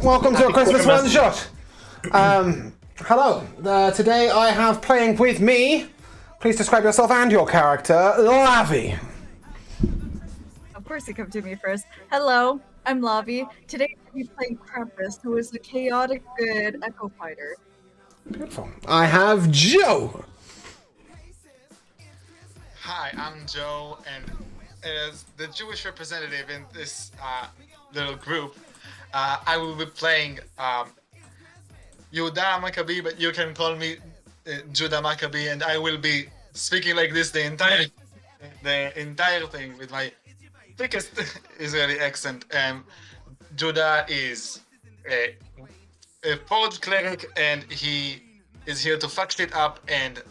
welcome to a Christmas one-shot. Hello. Today I have playing with me. Please describe yourself and your character, Lavi. Of course you come to me first. Hello, I'm Lavi. Today we'll be playing Krampus, who is a chaotic good echo fighter. Beautiful. I have Joe. Hi, I'm Joe, and as the Jewish representative in this little group, I will be playing Yehuda Maccabee, but you can call me Judah Maccabee, and I will be speaking like this the entire thing with my thickest Israeli accent. Judah is a forged cleric, and he is here to fuck shit up and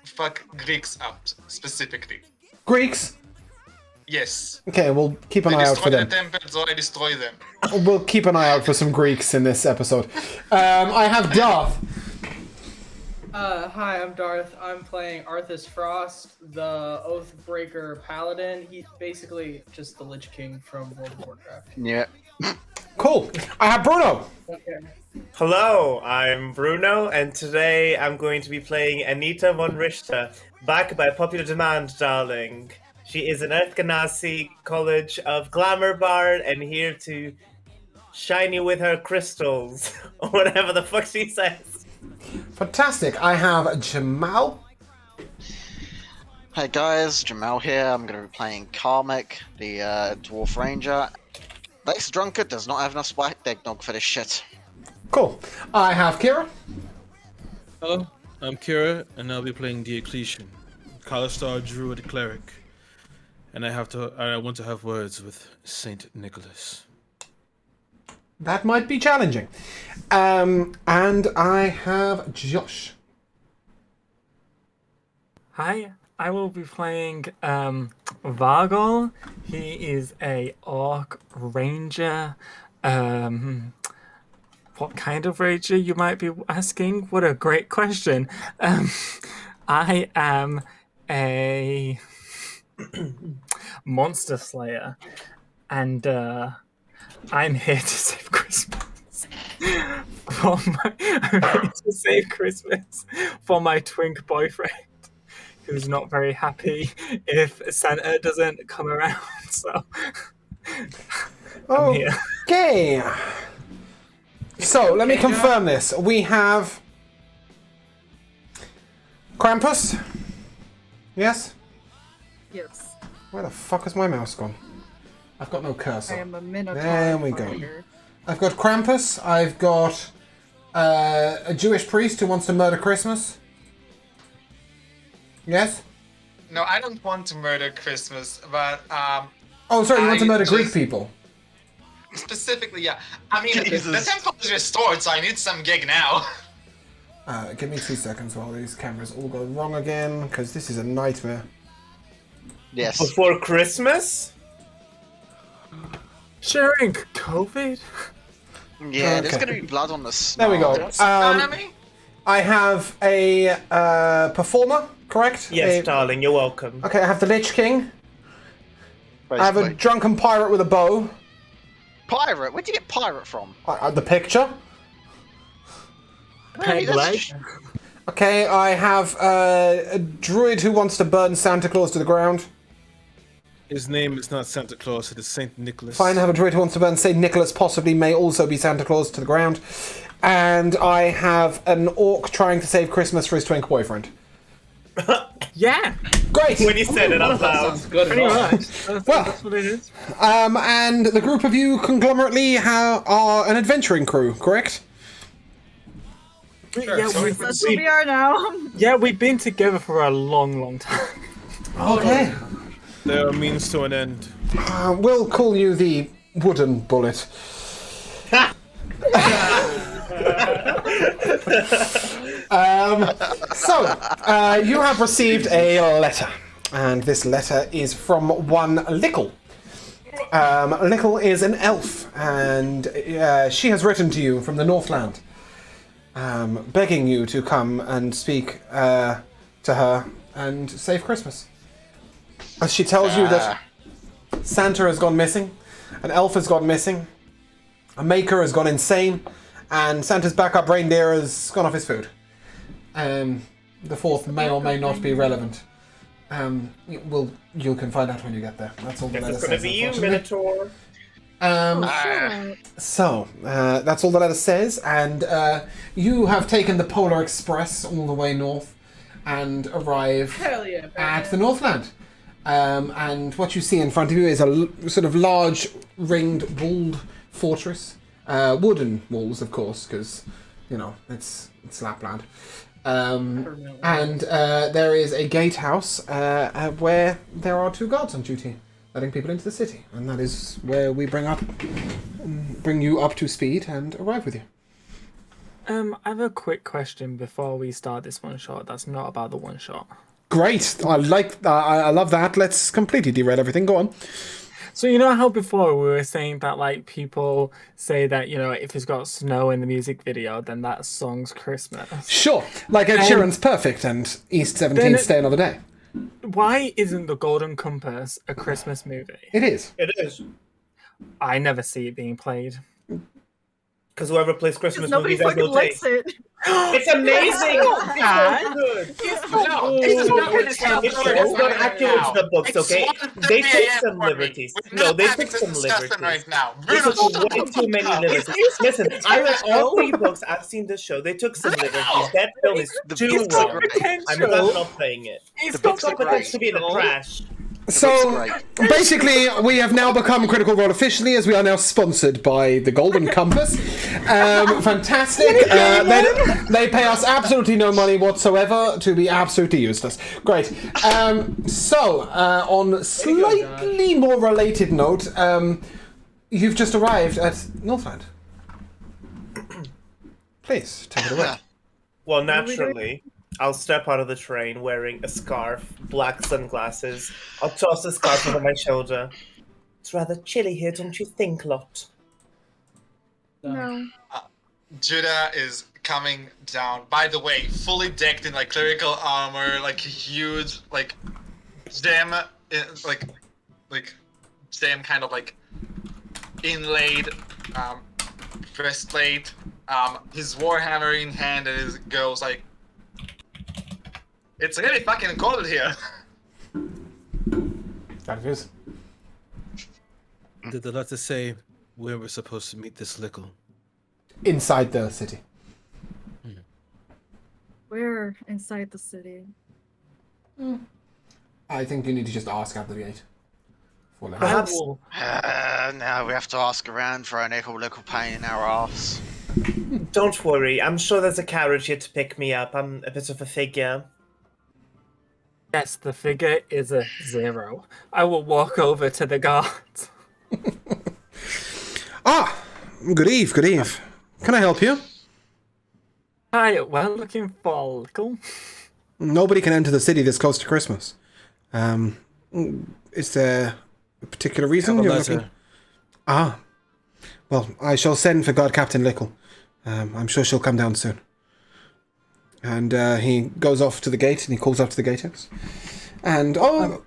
fuck Greeks up specifically. Greeks? Yes. Okay, we'll keep an eye out for them. They destroy the temple, so I destroy them. We'll keep an eye out for some Greeks in this episode. I have Darth. Hi, I'm Darth. I'm playing Arthas Frost, the Oathbreaker Paladin. He's basically just the Lich King from World of Warcraft. Yeah. Cool. I have Bruno. Okay. Hello, I'm Bruno, and today I'm going to be playing Anita von Richter, back by popular demand, darling. She is an Ethganasi College of Glamour Bard and here to shine you with her crystals, or whatever the fuck she says. Fantastic. I have Jamal. Hey guys, Jamal here. I'm going to be playing Karmic, the Dwarf Ranger. This drunkard does not have enough spiked eggnog for this shit. Cool. I have Kira. Hello, I'm Kira, and I'll be playing the Ecclesian, Kalistar Druid Cleric, and I want to have words with Saint Nicholas. That might be challenging. And I have Josh. Hi, I will be playing Vargol. He is a Orc Ranger. What kind of ranger, you might be asking? What a great question. I am a monster slayer, and I'm here to save Christmas. I'm here to save Christmas for my twink boyfriend, who's not very happy if Santa doesn't come around. So I'm here. Okay. So, let me confirm this. We have Krampus. Yes? Yes. Where the fuck has my mouse gone? I've got no I cursor. am a Minotaur There we go. fighter. I've got Krampus. I've got a Jewish priest who wants to murder Christmas. Yes? No, I don't want to murder Christmas, but Oh, sorry, you want to I murder Greek just- people. specifically, yeah. I mean, Jesus. the temple is restored, so I need some gig now. Give me 2 seconds while these cameras all go wrong again, because this is a nightmare. Yes. Before Christmas? Sharing COVID? Yeah, there's Okay. going to be blood on the snow. There we go. Enemy? I have a performer, correct? Yes, darling, you're welcome. Okay, I have the Lich King. I have a Basically. drunken pirate with a bow. Pirate? Where'd you get pirate from? The picture. Really, that's- Okay, I have a druid who wants to burn Santa Claus to the ground. His name is not Santa Claus, it is Saint Nicholas. Fine, I have a druid who wants to burn St. Nicholas, possibly may also be Santa Claus to the ground. And I have an orc trying to save Christmas for his twink boyfriend. Yeah, Great! When you said it out loud. Sounds good. pretty at all. much. That's what it is. And the group of you conglomerately are an adventuring crew, correct? Yeah, That's what we are now. we've been together for a long, long time. Okay. There are means to an end. We'll call you the Wooden Bullet. You have received a letter, and this letter is from one Lickle. Lickle is an elf, and she has written to you from the Northland, begging you to come and speak to her and save Christmas. As she tells you that Santa has gone missing, an elf has gone missing, A maker has gone insane, and Santa's backup reindeer has gone off his food. The fourth may or may not be relevant. You can find out when you get there. That's all the letter It's says. gonna be you, Unfortunately. Minotaur. So, that's all the letter says, and you have taken the Polar Express all the way north and arrive Hell yeah, at the Northland. And what you see in front of you is a sort of large, ringed, walled fortress. Wooden walls, of course, because, it's Lapland. And there is a gatehouse where there are 2 guards on duty, letting people into the city, and that is where we bring you up to speed and arrive with you. I have a quick question before we start this one shot. That's not about the one shot. Great, I love that. Let's completely derail everything. Go on. So you know how before we were saying that like people say that if it's got snow in the music video, then that song's Christmas. Sure, like Ed Sheeran's "Perfect" and East 17th "Stay Another Day." Why isn't The Golden Compass a Christmas movie? It is. It is. I never see it being played. Because whoever plays Christmas Nobody movies has fucking no likes taste. it. It's amazing! bad. It's not accurate to the books, okay? They took some liberties. No, they took some liberties. Right now. They took way too many liberties. Listen, I read all 3 books. I've seen the show. They took some liberties. That film is too wrong. I'm not playing it. It's books got are the great. To be in the trash. So, basically, we have now become Critical Role officially, as we are now sponsored by the Golden Compass. Fantastic. They pay us absolutely no money whatsoever to be absolutely useless. Great. On slightly more related note, you've just arrived at Northland. Please, take it away. Well, naturally, I'll step out of the train wearing a scarf, black sunglasses. I'll toss the scarf over my shoulder. It's rather chilly here, don't you think, Lot? No. Judah is coming down. By the way, fully decked in like clerical armor, like huge, like gem, gem kind of like inlaid breastplate. His warhammer in hand, and it goes like. It's really fucking cold here. That it is. Did the letter say where we're supposed to meet this Lickle? Inside the city. We're inside the city. I think you need to just ask at the gate. For that. Perhaps. Now we have to ask around for an little pain in our arse. Don't worry, I'm sure there's a carriage here to pick me up. I'm a bit of a figure. Yes, the figure is a 0. I will walk over to the guards. Good eve. Can I help you? Hi, we're looking for Lickle. Nobody can enter the city this close to Christmas. Is there a particular reason Have a you're letter. looking? Well, I shall send for Guard Captain Lickle. I'm sure she'll come down soon. And he goes off to the gate, and he calls up to the gatehouse. And go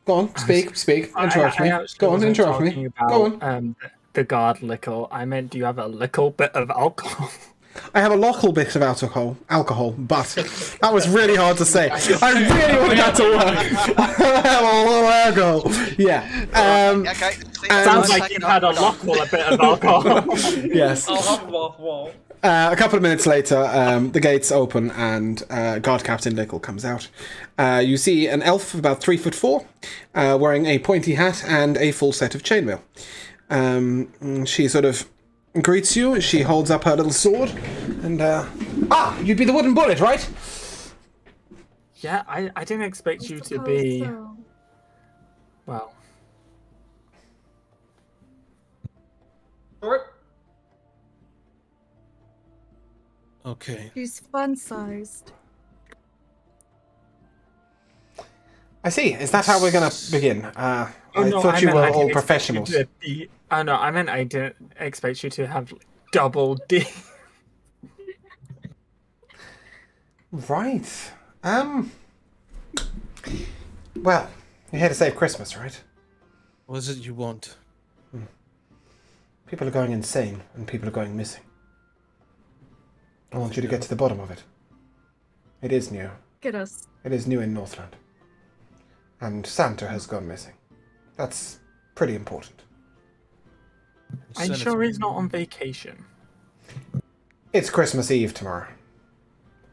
on, speak. Interrupt me. Go on, interrupt me. Go on. The guard Lickle. I meant, do you have a little bit of alcohol? I have a local bit of alcohol, but that was really hard to say. I really wanted that to work. I have a little alcohol. Yeah. Okay. Sounds like you've had a local a bit of alcohol. Yes. A couple of minutes later, the gates open and Guard Captain Lickle comes out. You see an elf about 3'4", wearing a pointy hat and a full set of chainmail. She sort of greets you. She holds up her little sword, and you'd be the wooden bullet, right? Yeah, I didn't expect you to be. So. Well. Okay. She's fun-sized. I see. Is that how we're going to begin? I thought you meant were I didn't all expect professionals. you to be- Oh no, I meant I didn't expect you to have double D. Right. Well, you're here to save Christmas, right? What is it you want? People are going insane, and people are going missing. I want you to get to the bottom of it. It is new. Get us. It is new in Northland. And Santa has gone missing. That's pretty important. Are you sure he's not on vacation? It's Christmas Eve tomorrow.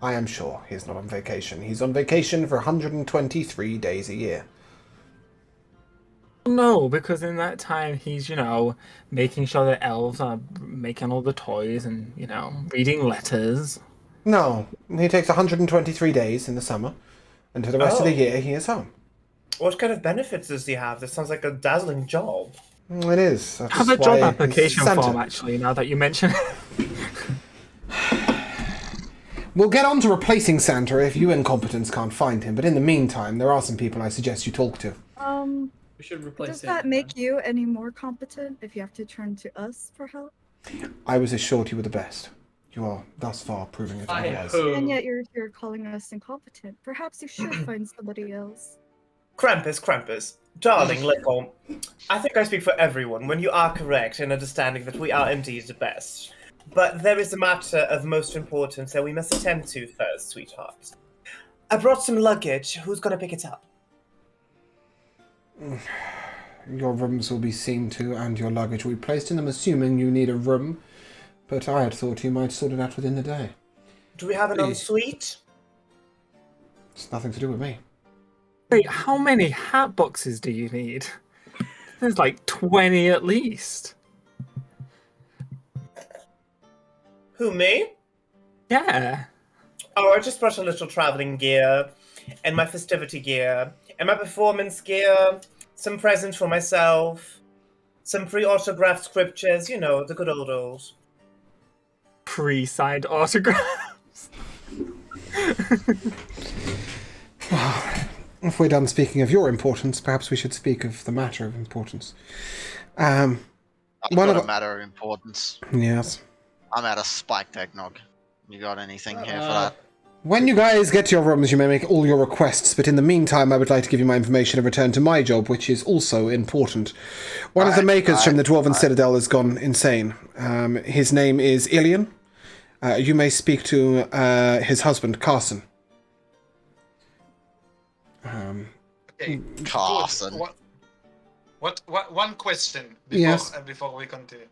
I am sure he's not on vacation. He's on vacation for 123 days a year. No, because in that time he's, making sure that elves are making all the toys and, reading letters. No, he takes 123 days in the summer, and for the rest of the year he is home. What kind of benefits does he have? This sounds like a dazzling job. It is. That's I have a why job he's application Santa. form, actually, now that you mention it. We'll get on to replacing Santa if you incompetents can't find him, but in the meantime, there are some people I suggest you talk to. We should replace Does it. that make you any more competent if you have to turn to us for help? I was assured you were the best. You are thus far proving it otherwise. And yet you're here calling us incompetent. Perhaps you should find somebody else. Krampus. Darling, Lickle. I think I speak for everyone when you are correct in understanding that we are indeed the best. But there is a matter of most importance that we must attend to first, sweetheart. I brought some luggage. Who's going to pick it up? Your rooms will be seen to, and your luggage will be placed in them, assuming you need a room. But I had thought you might sort it out within the day. Do we have an ensuite? It's nothing to do with me. Wait, how many hat boxes do you need? There's like 20 at least. Who, me? Yeah. Oh, I just brought a little traveling gear, and my festivity gear, and my performance gear, some presents for myself, some pre-autographed scriptures, the good old. Pre-signed autographs. If we're done speaking of your importance, perhaps we should speak of the matter of importance. I've got a matter of importance. Yes. I'm out of spiked eggnog. You got anything here for that? When you guys get to your rooms, you may make all your requests, but in the meantime, I would like to give you my information and return to my job, which is also important. One of the makers from the Dwarven Citadel has gone insane. His name is Ilian. You may speak to his husband, Carson. Okay. Carson. Good. What? One question before we continue.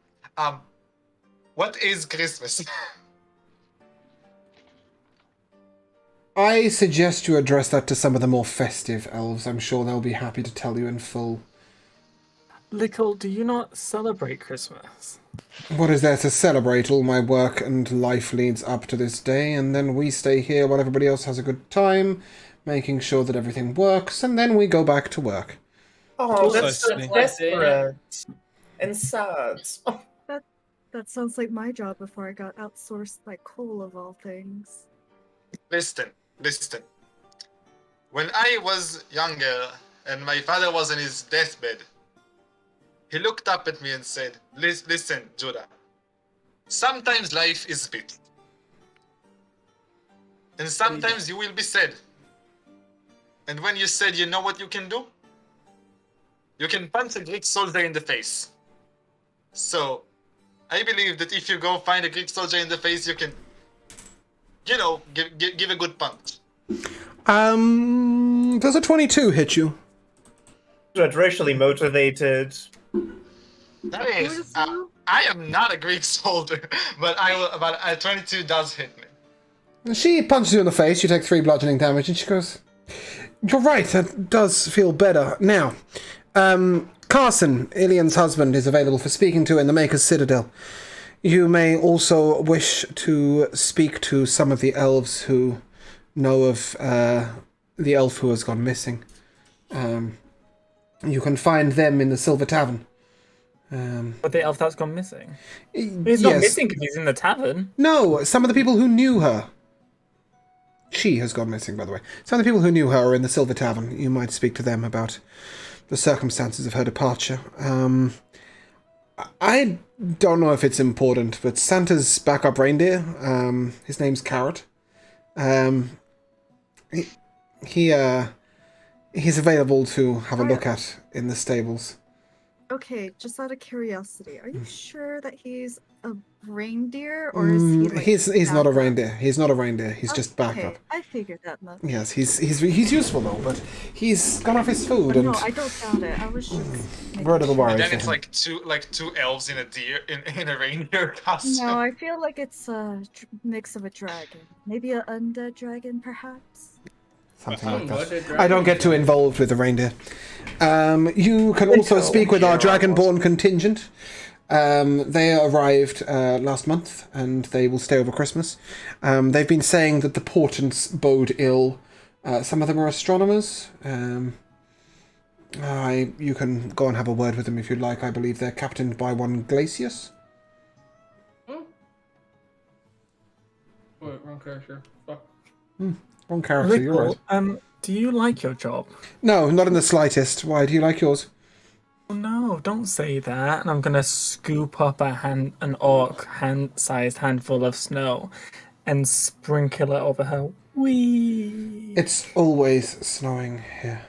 What is Christmas? I suggest you address that to some of the more festive elves. I'm sure they'll be happy to tell you in full. Lickle, do you not celebrate Christmas? What is there to celebrate? All my work and life leads up to this day, and then we stay here while everybody else has a good time, making sure that everything works, and then we go back to work. Oh, that's so Precisely. desperate and sad. Oh. That sounds like my job before I got outsourced by Cole of all things. Listen. When I was younger and my father was in his deathbed, he looked up at me and said, Listen, Judah, sometimes life is bitter. And sometimes you will be sad. And when you're sad, you know what you can do? You can punch a Greek soldier in the face. So, I believe that if you go find a Greek soldier in the face, you can, give a good punch. Does a 22 hit you? Racially motivated. That is, I am not a Greek soldier, but a 22 does hit me. She punches you in the face, you take 3 bludgeoning damage, and she goes, "You're right, that does feel better. Now, Carson, Ilian's husband, is available for speaking to in the Maker's Citadel. You may also wish to speak to some of the elves who know of the elf who has gone missing. You can find them in the Silver Tavern. But the elf that's gone missing? He's not missing because he's in the tavern. No, some of the people who knew her. She has gone missing, by the way. Some of the people who knew her are in the Silver Tavern. You might speak to them about the circumstances of her departure. I don't know if it's important, but Santa's backup reindeer, his name's Carrot. He's available to have a look at in the stables. Okay, just out of curiosity, are you sure that he's a reindeer or is he like He's not a backup? reindeer. He's not a reindeer. He's just backup. Okay, I figured that much. Yes, he's useful though, but he's gone off his food But and no, I don't doubt it. I was just we're a little worried. Then for it's him. like two elves in a deer in a reindeer costume. No, I feel like it's a mix of a dragon. Maybe an undead dragon, perhaps. Something like What that. did I don't get too involved with the reindeer. You can also speak with our Dragonborn contingent. They arrived last month, and they will stay over Christmas. They've been saying that the portents bode ill. Some of them are astronomers. You can go and have a word with them if you'd like. I believe they're captained by one Glacius. Wait, wrong character. Fuck. Wrong character, you're right. Do you like your job? No, not in the slightest. Why, do you like yours? Oh, no, don't say that. And I'm gonna scoop up an orc sized handful of snow and sprinkle it over her. Whee! It's always snowing here.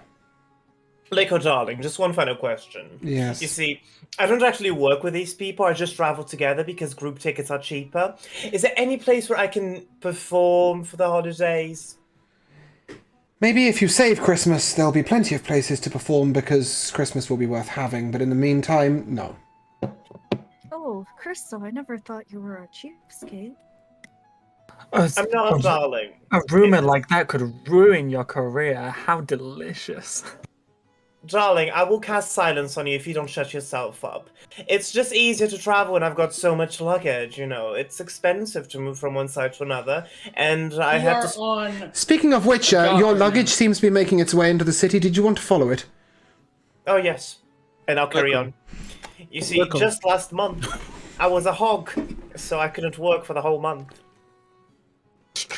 Liko, darling, just one final question. Yes. You see, I don't actually work with these people. I just travel together because group tickets are cheaper. Is there any place where I can perform for the holidays? Maybe if you save Christmas, there'll be plenty of places to perform because Christmas will be worth having, but in the meantime, no. Oh, Crystal, I never thought you were a cheapskate. I'm not, darling. A rumor like that could ruin your career. How delicious. Darling, I will cast silence on you if you don't shut yourself up. It's just easier to travel when I've got so much luggage, you know. It's expensive to move from one side to another, and I have to... on. Speaking of which, your luggage seems to be making its way into the city. Did you want to follow it? Oh, yes. And I'll carry on. You see, just last month, I was a hog, so I couldn't work for the whole month.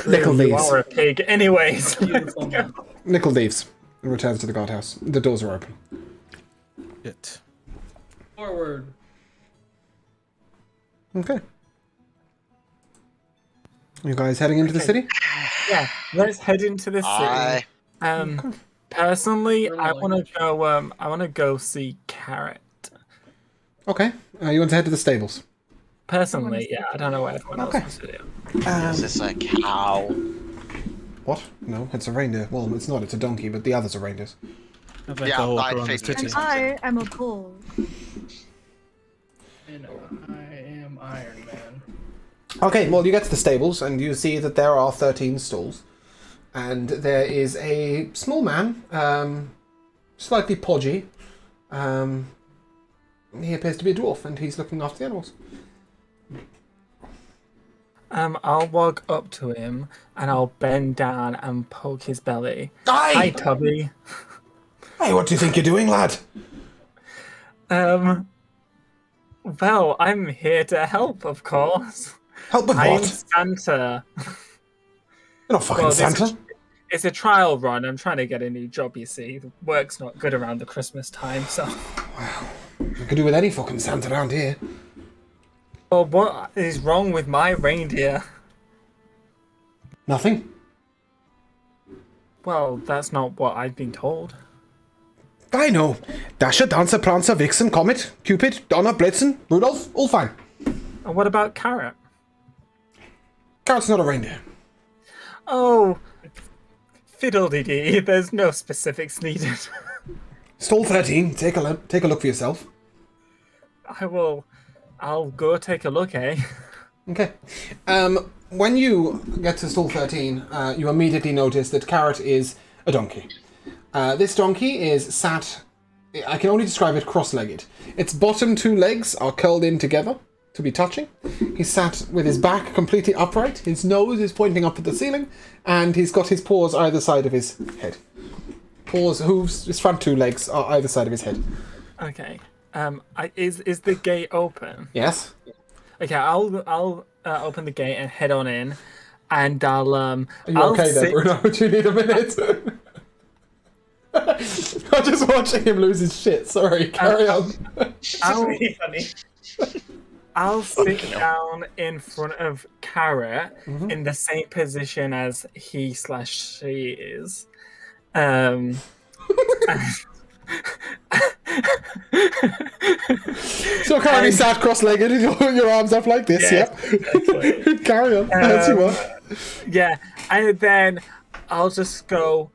Nickel You leaves. are a pig. Anyways. Beautiful man. Nickel leaves and returns to the guardhouse. The doors are open. Shit. Forward. Okay. You guys heading into the city? Yeah, let's head into the city. Aye. Personally, I want to go see Carrot. Okay. You want to head to the stables? Personally, yeah, I don't know what everyone else wants to do. Is this a cow? What? No, it's a reindeer. Well, it's not. It's a donkey, but the others are reindeers. I'd like Yeah, to walk I around this figured. city. And I am a bull. And I am Iron Man. Okay, well, you get to the stables, and you see that there are 13 stalls. And there is a small man, slightly podgy. He appears to be a dwarf, and he's looking after the animals. I'll walk up to him and I'll bend down and poke his belly. Aye! Hi, Tubby. Hey, what do you think you're doing, lad? Well, I'm here to help, of course. Help with I'm what? Santa. You're not fucking Well, this Santa. It's a trial run. I'm trying to get a new job, you see. The work's not good around the Christmas time, so... You could do with any fucking Santa around here. Well, what is wrong with my reindeer? Nothing. Well, that's not what I've been told. I know. Dasher, Dancer, Prancer, Vixen, Comet, Cupid, Donner, Blitzen, Rudolph, all fine. And what about Carrot? Carrot's not a reindeer. Oh, fiddle-dee-dee. There's no specifics needed. Stall 13. Take a look for yourself. I'll go take a look, eh? Okay. When you get to stall 13, you immediately notice that Carrot is a donkey. This donkey is sat... I can only describe it cross-legged. Its bottom two legs are curled in together to be touching. He's sat with his back completely upright. His nose is pointing up at the ceiling, and he's got his paws either side of his head. Paws, hooves, his front two legs are either side of his head. Okay. Is the gate open? Yes? Okay, I'll open the gate and head on in, and I'll Are you okay there, Bruno? Do you need a minute? I'm just watching him lose his shit. Sorry, carry on. I'll, Really funny. I'll sit down in front of Carrot in the same position as he/she is. So currently sat cross-legged, your arms up like this, Yes, yeah? Carry on, as you are. Yeah, and then I'll just go.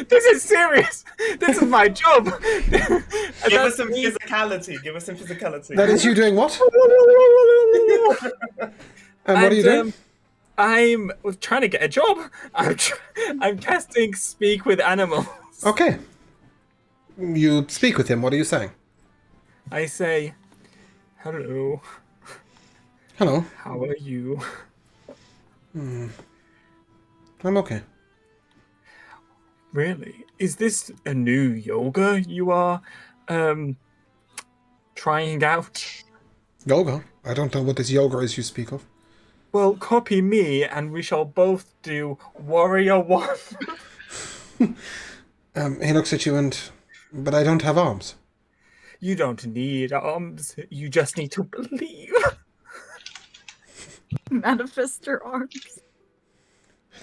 This is serious. This is my job. Give us some physicality. Give us some physicality. That is you doing what? And what are you doing? I'm trying to get a job. I'm casting Speak with Animals. Okay. You speak with him. What are you saying? I say, hello. Hello. How are you? I'm okay. Really? Is this a new yoga you are trying out? Yoga? I don't know what this yoga is you speak of. Well, copy me and we shall both do Warrior 1. He looks at you but I don't have arms. You don't need arms. You just need to believe. Manifest your arms.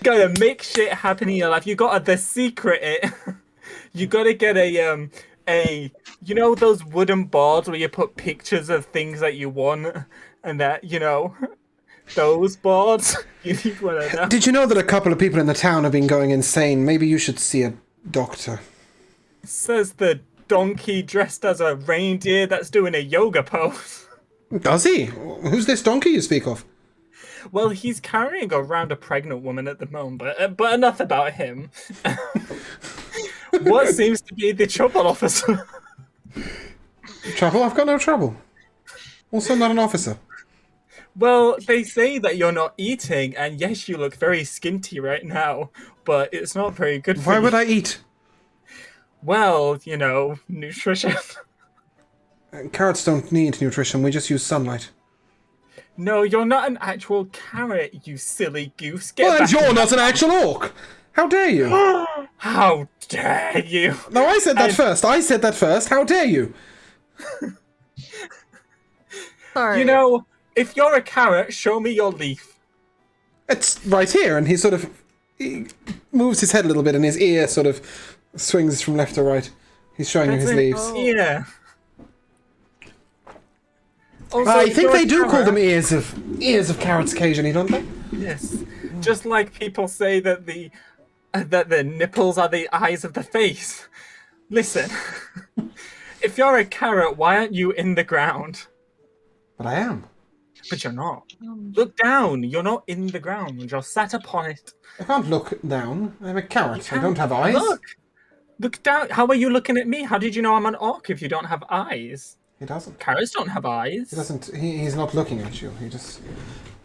Gotta make shit happen in your life. You gotta the secret it. You gotta get a you know those wooden boards where you put pictures of things that you want and that, you know, those boards. You need one of them. Did you know that a couple of people in the town have been going insane? Maybe you should see a doctor. Says the donkey dressed as a reindeer that's doing a yoga pose. Does he? Who's this donkey you speak of? Well, he's carrying around a pregnant woman at the moment, but enough about him. What seems to be the trouble, officer? Trouble? I've got no trouble. Also not an officer. Well, they say that you're not eating, and yes, you look very skinty right now, but it's not very good for you. Why would I eat? Well, you know, nutrition. Carrots don't need nutrition, we just use sunlight. No, you're not an actual carrot, you silly goose. Get Well, and back you're not an actual orc! How dare you? How dare you? No, I said that first. I said that first. How dare you? Sorry. You know, if you're a carrot, show me your leaf. It's right here, and he moves his head a little bit, and his ear sort of swings from left to right. He's showing you his leaves. Yeah. Also, I if think you're they a do call carrot- them ears of carrots occasionally, don't they? Yes. Just like people say that the nipples are the eyes of the face. Listen, if you're a carrot, why aren't you in the ground? But I am. But you're not. Look down. You're not in the ground. You're sat upon it. I can't look down. I'm a carrot. I don't have eyes. Look down. How are you looking at me? How did you know I'm an orc if you don't have eyes? He doesn't. Carrots don't have eyes. He doesn't. He's not looking at you. He just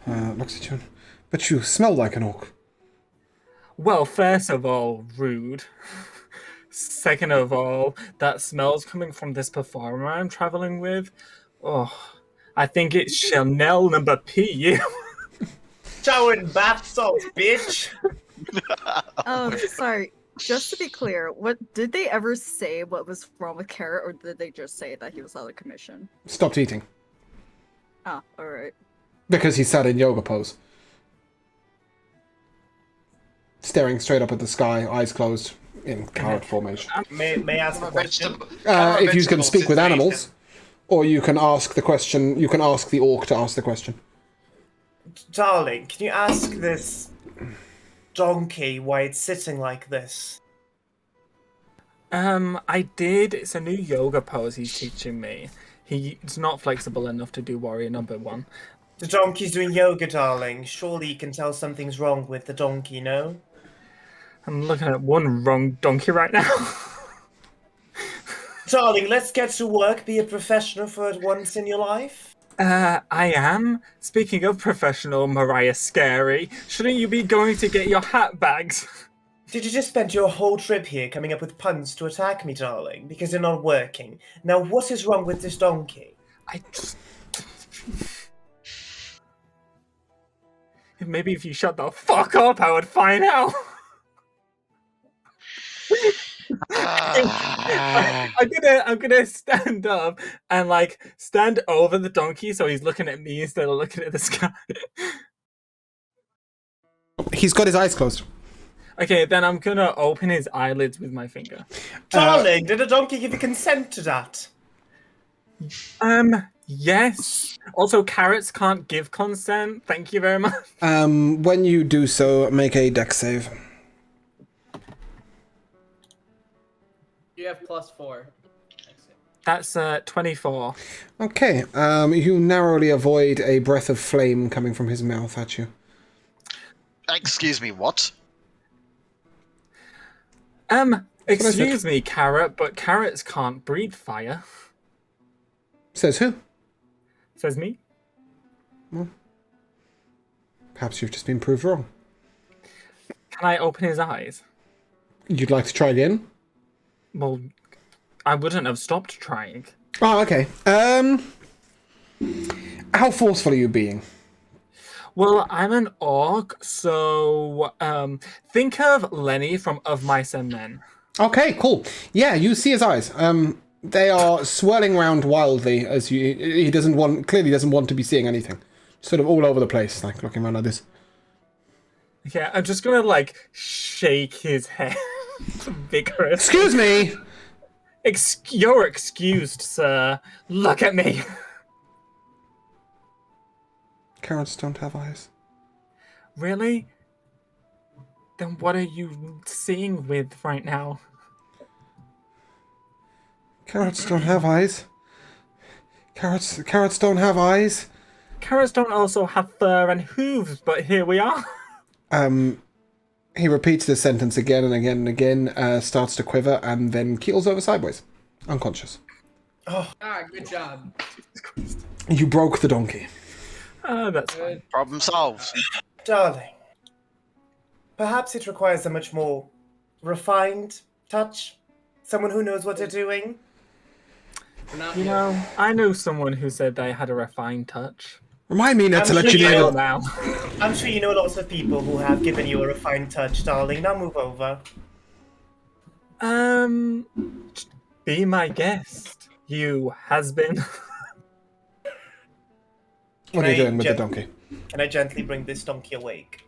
looks at you. But you smell like an orc. Well, first of all, rude. Second of all, that smell's coming from this performer I'm traveling with. Oh, I think it's Chanel number P. Showering bath salts, bitch. Sorry. Just to be clear, what did they ever say what was wrong with Carrot, or did they just say that he was out of commission? Stopped eating. Ah, alright. Because he sat in yoga pose. Staring straight up at the sky, eyes closed, in carrot formation. May I ask a question? If you can speak with animals, or you can ask the question, you can ask the orc to ask the question. Darling, can you ask this donkey why it's sitting like this? I did. It's a new yoga pose he's teaching me. He's not flexible enough to do warrior number 1. The donkey's doing yoga, darling. Surely you can tell something's wrong with the donkey, no? I'm looking at one wrong donkey right now. Darling, let's get to work. Be a professional for once in your life. I am. Speaking of professional, Mariah Scary, shouldn't you be going to get your hat bags? Did you just spend your whole trip here coming up with puns to attack me, darling? Because they're not working. Now, what is wrong with this donkey? Maybe if you shut the fuck up, I would find out. I'm gonna stand up and like stand over the donkey so he's looking at me instead of looking at the sky. He's got his eyes closed. Okay, then I'm gonna open his eyelids with my finger. Darling, did a donkey give you consent to that? Yes. Also, carrots can't give consent. Thank you very much. When you do so, make a dex save. You have +4. That's 24. Okay, you narrowly avoid a breath of flame coming from his mouth at you. Excuse me, what? Excuse me, carrot, but carrots can't breathe fire. Says who? Says me. Perhaps you've just been proved wrong. Can I open his eyes? You'd like to try again? Well, I wouldn't have stopped trying. Oh, okay. How forceful are you being? Well, I'm an orc, so think of Lenny from Of Mice and Men. Okay, cool. Yeah, you see his eyes. They are swirling around wildly as he clearly doesn't want to be seeing anything. Sort of all over the place, like looking around like this. Yeah, I'm just gonna like shake his head vigorously. Excuse me! You're excused, sir. Look at me. Carrots don't have eyes. Really? Then what are you seeing with right now? Carrots don't have eyes. Carrots don't have eyes. Carrots don't also have fur and hooves, but here we are. He repeats this sentence again and again and again, starts to quiver, and then keels over sideways, unconscious. Good job. You broke the donkey. That's fine. Problem solved. Darling, perhaps it requires a much more refined touch. Someone who knows what they're doing. You know, I know someone who said they had a refined touch. Remind me not to let sure you you near will. the... Now. I'm sure you know lots of people who have given you a refined touch, darling. Now move over. Be my guest, you has-been. What are you Can I doing with the donkey? Can I gently bring this donkey awake?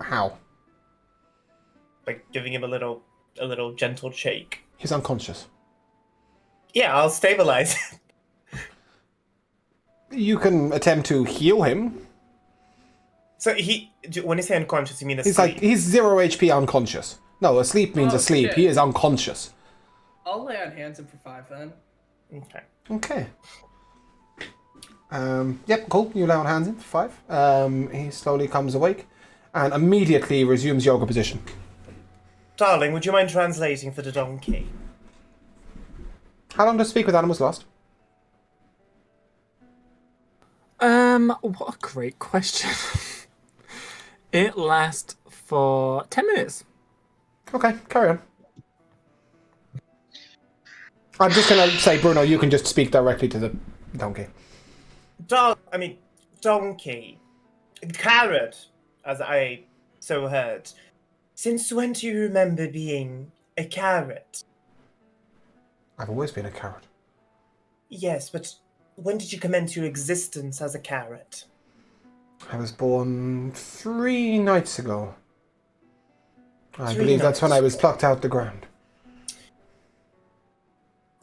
How? By giving him a little gentle shake. He's unconscious. Yeah, I'll stabilize him. You can attempt to heal him. So when you say unconscious, you mean He's asleep? he's 0 HP unconscious. No, asleep means Oh, asleep. shit. He is unconscious. I'll lay on hands him for 5 then. Okay. Okay. Yep, cool. You lay on hands in for 5. He slowly comes awake and immediately resumes yoga position. Darling, would you mind translating for the donkey? How long does Speak with Animals last? What a great question. It lasts for 10 minutes. Okay, carry on. I'm just gonna say, Bruno, you can just speak directly to the donkey. Donkey. Carrot, as I so heard. Since when do you remember being a carrot? I've always been a carrot. Yes, but when did you commence your existence as a carrot? I was born 3 nights ago. I 3 believe that's when I nights was plucked out the ground.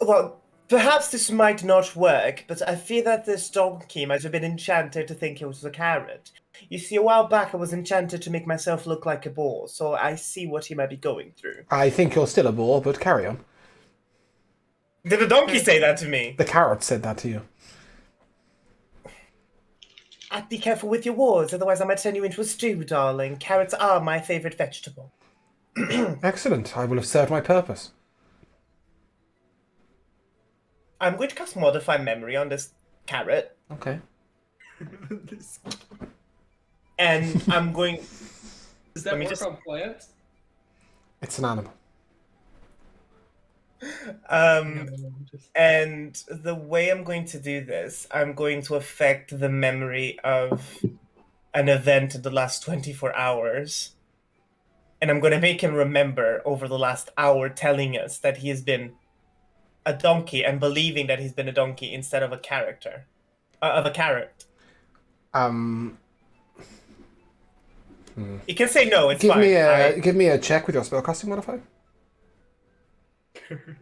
Well, perhaps this might not work, but I fear that this donkey might have been enchanted to think it was a carrot. You see, a while back I was enchanted to make myself look like a boar, so I see what he might be going through. I think you're still a boar, but carry on. Did the donkey say that to me? The carrot said that to you. I'd be careful with your words, otherwise I might turn you into a stew, darling. Carrots are my favourite vegetable. Excellent. I will have served my purpose. I'm going to cast Modify Memory on this carrot, Okay. and I'm going... Does that Let me work just- on plants? It's an animal. And the way I'm going to do this, I'm going to affect the memory of an event in the last 24 hours. And I'm going to make him remember over the last hour telling us that he has been a donkey and believing that he's been a donkey instead of a character. Of a carrot. You can say no. It's Give fine. give me a check with your spellcasting modifier. I'm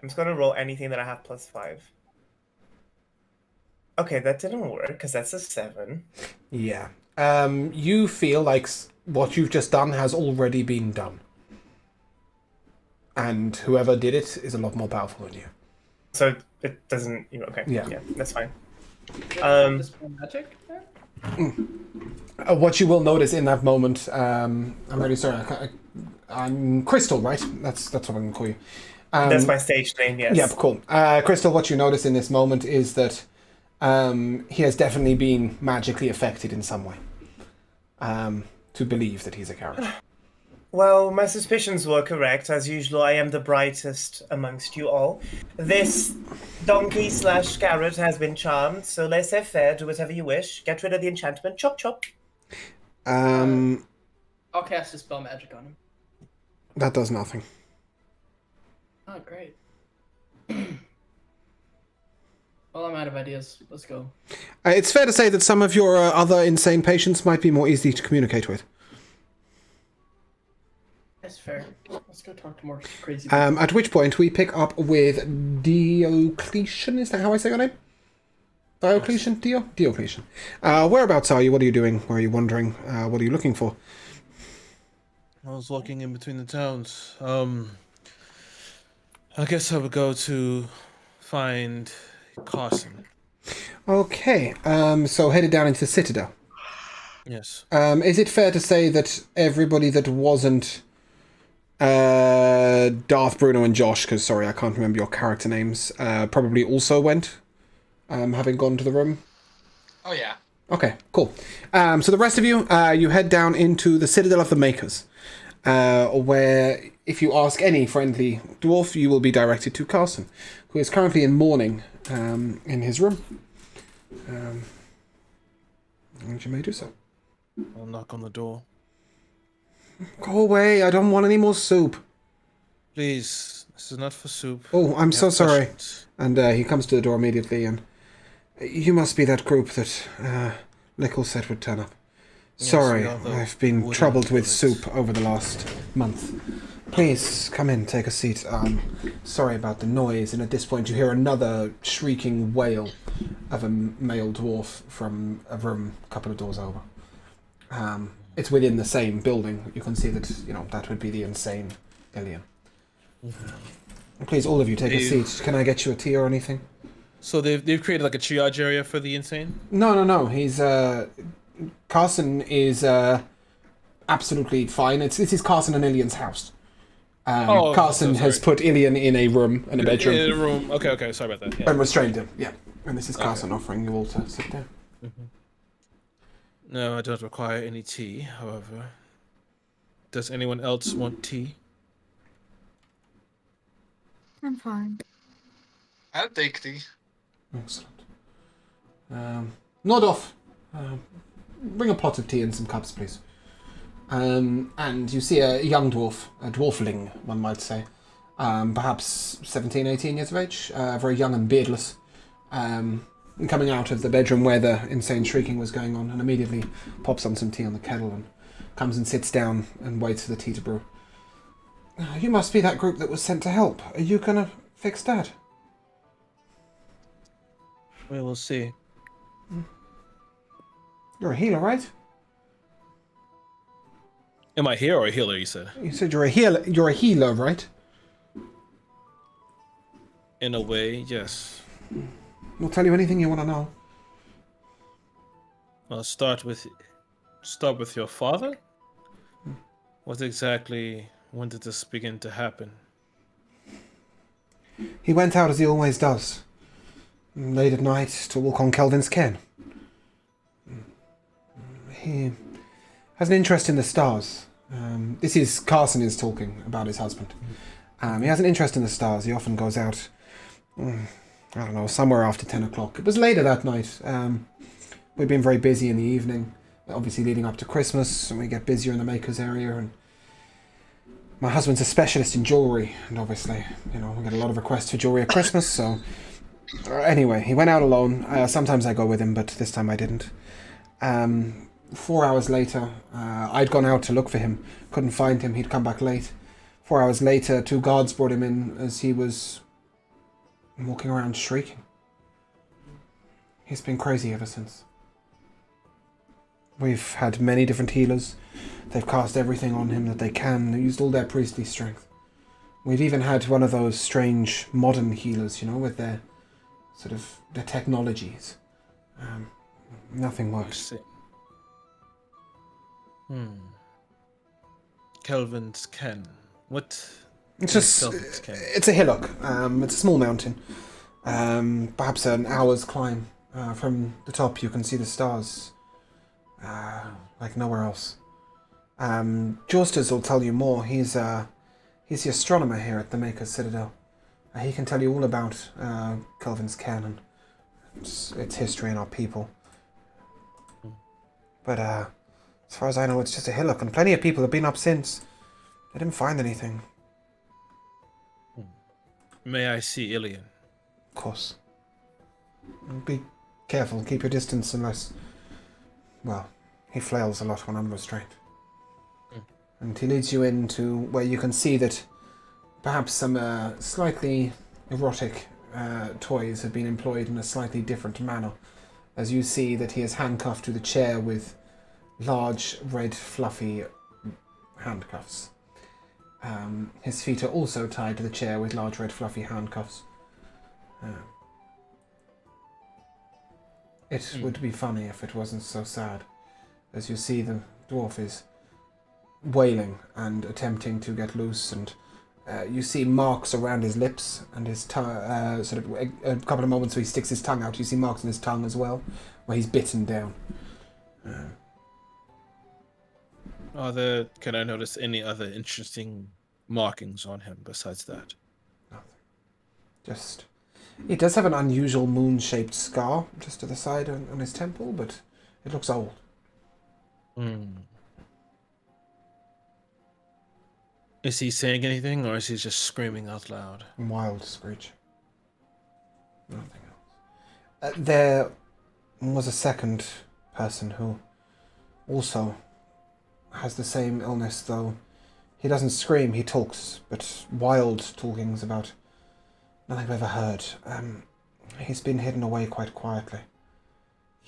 just gonna roll anything that I have +5. Okay, that didn't work because that's a 7. Yeah. You feel like what you've just done has already been done. And whoever did it is a lot more powerful than you. So it doesn't. Okay. Yeah. Yeah, that's fine. Dispel magic? What you will notice in that moment, I'm really sorry. I'm Crystal, right? That's what I'm going to call you. That's my stage name. Yes. Yeah, cool. Crystal, what you notice in this moment is that he has definitely been magically affected in some way. To believe that he's a character. Well, my suspicions were correct. As usual, I am the brightest amongst you all. This donkey/carrot has been charmed, so laissez-faire, do whatever you wish. Get rid of the enchantment. Chop, chop. I'll cast Dispel magic on him. That does nothing. Oh, great. Well, I'm out of ideas. Let's go. It's fair to say that some of your other insane patients might be more easy to communicate with. That's fair. Let's go talk to more crazy people. At which point we pick up with Diocletian. Is that how I say your name? Diocletian? Diocletian. Whereabouts are you? What are you doing? Where are you wandering? What are you looking for? I was walking in between the towns. I guess I would go to find Carson. Okay, so headed down into the Citadel. Yes. Is it fair to say that everybody that wasn't Darth, Bruno, and Josh, because sorry, I can't remember your character names, probably also went, having gone to the room? Oh yeah. Okay, cool. So the rest of you, you head down into the Citadel of the Makers, where if you ask any friendly dwarf, you will be directed to Carson, who is currently in mourning in his room. And you may do so. I'll knock on the door. Go away, I don't want any more soup. Please, this is not for soup. Oh, I'm I so have sorry. questions. And he comes to the door immediately, and you must be that group that Lickle said would turn up. Yes, Sorry, we are the I've been wooden troubled with bullets. soup over the last month. Please, come in, take a seat. Sorry about the noise, and at this point you hear another shrieking wail of a male dwarf from a room a couple of doors over. It's within the same building. You can see that, that would be the insane alien. Please, all of you, take a seat. Can I get you a tea or anything? So they've created like a triage area for the insane? No. He's Carson is absolutely fine. This is Carson and Ilian's house. Carson so has sorry. put Ilian in a room, in a bedroom, In a room. Okay, sorry about that. Yeah. and restrained him. Yeah, and this is Carson offering you all to sit down. No, I don't require any tea, however. Does anyone else want tea? I'm fine. I'll take tea. Excellent. Nod off. Bring a pot of tea and some cups, please. And you see a young dwarf, a dwarfling, one might say, perhaps 17, 18 years of age, very young and beardless, coming out of the bedroom where the insane shrieking was going on, and immediately pops on some tea on the kettle and comes and sits down and waits for the tea to brew. You must be that group that was sent to help. Are you gonna fix that? We will see. You're a healer, right? Am I here or a healer, you said? You said you're a healer. You're a healer, right? In a way, yes. I'll tell you anything you want to know. I'll start with your father? What exactly, when did this begin to happen? He went out as he always does, late at night to walk on Kelvin's cairn. He has an interest in the stars. This is Carson is talking about his husband. He has an interest in the stars. He often goes out, I don't know, somewhere after 10 o'clock. It was later that night. We've been very busy in the evening, obviously leading up to Christmas, and we get busier in the Makers area. And my husband's a specialist in jewellery, and obviously, we get a lot of requests for jewellery at Christmas, so... Anyway, he went out alone. Sometimes I go with him, but this time I didn't. 4 hours later, I'd gone out to look for him. Couldn't find him. He'd come back late. 4 hours later, 2 guards brought him in as he was walking around shrieking. He's been crazy ever since. We've had many different healers. They've cast everything on him that they can. They used all their priestly strength. We've even had one of those strange modern healers, with their sort of their technologies. Nothing works. Kelvin's Ken. What? It's is just Kelvin's Ken? it's a hillock. It's a small mountain. Perhaps an hour's climb. From the top, you can see the stars. Like nowhere else. Josters will tell you more. He's the astronomer here at the Maker's Citadel. He can tell you all about Kelvin's canon, its history and our people. But as far as I know, it's just a hillock, and plenty of people have been up since. They didn't find anything. May I see Ilian? Of course. Be careful. Keep your distance unless... Well, he flails a lot when unrestrained. And he leads you into where you can see that perhaps some slightly erotic toys have been employed in a slightly different manner. As you see that he is handcuffed to the chair with large, red, fluffy handcuffs. His feet are also tied to the chair with large, red, fluffy handcuffs. It would be funny if it wasn't so sad. As you see, the dwarf is wailing and attempting to get loose, and you see marks around his lips and his tongue. Sort of a couple of moments where he sticks his tongue out. You see marks on his tongue as well, where he's bitten down. Can I notice any other interesting markings on him besides that? Nothing. He does have an unusual moon-shaped scar just to the side on his temple, but it looks old. Is he saying anything, or is he just screaming out loud? Wild screech. Nothing else. There was a second person who also has the same illness, though he doesn't scream, he talks, but wild talkings about nothing I've ever heard. He's been hidden away quite quietly.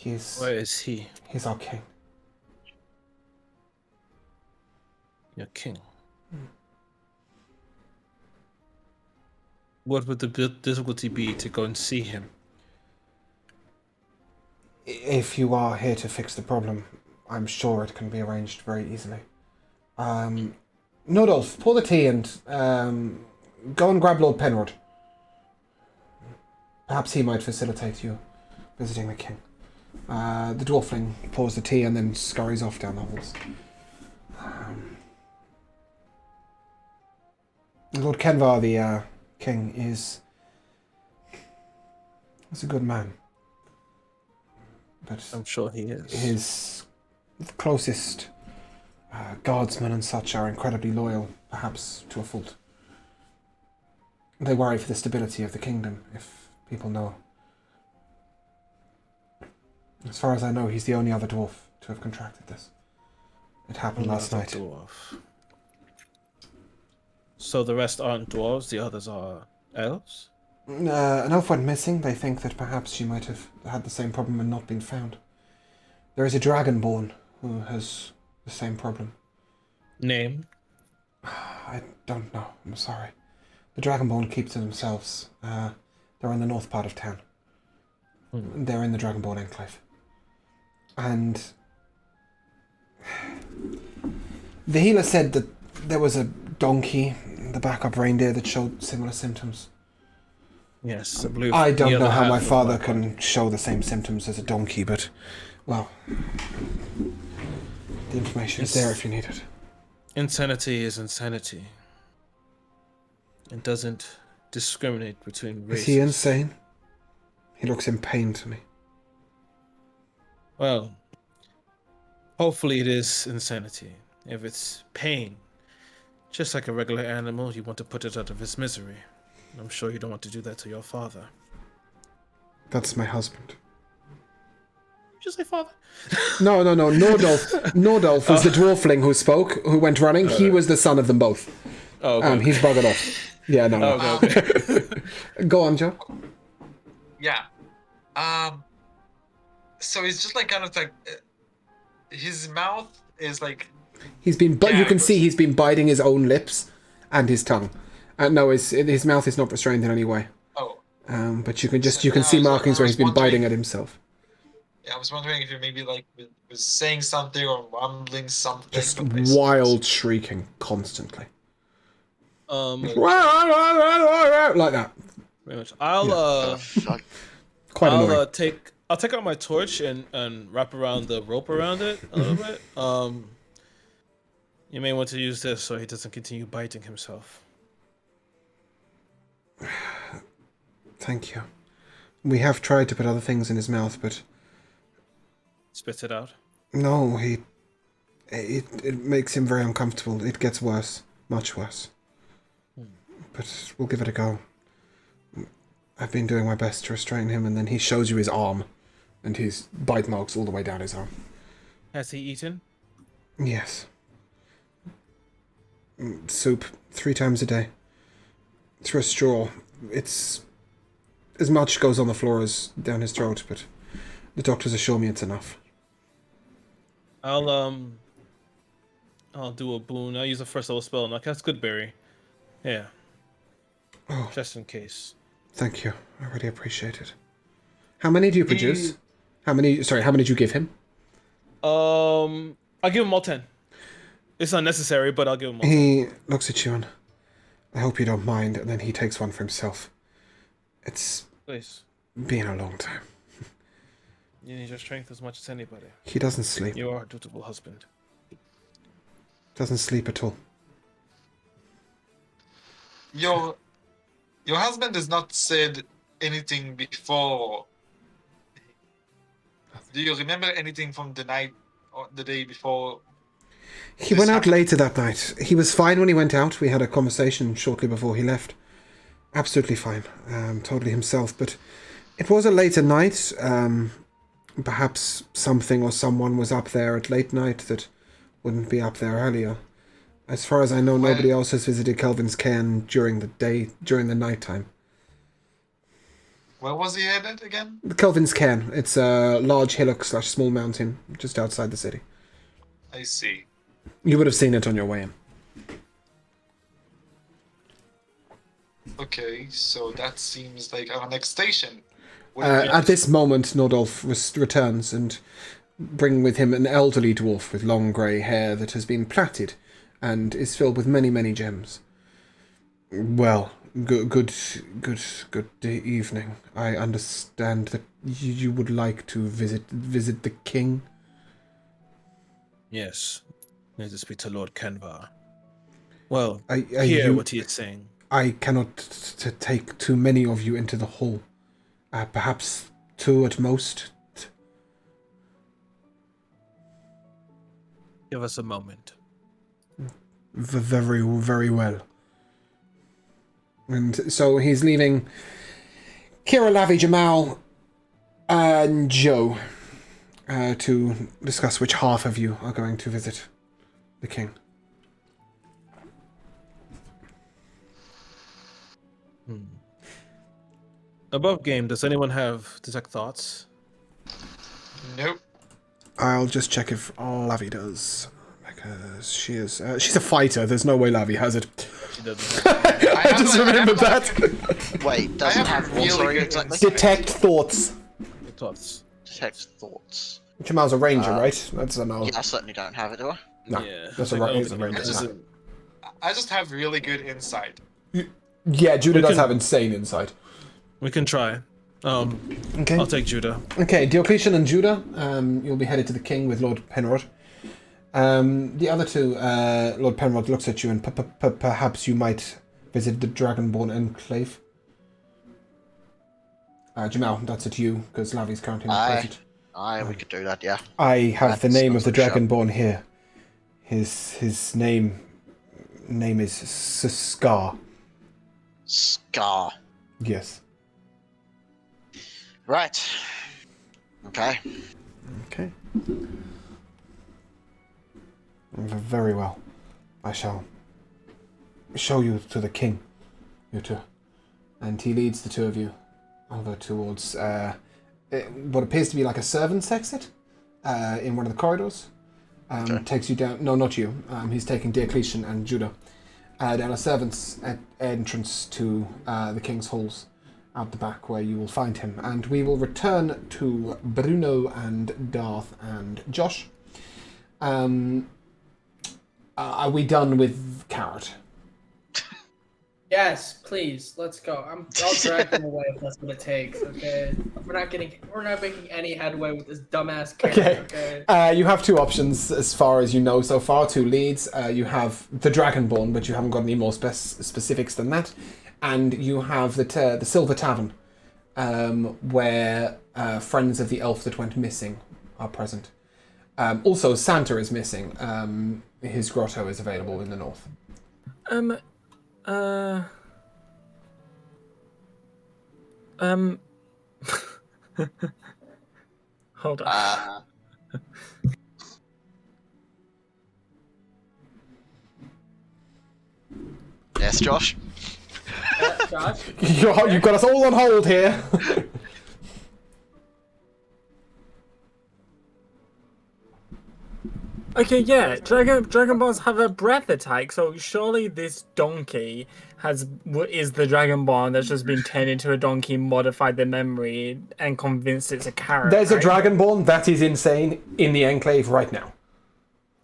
Where is he? He's our king. Your king? What would the difficulty be to go and see him? If you are here to fix the problem, I'm sure it can be arranged very easily. Nodolf, pour the tea and go and grab Lord Penrod. Perhaps he might facilitate you visiting the king. The dwarfling pours the tea and then scurries off down the halls. Lord Kenvar, the king, is a good man. But I'm sure he is. His closest guardsmen and such are incredibly loyal, perhaps to a fault. They worry for the stability of the kingdom, if people know. As far as I know, he's the only other dwarf to have contracted this. It happened last night. Dwarf. So the rest aren't dwarves, the others are elves? An elf went missing. They think that perhaps she might have had the same problem and not been found. There is a dragonborn who has the same problem. Name? I don't know. I'm sorry. The dragonborn keep to themselves. They're in the north part of town. They're in the Dragonball Enclave. And the healer said that there was a donkey, the backup reindeer, that showed similar symptoms. Yes, I believe. I don't know how my father can show the same symptoms as a donkey, but, well, the information is there if you need it. Insanity is insanity. It doesn't discriminate between races. Is he insane? He looks in pain to me. Well, hopefully it is insanity. If it's pain, just like a regular animal, you want to put it out of its misery. I'm sure you don't want to do that to your father. That's my husband. you just say father? No. Nordolf was the dwarfling who spoke, who went running. He was the son of them both. Oh, okay. He's buggered off. Yeah, no. Okay. Go on, Joe. Yeah. So it's just like kind of like his mouth is like. You can see he's been biting his own lips and his tongue. No, his mouth is not restrained in any way. Oh. But you can see markings where he's been biting at himself. Yeah, I was wondering if you maybe like was saying something or mumbling something. Just wild shrieking constantly. Like that. Very much. I'll Quite annoying. I'll take out my torch and wrap around the rope around it a little bit. You may want to use this so he doesn't continue biting himself. Thank you. We have tried to put other things in his mouth, but Spit it out. no, it makes him very uncomfortable. It gets worse, much worse. But we'll give it a go. I've been doing my best to restrain him, and then he shows you his arm, and his bite marks all the way down his arm. Has he eaten? Yes. Soup 3 times a day. Through a straw. It's as much goes on the floor as down his throat, but the doctors assure me it's enough. I'll do a boon. I'll use a first level spell and I'll cast Goodberry. Yeah. Oh, just in case. Thank you. I really appreciate it. How many do you produce? How many do you give him? I'll give him all 10. It's unnecessary, but I'll give him all 10. He looks at you and I hope you don't mind, and then he takes one for himself. It's been a long time. You need your strength as much as anybody. He doesn't sleep. You are a dutiful husband. Doesn't sleep at all. Your husband has not said anything before. Do you remember anything from the night or the day before? He went out later that night. He was fine when he went out. We had a conversation shortly before he left. Absolutely fine. Totally himself. But it was a later night. Perhaps something or someone was up there at late night that wouldn't be up there earlier. As far as I know, nobody else has visited Kelvin's cairn during the night time. Where was he headed again? Kelvin's cairn. It's a large hillock/small mountain just outside the city. I see. You would have seen it on your way in. Okay, so that seems like our next station. At this moment, Nordolf returns and bringing with him an elderly dwarf with long grey hair that has been plaited and is filled with many, many gems. Well, good evening. I understand that you would like to visit the king. Yes, I need to speak to Lord Kenvar. Well, Hear hear what he is saying. I cannot take too many of you into the hall. Perhaps 2 at most. Give us a moment. Very, very well. And so he's leaving Kira, Lavi, Jamal, and Joe to discuss which half of you are going to visit the king. Above game, does anyone have detect thoughts? Nope. I'll just check if Lavi does. Because she's a fighter. There's no way Lavi has it. She doesn't. I just remembered that. Wait, doesn't have what? Sorry, exactly. Detect thoughts. Thoughts. Detect thoughts. Jamal's a ranger, right? That's a no. Yeah, I certainly don't have it, do I? No, Yeah, that's he's a ranger. I just have really good insight. Yeah, Judah does have insane insight. We can try. Okay. I'll take Judah. Okay, Diocletian and Judah, you'll be headed to the king with Lord Penrod. The other 2, Lord Penrod looks at you and perhaps you might visit the Dragonball Enclave. Jamal, that's at you, because Lavi's currently not present. Aye, we could do that, yeah. I have the name of the sounds like a Dragonborn here. His name is Scar. Scar. Yes. Right. Okay. Okay. Very well. I shall show you to the king, you two. And he leads the two of you over towards what appears to be like a servant's exit in one of the corridors. Takes you down. No, not you. He's taking Diocletian and Judah down a servant's entrance to the king's halls out the back, where you will find him. And we will return to Bruno and Darth and Josh. Are we done with Carrot? Yes, please. Let's go. I'll drag them away if that's what it takes. Okay. We're not making any headway with this dumbass character. Okay. You have two options as far as you know so far. Two leads. You have the Dragonborn, but you haven't got any more specifics than that. And you have the Silver Tavern, where friends of the elf that went missing are present. Also, Santa is missing. His grotto is available in the north. Hold on. Yes, Josh? Josh? You've got us all on hold here. Okay, yeah, Dragon Balls have a breath attack, so surely this donkey is the Dragonborn that's just been turned into a donkey, modified the memory, and convinced it's a carrot. There's right? a Dragonborn that is insane in the Enclave right now.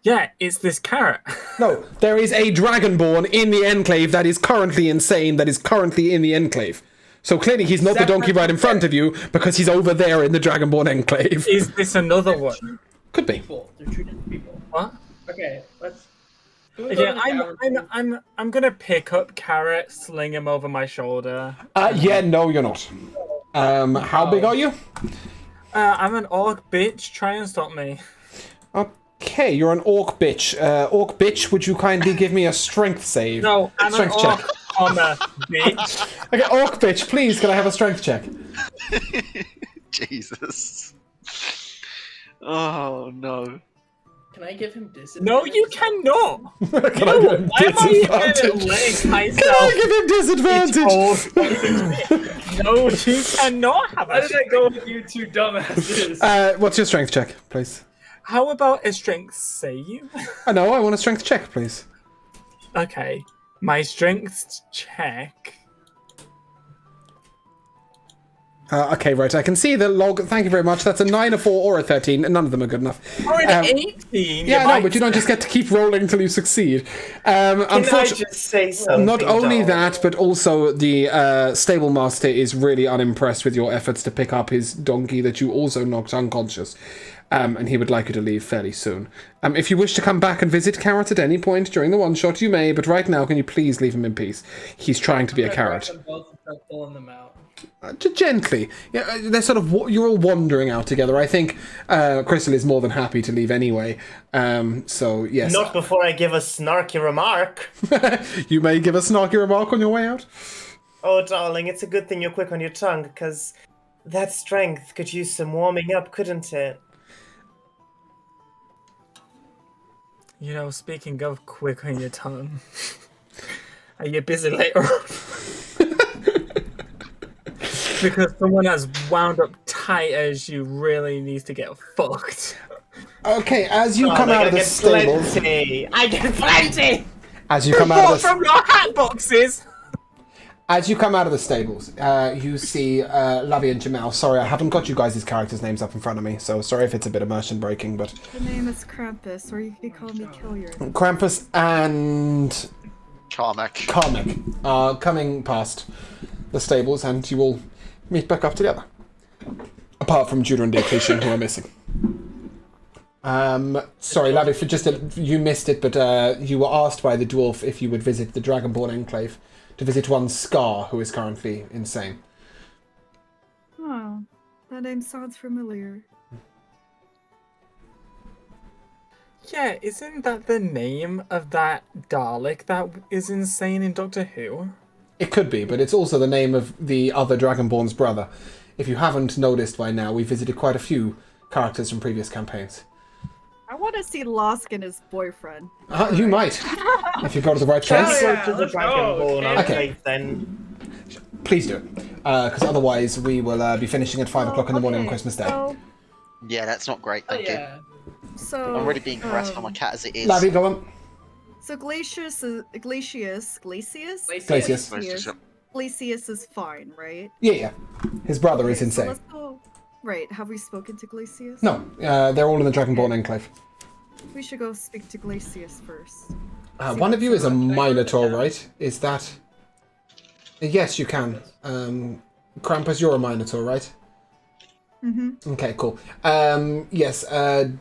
Yeah, it's this carrot. No, there is a Dragonborn in the Enclave that is currently insane, that is currently in the Enclave. So clearly he's not the donkey right in front of you, because he's over there in the Dragonborn Enclave. Is this another one? Could be. They're two different people. What? Okay, let's. Yeah, I'm gonna pick up Carrot, sling him over my shoulder. Yeah, no, you're not. How big are you? I'm an orc bitch. Try and stop me. Okay, you're an orc bitch. Orc bitch, would you kindly give me a strength save? No, I'm strength an orc Honor, bitch. Okay, orc bitch, please, can I have a strength check? Jesus. Oh no. Can I give him disadvantage? No, you cannot. Can I give him disadvantage? Can I give him disadvantage? No, you cannot have Why did I go with you two dumbasses? What's your strength check, please? How about a strength save? No, I want a strength check, please. Okay, my strength check. Okay, right, I can see the log. Thank you very much. That's a 9, a 4, or a 13, and none of them are good enough. Or an 18. Yeah, no, but you don't just get to keep rolling until you succeed. Can I just say something? Not only Dom? that, but also the stable master is really unimpressed with your efforts to pick up his donkey that you also knocked unconscious. And he would like you to leave fairly soon. If you wish to come back and visit Carrot at any point during the one-shot, you may, but right now, can you please leave him in peace? He's trying to be a carrot. I'm both and start pulling them out. Gently. Yeah, they're sort of, you're all wandering out together. I think Crystal is more than happy to leave anyway. So, yes. Not before I give a snarky remark. You may give a snarky remark on your way out. Oh, darling, it's a good thing you're quick on your tongue, because that strength could use some warming up, couldn't it? You know, speaking of quick on your tongue, are you busy later on? Because someone as wound up tight as you really needs to get fucked. Okay, as you come out of the stables... Plenty. I get plenty! As you come out of the... from your hat boxes! As you come out of the stables, you see Lavi and Jamal. Sorry, I haven't got you guys' characters' names up in front of me, so sorry if it's a bit immersion breaking, but... The name is Krampus, or you could call me Killier. Krampus and... Carmack are coming past the stables, and you will meet back up together. Apart from Judah and Diocletian, who are missing. Sorry, Lavi, for just you missed it, but you were asked by the dwarf if you would visit the Dragonball Enclave to visit one Scar, who is currently insane. Oh, that name sounds familiar. Yeah, isn't that the name of that Dalek that is insane in Doctor Who? It could be, but it's also the name of the other Dragonborn's brother. If you haven't noticed by now, we visited quite a few characters from previous campaigns. I want to see Losk and his boyfriend. You might, if you go to the right Shall place. we yeah, go to the let's go, Dragonball okay. Enclave then? Please do it, because otherwise we will be finishing at 5 o'clock in the morning on Okay, Christmas Day. So, Yeah, that's not great, thank you. Yeah. so I'm already being harassed by my cat as it is. Labby, go on. So Glacius is fine, right? Yeah. His brother is Okay, so insane. let's go. Right, have we spoken to Glacius? No, they're all in the Dragonball Enclave. We should go speak to Glacius first. One of you is a Minotaur, right? Is that... Yes, you can. Krampus, you're a Minotaur, right? Mm-hmm. Okay, cool. Yes, I'm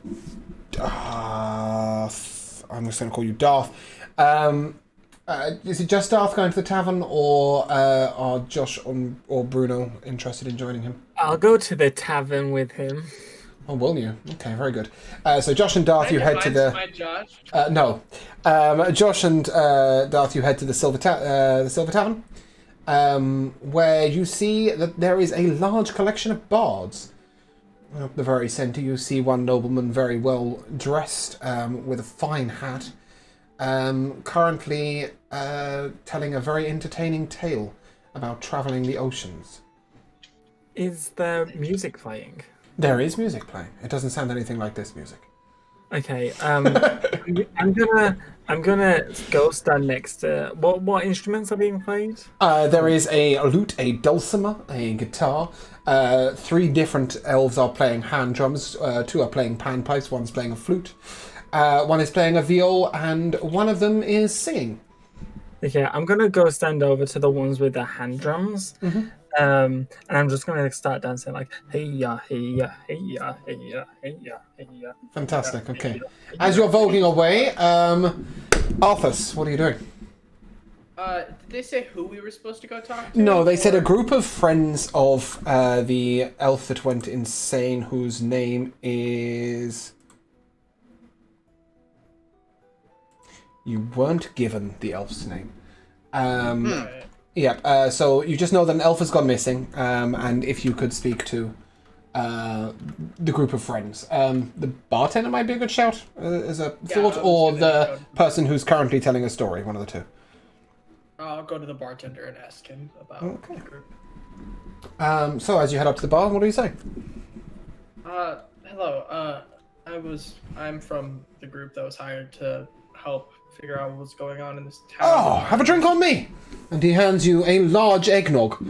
just going to call you Darth. Is it just Darth going to the tavern, or are Josh or Bruno interested in joining him? I'll go to the tavern with him. Oh, will you? Okay, very good. So Josh and Darth, you head to the... Josh? No. Josh and Darth, you head to the Silver Tavern, where you see that there is a large collection of bards. At the very centre, you see one nobleman very well dressed, with a fine hat, currently telling a very entertaining tale about travelling the oceans. Is there music playing? There is music playing. It doesn't sound anything like this music. Okay. I'm gonna go stand next to what instruments are being played? There is a lute, a dulcimer, a guitar. 3 different elves are playing hand drums. 2 are playing panpipes. One's playing a flute. One is playing a viol, and one of them is singing. Okay, I'm gonna go stand over to the ones with the hand drums. Mm-hmm. And I'm just gonna start dancing like hey ya hey ya hey ya hey ya hey ya hey ya. Fantastic. Okay. As you're voguing away, Arthas, what are you doing? Did they say who we were supposed to go talk to? No, they said a or- group of friends of the elf that went insane, whose name is... You weren't given the elf's name. Right. Yeah, so you just know that an elf has gone missing, and if you could speak to the group of friends. The bartender might be a good shout as a thought, I was or gonna the go. person who's currently telling a story, one of the two. I'll go to the bartender and ask him about Okay. the group. So as you head up to the bar, what do you say? Hello. I'm from the group that was hired to help figure out what's going on in this town. Oh, have a drink on me! And he hands you a large eggnog.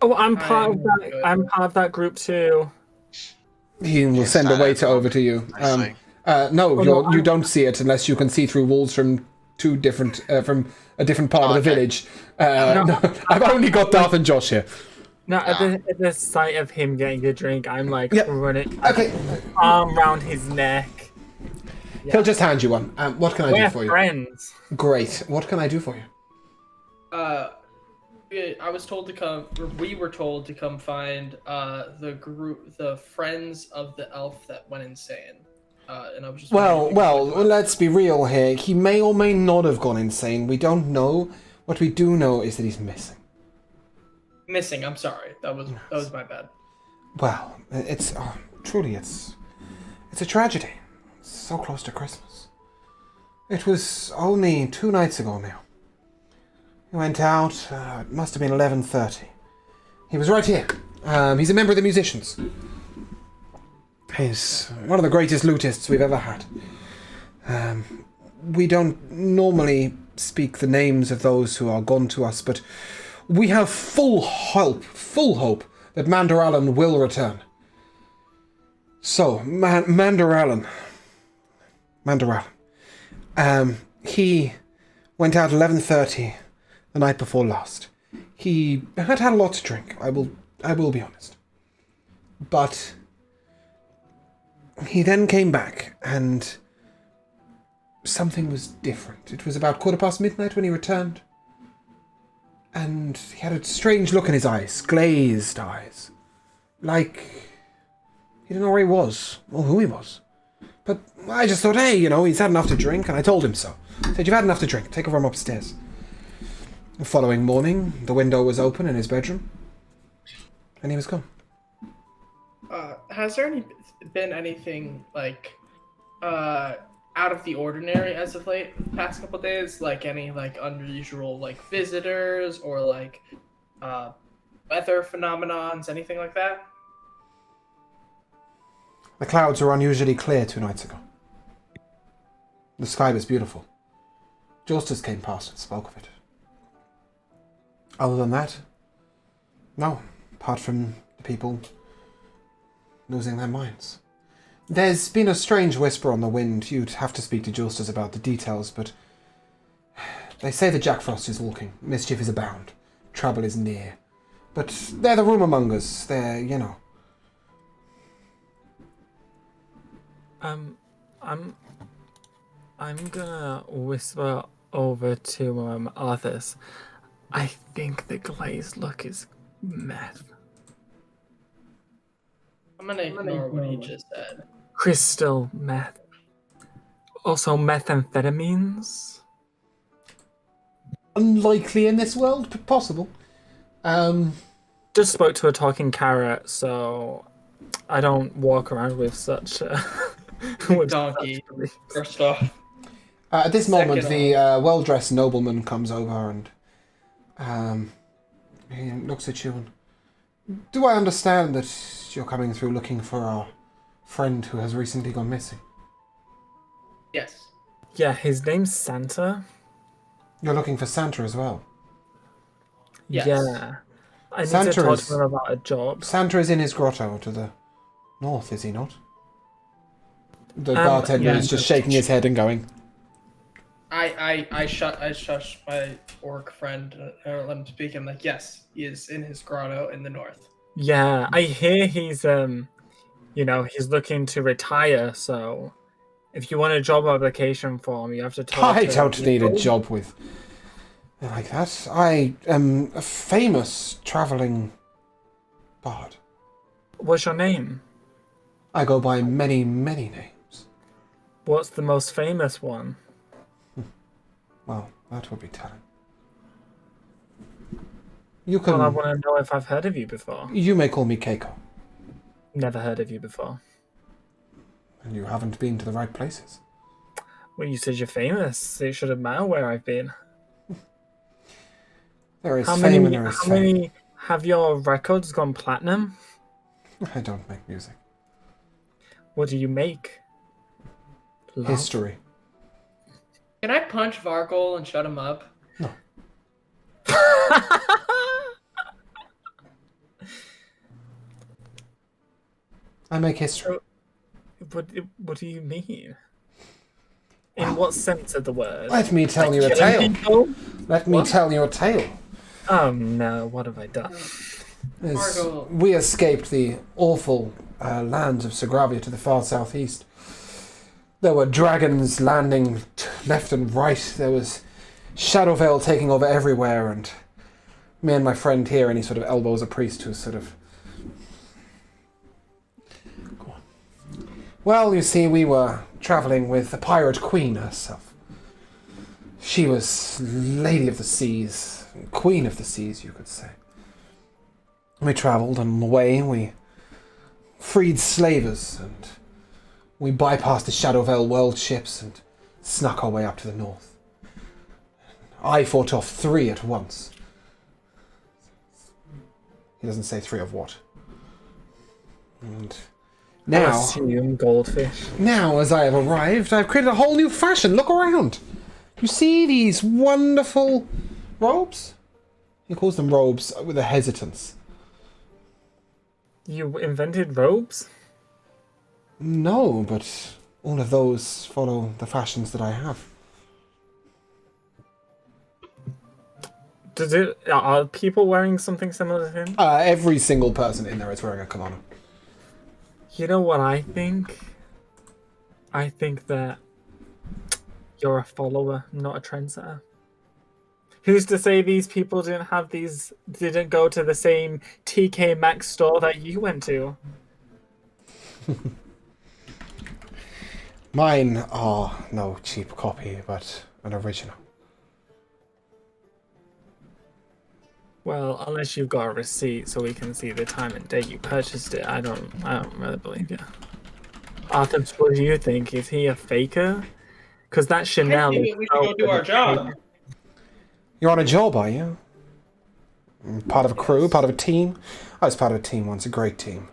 Oh, I'm part of I'm that. good. I'm part of that group too. He will send a waiter over to you. I see. No, no, you don't see it unless you can see through walls from two different, from a different part of the Okay. village. No, I've only got Darth and Josh here. No, at the sight of him getting a drink, I'm like Yep. running, Okay, arm round his neck. he'll just hand you one. What can I do We're for you? friends. Great. What can I do for you? I was told to come. Or we were told to come find the friends of the elf that went insane. And I was just wondering Well, if you could- let's be real here. He may or may not have gone insane. We don't know. What we do know is that he's missing. missing. I'm sorry. That was my bad. Well, it's truly it's a tragedy. So close to Christmas. It was only 2 nights ago now. He went out. It must have been 11:30. He was right here. He's a member of the musicians. He's one of the greatest lutists we've ever had. We don't normally speak the names of those who are gone to us, but we have full hope that Mandaralan will return. So, Mandaralan, he went out 11:30 the night before last. He had a lot to drink, I will be honest. But he then came back, and something was different. It was about midnight when he returned. And he had a strange look in his eyes, glazed eyes. Like he didn't know where he was, or who he was. But I just thought, hey, he's had enough to drink, and I told him so. I said, you've had enough to drink, take over him upstairs. The following morning, the window was open in his bedroom, and he was gone. Has there been anything like out of the ordinary as of late, the past couple days? Like any like unusual like visitors or like weather phenomenons, anything like that? The clouds were unusually clear 2 nights ago. The sky was beautiful. Justice came past and spoke of it. Other than that, no, apart from the people losing their minds. There's been a strange whisper on the wind. You'd have to speak to Justice about the details, but they say the Jack Frost is walking. Mischief is abound. Trouble is near. But they're the rumour mongers. They're, you know. I'm gonna whisper over to Arthas. I think the glazed look is meth. I'm gonna ignore what he just said. Crystal meth. Also methamphetamines. Unlikely in this world, but possible. Just spoke to a talking carrot, so I don't walk around with such with Donkey. such First off. At this moment, Second the well-dressed nobleman comes over and he looks at you and... Do I understand that you're coming through looking for our friend who has recently gone missing? Yes. Yeah, his name's Santa. You're looking for Santa as well? Yes. Yeah. I need Santa to talk is- to him about a job. Santa is in his grotto to the north, is he not? The bartender yeah. is just shaking his head and going... I shush my orc friend and let him speak. I'm like, yes, he is in his grotto in the north. Yeah, I hear he's he's looking to retire, so if you want a job application for him, you have to talk I to don't need a people. job with... like that. I am a famous travelling bard. What's your name? I go by many, many names. What's the most famous one? Well, that would be telling. You can... Well, I want to know if I've heard of you before. You may call me Keiko. Never heard of you before. And you haven't been to the right places. Well, you said you're famous. It should have mattered where I've been. There is How fame many? and there is How fame. many have your records gone platinum? I don't make music. What do you make? Love? History. Can I punch Vargol and shut him up? No. I make history. What do you mean? In what sense of the word? Let me tell you a Killing tale. people? Let me tell you a tale. Oh no, what have I done? As Margot. we escaped the awful lands of Segravia to the far southeast. There were dragons landing left and right. There was Shadowvale taking over everywhere, and me and my friend here, and he sort of elbows a priest who's sort of... Go on. Well, you see, we were travelling with the pirate queen herself. She was Lady of the Seas, Queen of the Seas, you could say. We travelled, and on the way we freed slavers, and we bypassed the Shadowvale world ships and snuck our way up to the north. I fought off 3 at once. He doesn't say 3 of what. And now, Assume goldfish. now, as I have arrived, I've created a whole new fashion. Look around. You see these wonderful robes? He calls them robes with a hesitance. You invented robes? No, but all of those follow the fashions that I have. Are people wearing something similar to him? Every single person in there is wearing a kimono. You know what I think? I think that you're a follower, not a trendsetter. Who's to say these people didn't go to the same TK Maxx store that you went to? Mine are no cheap copy, but an original. Well, unless you've got a receipt so we can see the time and date you purchased it, I don't really believe you. Arthur, what do you think? Is he a faker? Because that I Chanel. think we should go do our job. You're on a job, are you? Part of a crew, part of a team? I was part of a team once, a great team.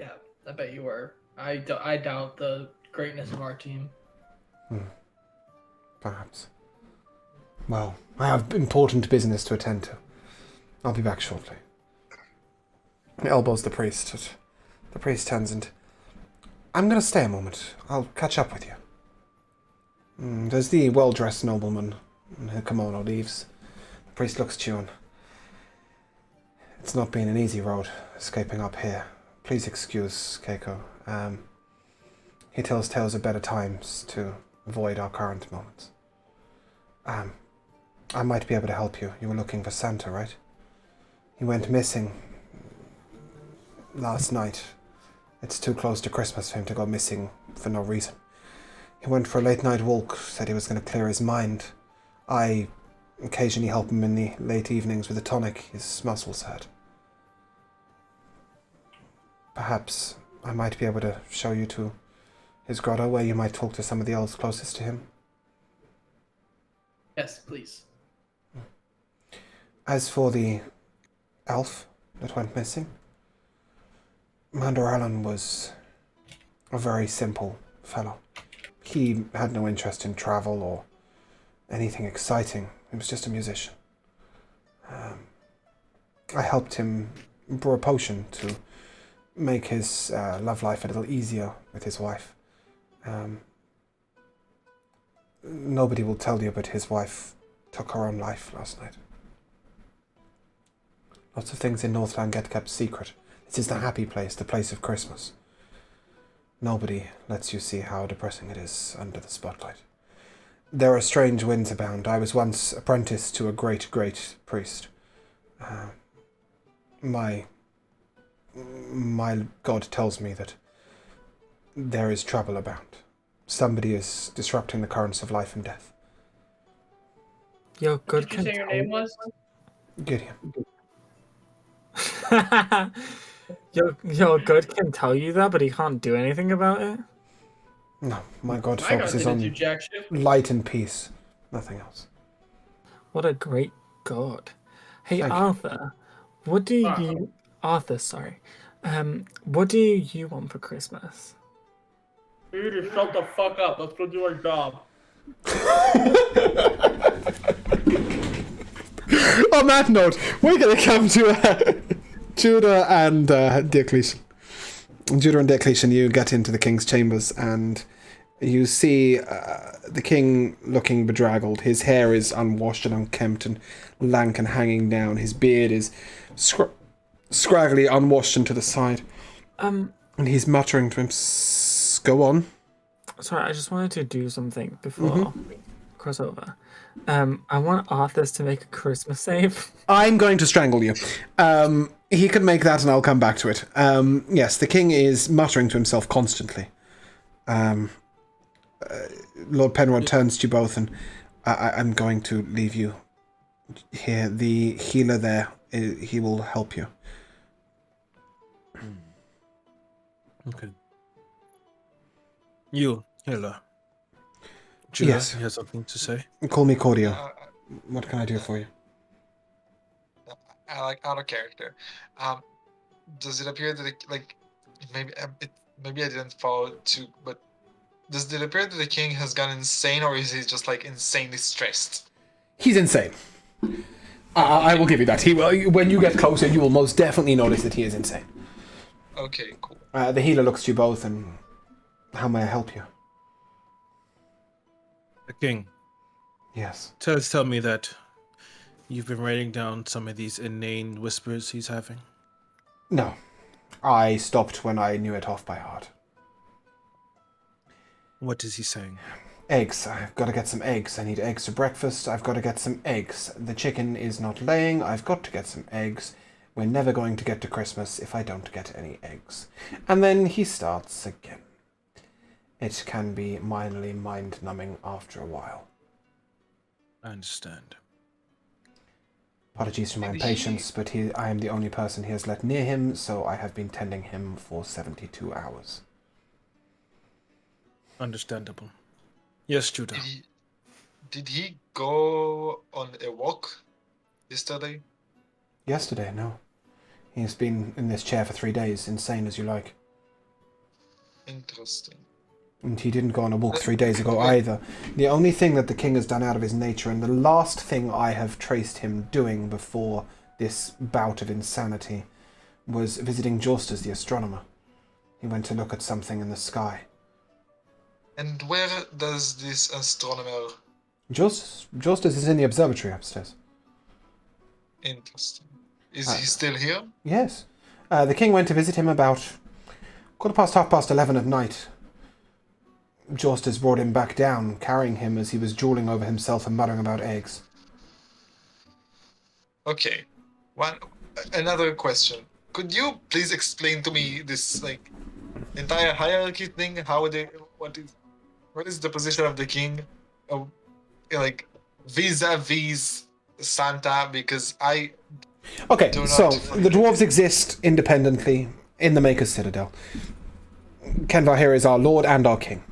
Yeah, I bet you were. I doubt the greatness of our team. Perhaps. Well, I have important business to attend to. I'll be back shortly. He elbows the priest. The priest turns and... I'm going to stay a moment. I'll catch up with you. There's the well-dressed nobleman. Her kimono leaves. The priest looks at you and... It's not been an easy road, escaping up here. Please excuse Keiko. He tells tales of better times to avoid our current moments. I might be able to help you. You were looking for Santa, right? He went missing last night. It's too close to Christmas for him to go missing for no reason. He went for a late night walk, said he was going to clear his mind. I occasionally help him in the late evenings with a tonic his muscles hurt. Perhaps I might be able to show you to his grotto where you might talk to some of the elves closest to him. Yes, please. As for the elf that went missing, Commander Allen was a very simple fellow. He had no interest in travel or anything exciting. He was just a musician. I helped him brew a potion to make his love life a little easier with his wife. Nobody will tell you, but his wife took her own life last night. Lots of things in Northland get kept secret. This is the happy place, the place of Christmas. Nobody lets you see how depressing it is under the spotlight. There are strange winds abound. I was once apprenticed to a great, great priest. My God tells me that there is trouble abound. Somebody is disrupting the currents of life and death. Yo, good. What did you say your name was? Gideon. Yo, good can tell you that, but he can't do anything about it. No, my God My God focuses didn't do on jack shit. light and peace. Nothing else. What a great god. Hey, Thank you. Arthur, what do you... Arthur, sorry. What do you want for Christmas? You just shut the fuck up. Let's go do our job. On that note, we're going to come to Judah and Diocletian. Judah and Diocletian, you get into the king's chambers and you see the king looking bedraggled. His hair is unwashed and unkempt and lank and hanging down. His beard is scraggly, unwashed and to the side. And he's muttering to him, go on. Sorry, I just wanted to do something before we cross over. I want Arthur's to make a Christmas save. I'm going to strangle you. He can make that and I'll come back to it. Yes, the king is muttering to himself constantly. Lord Penrod turns to you both and I'm going to leave you here. The healer there, he will help you. Okay. You, healer. Judah, Yes. you have something to say? Call me Cordio. What can I do for you? I like out of character. Does it appear that maybe I didn't follow too, but does it appear that the king has gone insane, or is he just like insanely stressed? He's insane. I will give you that. He will. When you get closer, you will most definitely notice that he is insane. Okay, cool. The healer looks at you both and... How may I help you? The king. Yes. Tell me that you've been writing down some of these inane whispers he's having. No. I stopped when I knew it off by heart. What is he saying? Eggs. I've got to get some eggs. I need eggs for breakfast. I've got to get some eggs. The chicken is not laying. I've got to get some eggs. We're never going to get to Christmas if I don't get any eggs. And then he starts again. It can be minorly mind-numbing after a while. I understand. Apologies for my Did impatience, but I am the only person he has let near him, so I have been tending him for 72 hours. Understandable. Yes, Judah. Did he go on a walk yesterday? Yesterday, no. He's been in this chair for 3 days, insane as you like. Interesting. And he didn't go on a walk 3 days ago either. The only thing that the king has done out of his nature, and the last thing I have traced him doing before this bout of insanity, was visiting Justus the astronomer. He went to look at something in the sky. And where does this astronomer... Justus is in the observatory upstairs. Interesting. Is he still here? Yes. The king went to visit him about 11:15 at night. Justus brought him back down, carrying him as he was drooling over himself and muttering about eggs. Okay. Another question. Could you please explain to me this entire hierarchy thing? What is the position of the king? Vis-a-vis Santa, because I Okay, do not so fully the dwarves exist independently in the Maker's Citadel. Kenvar here is our lord and our king.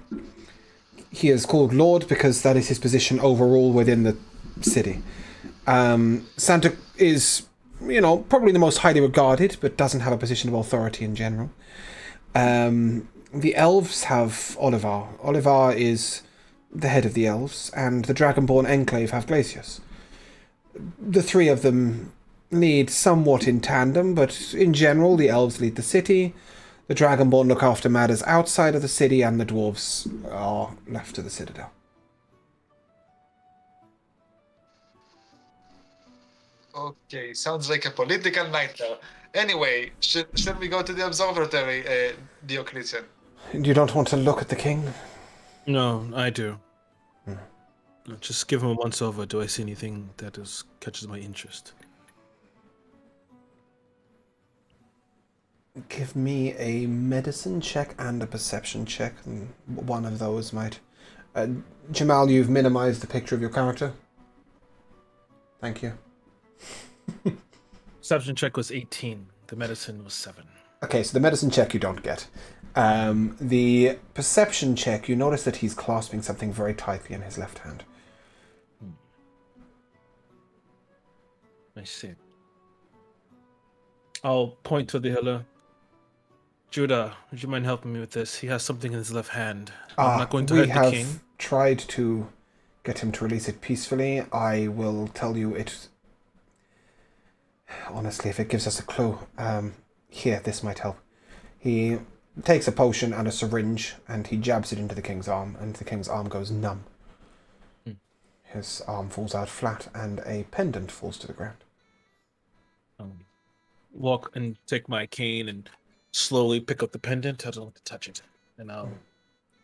He is called lord because that is his position overall within the city. Santa is, probably the most highly regarded, but doesn't have a position of authority in general. The elves have Olivar. Olivar is the head of the elves, and the Dragonball Enclave have Glacius. The three of them lead somewhat in tandem, but in general the elves lead the city, the Dragonborn look after matters outside of the city, and the dwarves are left to the Citadel. Okay, sounds like a political nightmare. Anyway, should we go to the observatory, Diocletian? You don't want to look at the king? No, I do. Just give him a once over. Do I see anything that catches my interest? Give me a medicine check and a perception check. One of those might... Jamal, you've minimized the picture of your character. Thank you. Perception check was 18. The medicine was 7. Okay, so the medicine check you don't get. The perception check, you notice that he's clasping something very tightly in his left hand. I see. I'll point to the healer. Judah, would you mind helping me with this? He has something in his left hand. I'm not going to hurt the king. We have tried to get him to release it peacefully. I will tell you it... Honestly, if it gives us a clue. Here, this might help. He takes a potion and a syringe, and he jabs it into the king's arm, and the king's arm goes numb. His arm falls out flat, and a pendant falls to the ground. Walk and take my cane and slowly pick up the pendant. I don't want to touch it. And I'll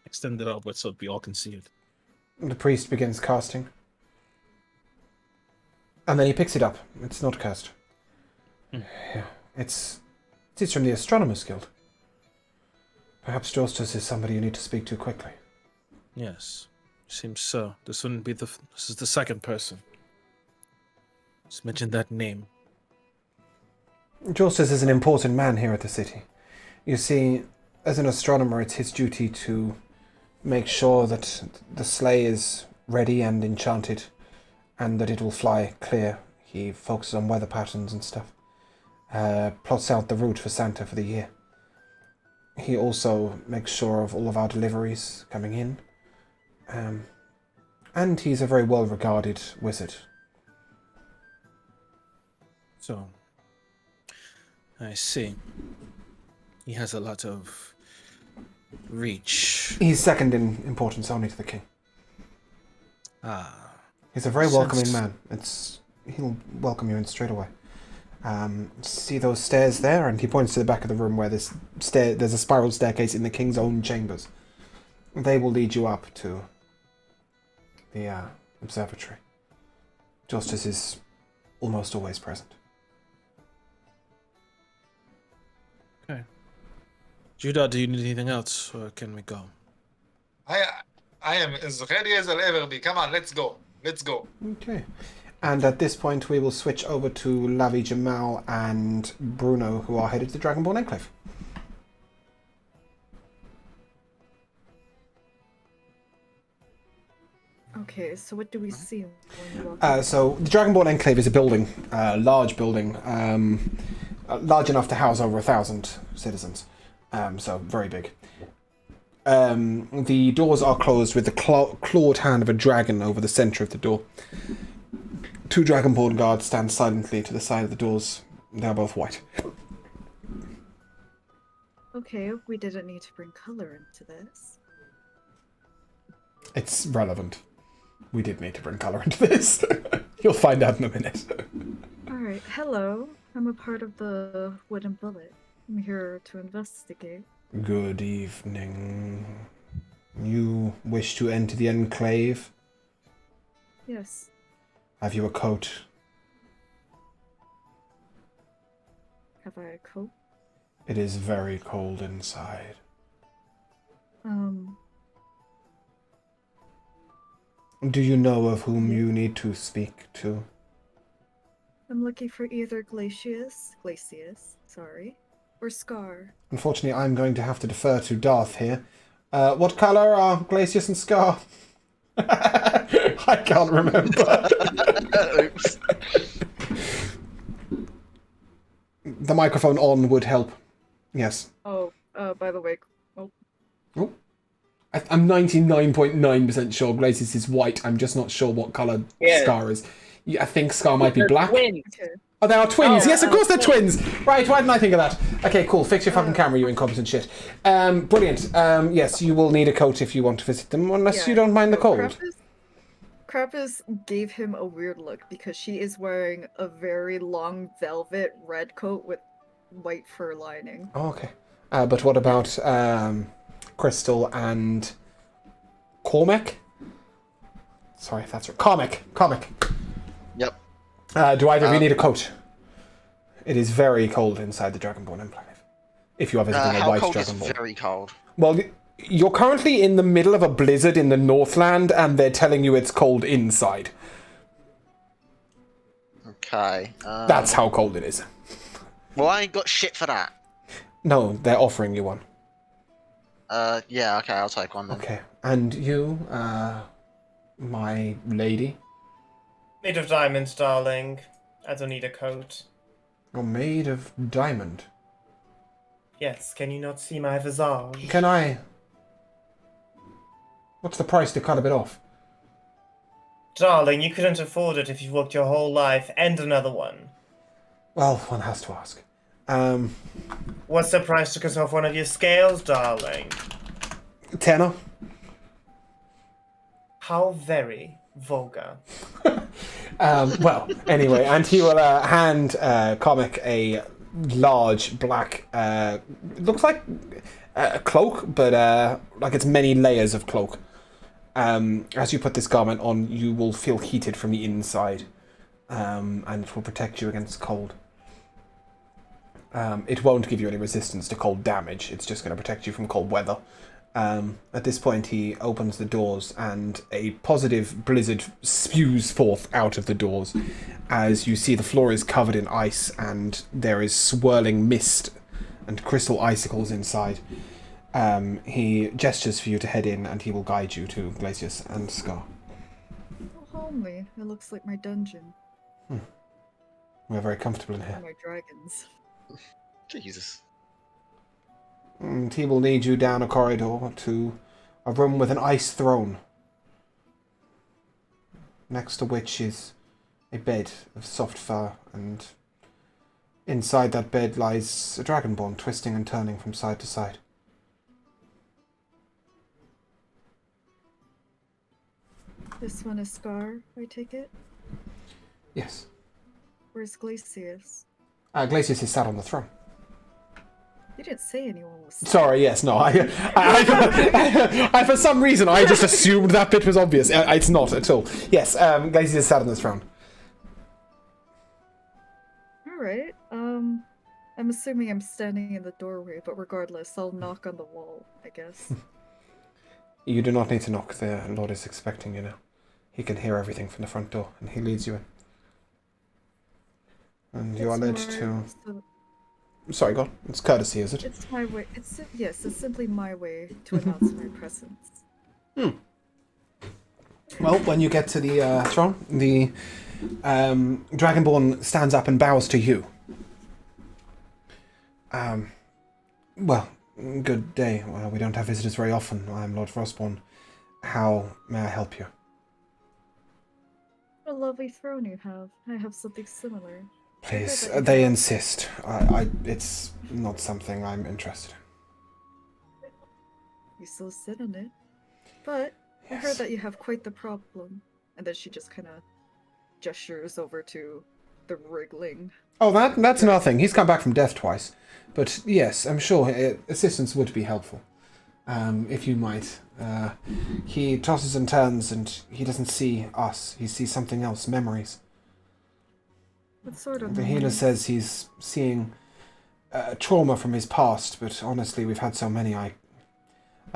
extend it outward so we all can see it. The priest begins casting. And then he picks it up. It's not cast. Yeah, it's from the Astronomers Guild. Perhaps Justus is somebody you need to speak to quickly. Yes, seems so. This wouldn't be this is the second person. Just mention that name. Justus is an important man here at the city. You see, as an astronomer, it's his duty to make sure that the sleigh is ready and enchanted, and that it will fly clear. He focuses on weather patterns and stuff. Plots out the route for Santa for the year. He also makes sure of all of our deliveries coming in. And he's a very well-regarded wizard. So, I see. He has a lot of reach. He's second in importance only to the king. He's a very welcoming man. He'll welcome you in straight away. See those stairs there? And he points to the back of the room where there's a spiral staircase in the king's own chambers. They will lead you up to the observatory. Justice is almost always present. Okay. Judah, do you need anything else, or can we go? I am as ready as I'll ever be. Come on, let's go. Let's go. Okay. And at this point, we will switch over to Lavi, Jamal, and Bruno, who are headed to the Dragonball Enclave. Okay, so what do we see when we walk So the Dragonball Enclave is a building, large building, large enough to house over 1,000 citizens. So very big. The doors are closed with the clawed hand of a dragon over the center of the door. 2 Dragonborn guards stand silently to the side of the doors. They are both white. Okay, we didn't need to bring color into this. It's relevant. We did need to bring color into this. You'll find out in a minute. Alright, hello. I'm a part of the Wooden Bullet. I'm here to investigate. Good evening. You wish to enter the Enclave? Yes. Have you a coat? Have I a coat? It is very cold inside. Do you know of whom you need to speak to? I'm looking for either Glacius, or Scar. Unfortunately, I'm going to have to defer to Darth here. What color are Glacius and Scar? I can't remember. Oops. The microphone on would help. Yes. Oh, by the way, I'm 99.9% sure Glacius is white. I'm just not sure what color Scar is. I think Scar might be black. Twins. okay. Oh, they are twins. Oh, Yes, of course they're twins. Right, why didn't I think of that? Okay, cool. Fix your fucking camera, you incompetent shit. Brilliant. Yes, you will need a coat if you want to visit them, unless you don't mind the cold. Krampus gave him a weird look because she is wearing a very long velvet red coat with white fur lining. Oh, okay. But what about Crystal and Cormac? Sorry if that's right. Cormac. Yep. Do either of you need a coat? It is very cold inside the Dragonball Enclave. If you are visiting a How white cold Dragon is Ball. very cold? Well, you're currently in the middle of a blizzard in the Northland, and they're telling you it's cold inside. Okay. That's how cold it is. Well, I ain't got shit for that. No, they're offering you one. Yeah, okay, I'll take one then. Okay. And you, my lady? Made of diamonds, darling. I don't need a coat. You're made of diamond. Yes, can you not see my visage? Can I... What's the price to cut a bit off? Darling, you couldn't afford it if you've worked your whole life, and another one. Well, one has to ask. What's the price to cut off one of your scales, darling? Tenner? How very vulgar. Well, anyway, and he will hand Comic a large black, looks like a cloak, but like it's many layers of cloak. As you put this garment on, you will feel heated from the inside, and it will protect you against cold. It won't give you any resistance to cold damage, it's just going to protect you from cold weather. At this point, he opens the doors, and a positive blizzard spews forth out of the doors as you see the floor is covered in ice, and there is swirling mist and crystal icicles inside. He gestures for you to head in, and he will guide you to Glacius and Scar. Oh, homely. It looks like my dungeon. We're very comfortable in For here. my dragons. Jesus. And he will lead you down a corridor to a room with an ice throne, next to which is a bed of soft fur, and inside that bed lies a dragonborn twisting and turning from side to side. This one is Scar, I take it? Yes. Where's Glacius? Glacius is sat on the throne. You didn't say anyone was. Sorry, yes, no. I for some reason, I just assumed that bit was obvious. It's not at all. Yes, Glacius is sat on the throne. Alright, I'm assuming I'm standing in the doorway, but regardless, I'll knock on the wall, I guess. You do not need to knock. The Lord is expecting you now. He can hear everything from the front door, and he leads you in. And you are led to... So Sorry, go on. It's courtesy, is it? it's my way. Yes, it's simply my way to announce my presence. Well, when you get to the throne, the Dragonborn stands up and bows to you. Well, good day. Well, we don't have visitors very often. I'm Lord Frostburn. How may I help you? What a lovely throne you have. I have something similar. Please, that you they have- insist. It's not something I'm interested in. You still sit on it. But I heard Yes. that you have quite the problem. And then she just kind of gestures over to the wriggling. Oh, that's nothing. He's come back from death twice. But yes, I'm sure assistance would be helpful. If you might. He tosses and turns and he doesn't see us. He sees something else, memories. What sort of The healer memories? says he's seeing trauma from his past, but honestly, we've had so many, I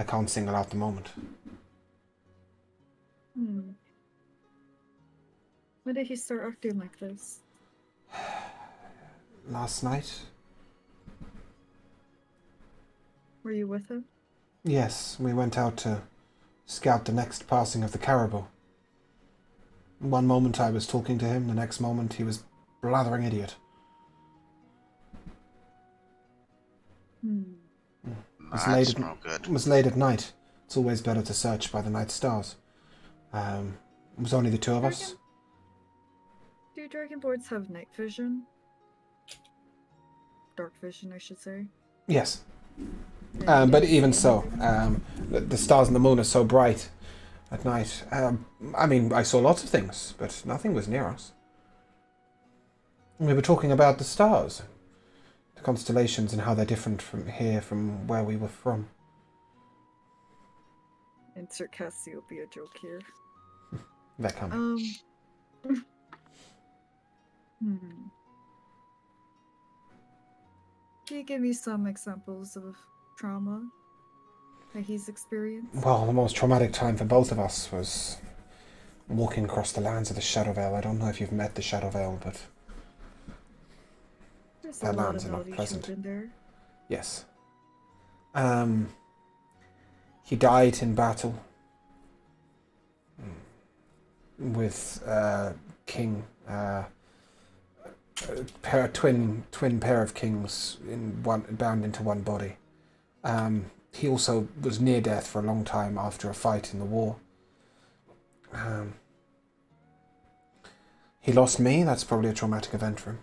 can't single out the moment. When did he start acting like this? Last night? Were you with him? Yes, we went out to scout the next passing of the caribou. One moment I was talking to him, the next moment he was blathering idiot. That's not good. It was late at night. It's always better to search by the night stars. It was only the two of us. Do Dragonborns have night vision? Dark vision, I should say. Yes. Yeah, But yes, even yeah. so, the stars and the moon are so bright at night. I mean, I saw lots of things, but nothing was near us. We were talking about the stars, the constellations, and how they're different from here, from where we were from. Insert Cassiopeia joke here. They're coming. Can you give me some examples of trauma that he's experienced? Well, the most traumatic time for both of us was walking across the lands of the Shadowvale. I don't know if you've met the Shadowvale, but There's That a lot lands of are not naughty pleasant. children there. yes. He died in battle with King, twin pair of kings bound into one body. He also was near death for a long time after a fight in the war. He lost me. That's probably a traumatic event for him.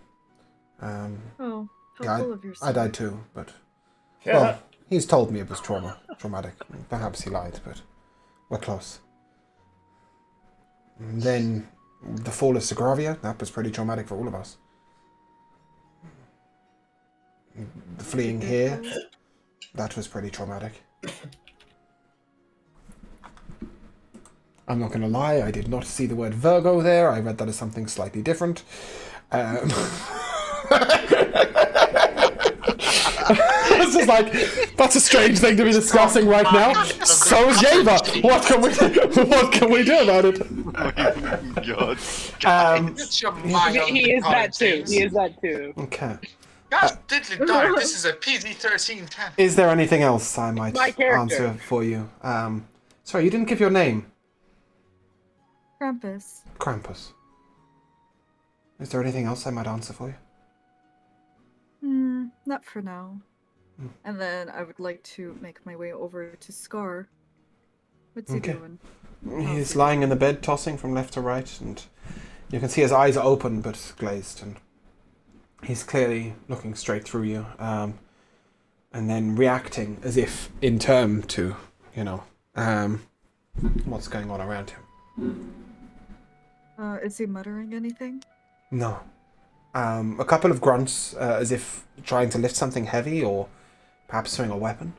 Oh, how Yeah, full of yourself. I died too, but Yeah. well, he's told me it was traumatic. Perhaps he lied, but we're close. And then the fall of Segravia, that was pretty traumatic for all of us. The fleeing here, that was pretty traumatic. I'm not going to lie, I did not see the word Virgo there. I read that as something slightly different. It's just like, that's a strange thing to be discussing right now. So is Yeva. What can we do about it? God. It's your mind. He is that too. He is that too. Okay. Gosh, diddly darn, this is a PG-13 10. Is there anything else I might My character. answer for you? Sorry, you didn't give your name. Krampus. Krampus. Is there anything else I might answer for you? Not for now. And then I would like to make my way over to Scar. What's he Okay. doing? He's lying in the bed, tossing from left to right, and you can see his eyes are open but glazed, and he's clearly looking straight through you, and then reacting as if in turn to, what's going on around him. Is he muttering anything? No. A couple of grunts, as if trying to lift something heavy, or perhaps swing a weapon.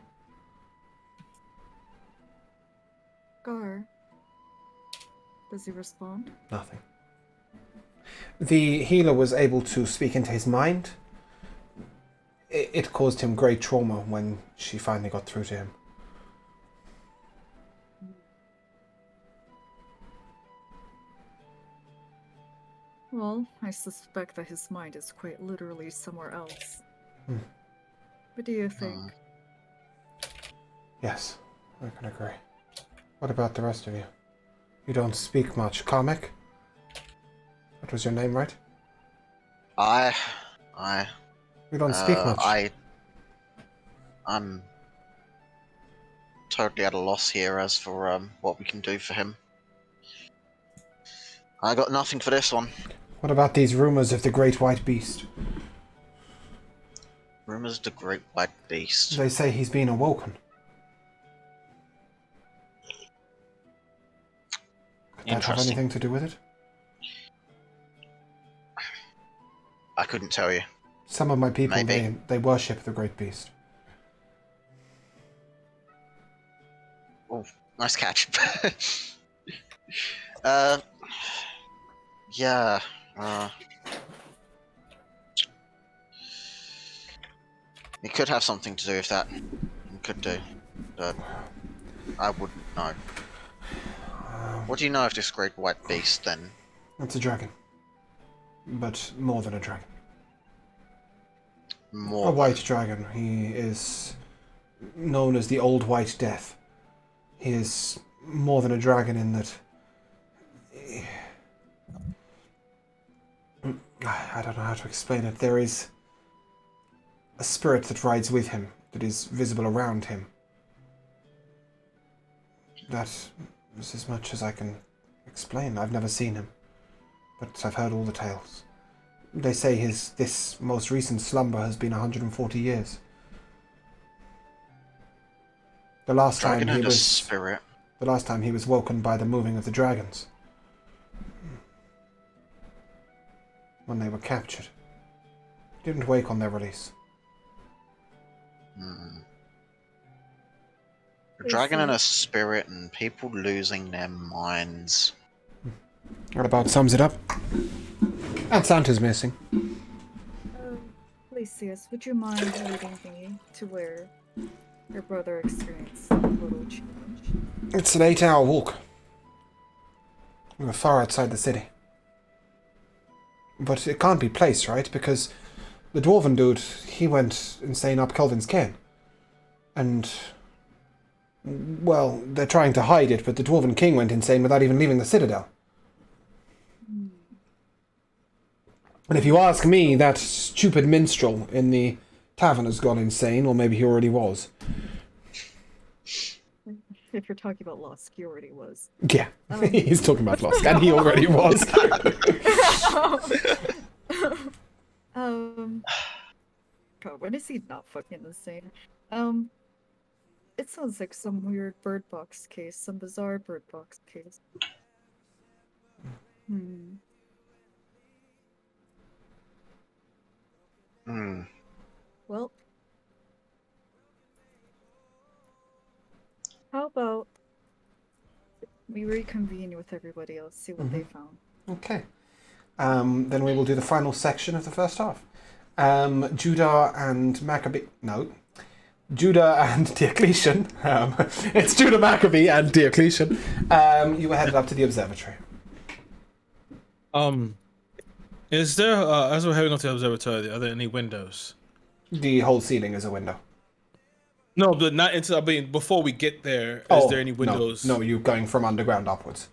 Scar. Does he respond? Nothing. The healer was able to speak into his mind. It caused him great trauma when she finally got through to him. Well, I suspect that his mind is quite literally somewhere else. What do you think? Yes, I can agree. What about the rest of you? You don't speak much. Comic? What was your name, right? I You don't speak much. I'm totally at a loss here as for what we can do for him. I got nothing for this one. What about these rumors of the Great White Beast? Rumors of the Great White Beast. They say he's been awoken. Could that have anything to do with it? I couldn't tell you. Some of my people, Maybe. they worship the Great Beast. Oh, nice catch. Yeah. It could have something to do with that. It could do. But I wouldn't know. What do you know of this Great White Beast, then? It's a dragon. But more than a dragon. More A white dragon. He is known as the Old White Death. He is more than a dragon in that... I don't know how to explain it. There is a spirit that rides with him, that is visible around him. That is as much as I can explain. I've never seen him, but I've heard all the tales. They say this most recent slumber has been 140 years. The last time he was woken by the moving of the dragons. When they were captured. Didn't wake on their release. A dragon and a spirit and people losing their minds. That about sums it up. And Santa's missing. Lysias, would you mind leading me to where your brother experienced a little change? It's an 8-hour walk. We were far outside the city. But it can't be placed, right? Because the dwarven dude, he went insane up Kelvin's cairn. And... well, they're trying to hide it, but the dwarven king went insane without even leaving the citadel. And if you ask me, that stupid minstrel in the tavern has gone insane, or maybe he already was. If you're talking about Lost, he already was. Yeah, he's talking about Lost, and he already was. God, when is he not fucking insane? It sounds like some weird bird box case, some bizarre bird box case. Well, how about we reconvene with everybody else, see what they found. Okay. Then we will do the final section of the first half. Judah and Maccabee... No. Judah and Diocletian. It's Judah Maccabee and Diocletian. You were headed up to the observatory. Is there, as we're heading up to the observatory, are there any windows? The whole ceiling is a window. No, but not into. I mean, before we get there, is there any windows? No, you're going from underground upwards.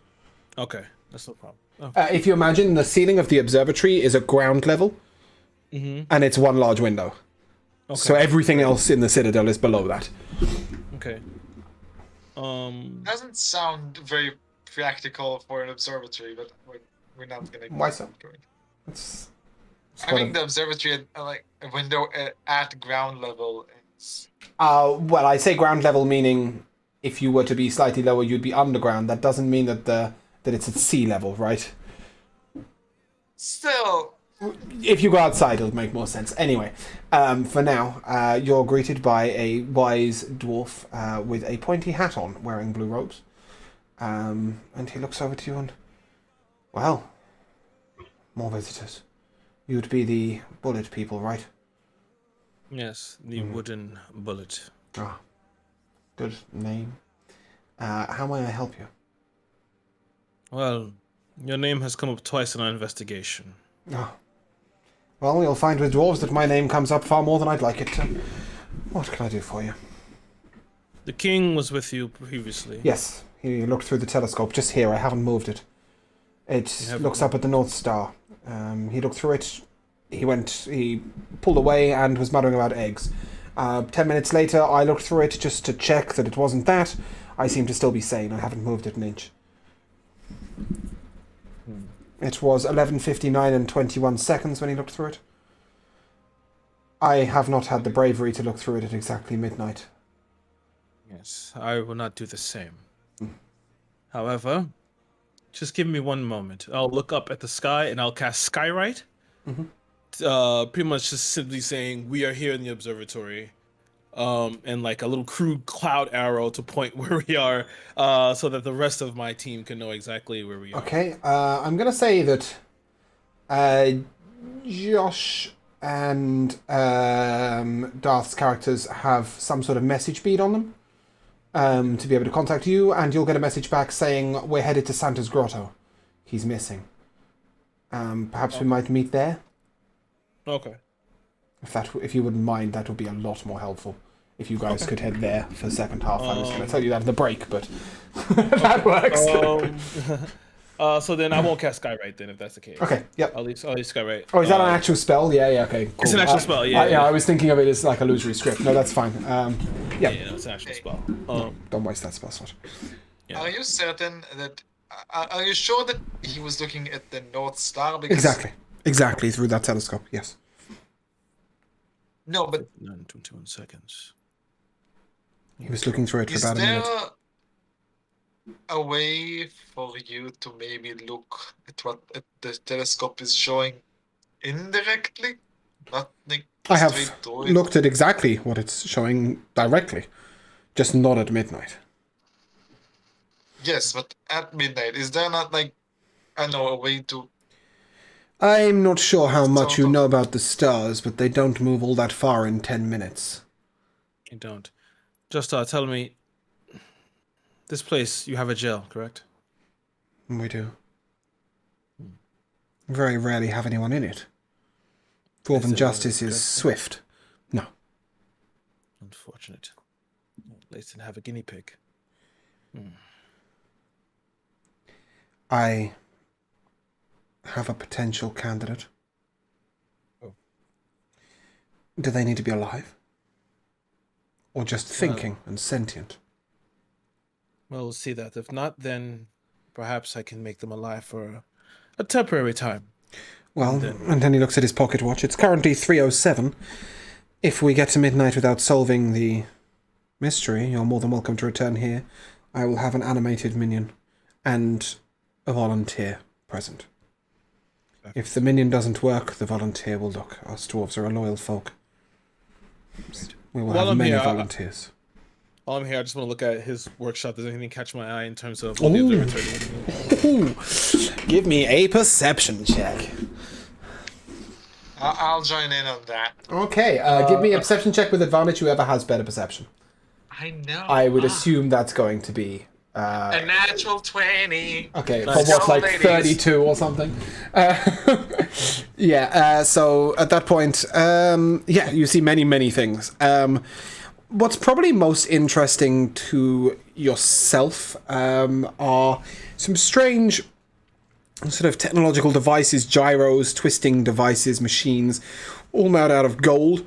Okay, that's no problem. Oh. If you imagine the ceiling of the observatory is at ground level, and it's one large window. Okay. So everything else in the citadel is below that. Okay. Doesn't sound very practical for an observatory, but we're not gonna. Why so? It's having the observatory at, like a window at ground level. Well, I say ground level meaning if you were to be slightly lower, you'd be underground. That doesn't mean that it's at sea level, right? Still, if you go outside, it'll make more sense. Anyway, for now, you're greeted by a wise dwarf with a pointy hat on, wearing blue robes. And he looks over to you and, well, more visitors. You'd be the bullet people, right? Yes, the wooden bullet. Ah, good name. How may I help you? Well, Your name has come up twice in our investigation. Oh. Well, you'll find with dwarves that my name comes up far more than I'd like it to. What can I do for you? The king was with you previously. Yes, he looked through the telescope just here. I haven't moved it. It looks up at the North Star. He looked through it. He pulled away and was muttering about eggs. 10 minutes later, I looked through it just to check that it wasn't that. I seem to still be sane. I haven't moved it an inch. It was 11:59 and 21 seconds when he looked through it. I have not had the bravery to look through it at exactly midnight. Yes, I will not do the same. However, just give me one moment. I'll look up at the sky and I'll cast Skywrite. Pretty much just simply saying, we are here in the observatory. And like a little crude cloud arrow to point where we are, so that the rest of my team can know exactly where we are. Okay, I'm going to say that Josh and Darth's characters have some sort of message bead on them to be able to contact you, and you'll get a message back saying, we're headed to Santa's Grotto. He's missing. Perhaps we might meet there? Okay. If you wouldn't mind, that would be a lot more helpful. If you guys could head there for the second half. I was going to tell you that in the break, but that works. So then I won't cast Skywrite then, if that's the case. Okay, yep. I'll leave Skywrite. Oh, is that an actual spell? Yeah, okay, cool. It's an actual spell, yeah. Yeah, I was thinking of it as like illusory script. No, that's fine. Yeah, no, it's an actual spell. Don't waste that spell slot. Are you certain that... Are you sure that he was looking at the North Star? Because... Exactly, through that telescope, yes. No, but... 21 seconds. He was looking through it for about a minute. Is there a way for you to maybe look at what the telescope is showing indirectly? Not like I have straight through it? looked at exactly what it's showing directly, just not at midnight. Yes, but at midnight, is there not like, I don't know, a way to... I'm not sure how much you know about the stars, but they don't move all that far in 10 minutes. You don't. Just tell me, this place, you have a jail, correct? We do. Very rarely have anyone in it. Dwarven justice is swift. No. Unfortunate. At least didn't have a guinea pig. I have a potential candidate. Oh. Do they need to be alive? Or just thinking and sentient? Well, we'll see that. If not, then perhaps I can make them alive for a temporary time. Well, and then he looks at his pocket watch. It's currently 3:07. If we get to midnight without solving the mystery, you're more than welcome to return here. I will have an animated minion and a volunteer present. Okay. If the minion doesn't work, the volunteer will look. Us dwarves are a loyal folk. Right. We will have many volunteers. While I'm here, I just want to look at his workshop. Does anything catch my eye in terms of what the observatory? Give me a perception check. I'll join in on that. Okay, give me a perception check with advantage, whoever has better perception. I know. I would assume that's going to be... a natural 20. Okay, for what, like 32 or something? Yeah, so at that point, yeah, you see many, many things. What's probably most interesting to yourself are some strange sort of technological devices, gyros, twisting devices, machines, all made out of gold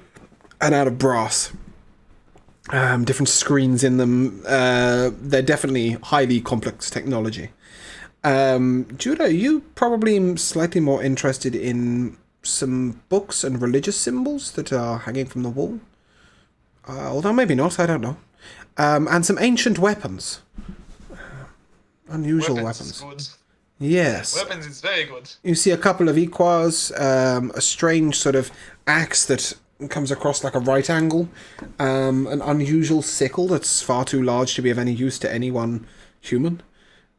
and out of brass. Different screens in them. They're definitely highly complex technology. Judah, you probably slightly more interested in some books and religious symbols that are hanging from the wall. Although maybe not, I don't know. And some ancient weapons. Unusual weapons. Good. Yes. Weapons is very good. You see a couple of equars, a strange sort of axe that comes across like a right angle, an unusual sickle that's far too large to be of any use to anyone human,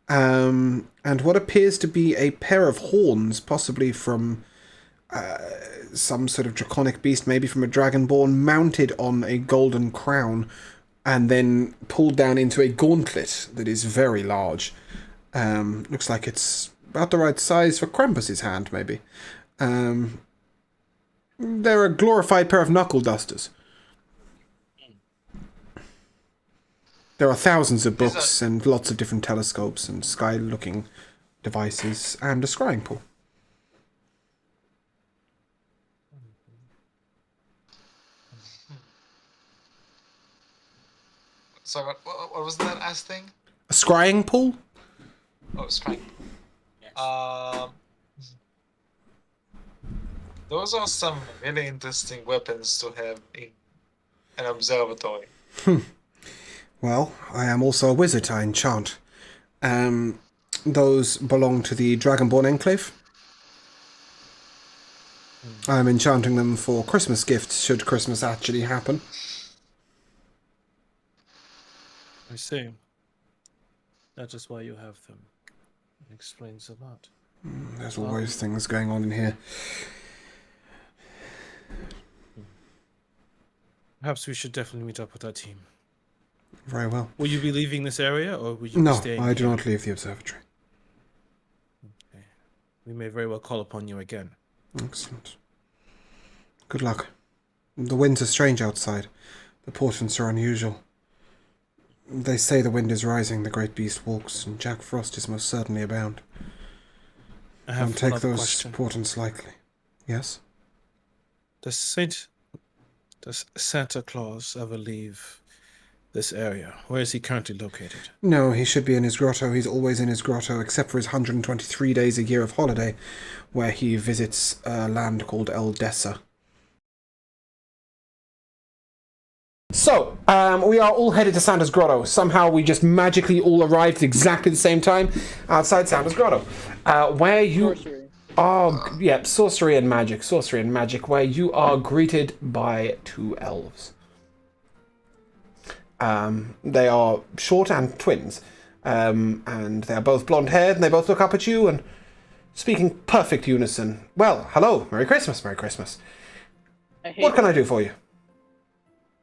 and what appears to be a pair of horns, possibly from some sort of draconic beast, maybe from a dragonborn, mounted on a golden crown, and then pulled down into a gauntlet that is very large. Looks like it's about the right size for Krampus's hand, maybe. They're a glorified pair of knuckle dusters. There are thousands of books and lots of different telescopes and sky-looking devices and a scrying pool. So what was that last thing? A scrying pool? Oh, scrying. Those are some really interesting weapons to have in an observatory. Well, I am also a wizard. I enchant. Those belong to the Dragonball Enclave. I'm enchanting them for Christmas gifts, should Christmas actually happen. I see. That is why you have them. It explains a lot. There's always things going on in here. Perhaps we should definitely meet up with our team. Very well. Will you be leaving this area, or will you be No, staying I do here? not leave the observatory. Okay. We may very well call upon you again. Excellent. Good luck. The winds are strange outside. The portents are unusual. They say the wind is rising, the great beast walks, and Jack Frost is most certainly abound. I have Don't take another those question. portents lightly. Yes? Does Santa Claus ever leave this area? Where is he currently located? No, he should be in his grotto. He's always in his grotto, except for his 123 days a year of holiday, where he visits a land called Eldessa. So, we are all headed to Santa's grotto. Somehow we just magically all arrived at exactly the same time outside Santa's grotto. Where you are... Yeah, sorcery and magic, where you are greeted by two elves. They are short and twins, and they are both blonde-haired, and they both look up at you and speaking perfect unison. Well, hello, Merry Christmas, Merry Christmas. What can I do for you?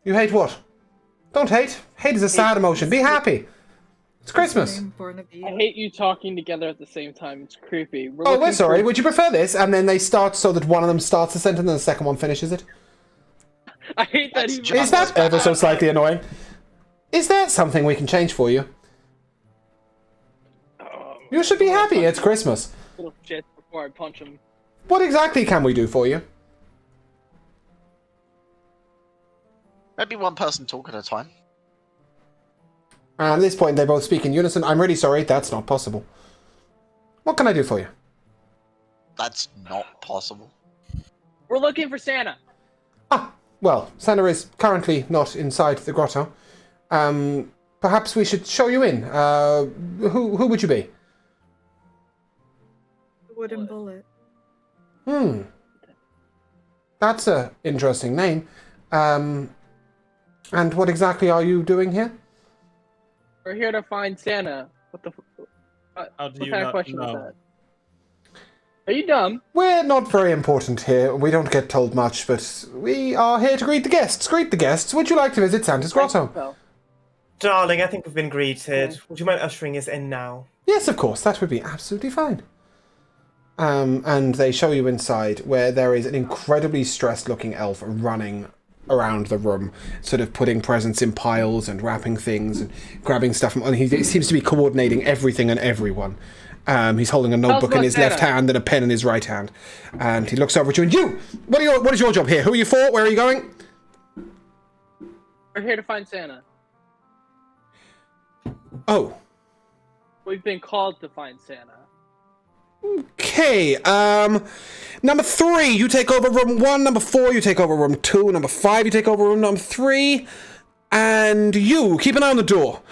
You hate what? Don't hate. Hate is a sad emotion. Be happy. It's Christmas. I hate you talking together at the same time. It's creepy. We're sorry. Would you prefer this? And then they start so that one of them starts the sentence and the second one finishes it? I hate that even. Is that ever so slightly annoying? Is there something we can change for you? You should be happy. It's Christmas. Little shit before I punch him. What exactly can we do for you? Maybe one person talk at a time. And at this point, they both speak in unison. I'm really sorry. That's not possible. What can I do for you? That's not possible. We're looking for Santa. Well, Santa is currently not inside the grotto. Perhaps we should show you in. Who would you be? Wooden bullet. That's a interesting name. And what exactly are you doing here? We're here to find Santa. What the? How do what you kind of not question know? is that? Are you dumb? We're not very important here. We don't get told much, but we are here to greet the guests. Greet the guests. Would you like to visit Santa's grotto? Well, Darling, I think we've been greeted. Would you mind ushering us in now? Yes, of course. That would be absolutely fine. And they show you inside, where there is an incredibly stressed-looking elf running around the room, sort of putting presents in piles and wrapping things and grabbing stuff. And he seems to be coordinating everything and everyone. He's holding a notebook in his left hand and a pen in his right hand. And he looks over at you and you! What is your job here? Who are you for? Where are you going? we're here to find Santa. Oh. We've been called to find Santa. Okay, number 3, you take over room 1. Number 4, you take over room 2. Number 5, you take over room number 3. And you, keep an eye on the door.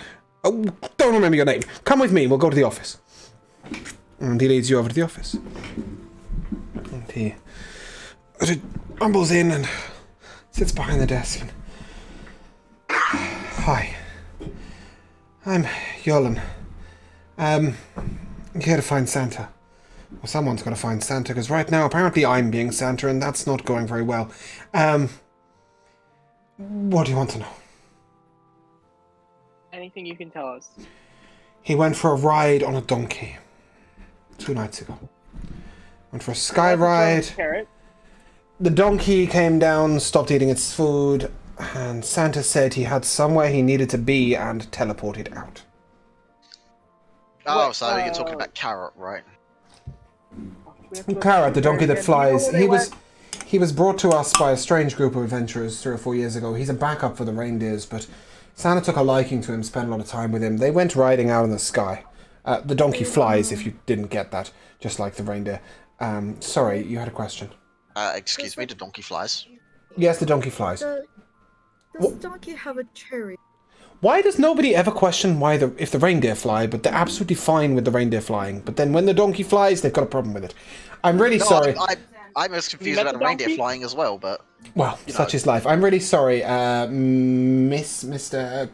Oh, don't remember your name. Come with me, we'll go to the office. And he leads you over to the office. And he rumbles in and sits behind the desk. And... Hi. I'm Yolan. I'm here to find Santa. Well, someone's got to find Santa, because right now, apparently I'm being Santa, and that's not going very well. What do you want to know? Anything you can tell us. He went for a ride on a donkey. 2 nights ago. Went for a sky ride. Carrot. The donkey came down, stopped eating its food, and Santa said he had somewhere he needed to be and teleported out. Oh, What, so you're talking about Carrot, right? Carrot, the donkey that flies, where they he was brought to us by a strange group of adventurers 3 or 4 years ago. He's a backup for the reindeers, but Santa took a liking to him, spent a lot of time with him. They went riding out in the sky. The donkey flies, if you didn't get that, just like the reindeer. Sorry, you had a question. Excuse me, the donkey flies. Yes, the donkey flies. Does the donkey have a cherry? Why does nobody ever question if the reindeer fly, but they're absolutely fine with the reindeer flying, but then when the donkey flies, they've got a problem with it? I'm really sorry. I'm as confused Met about the a reindeer donkey? flying as well, but... Well, you such know. is life. I'm really sorry, Mr.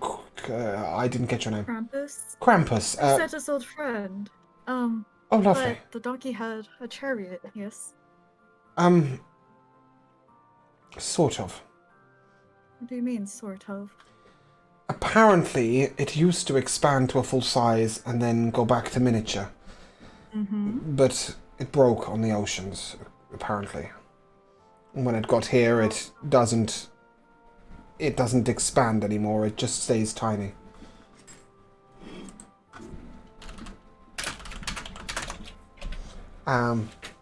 I didn't get your name. Krampus? Krampus. Santa's old friend. Oh, lovely. But the donkey had a chariot, yes. Sort of. What do you mean, sort of? Apparently, it used to expand to a full size and then go back to miniature. Mm-hmm. But it broke on the oceans, apparently. When it got here, it doesn't expand anymore, it just stays tiny.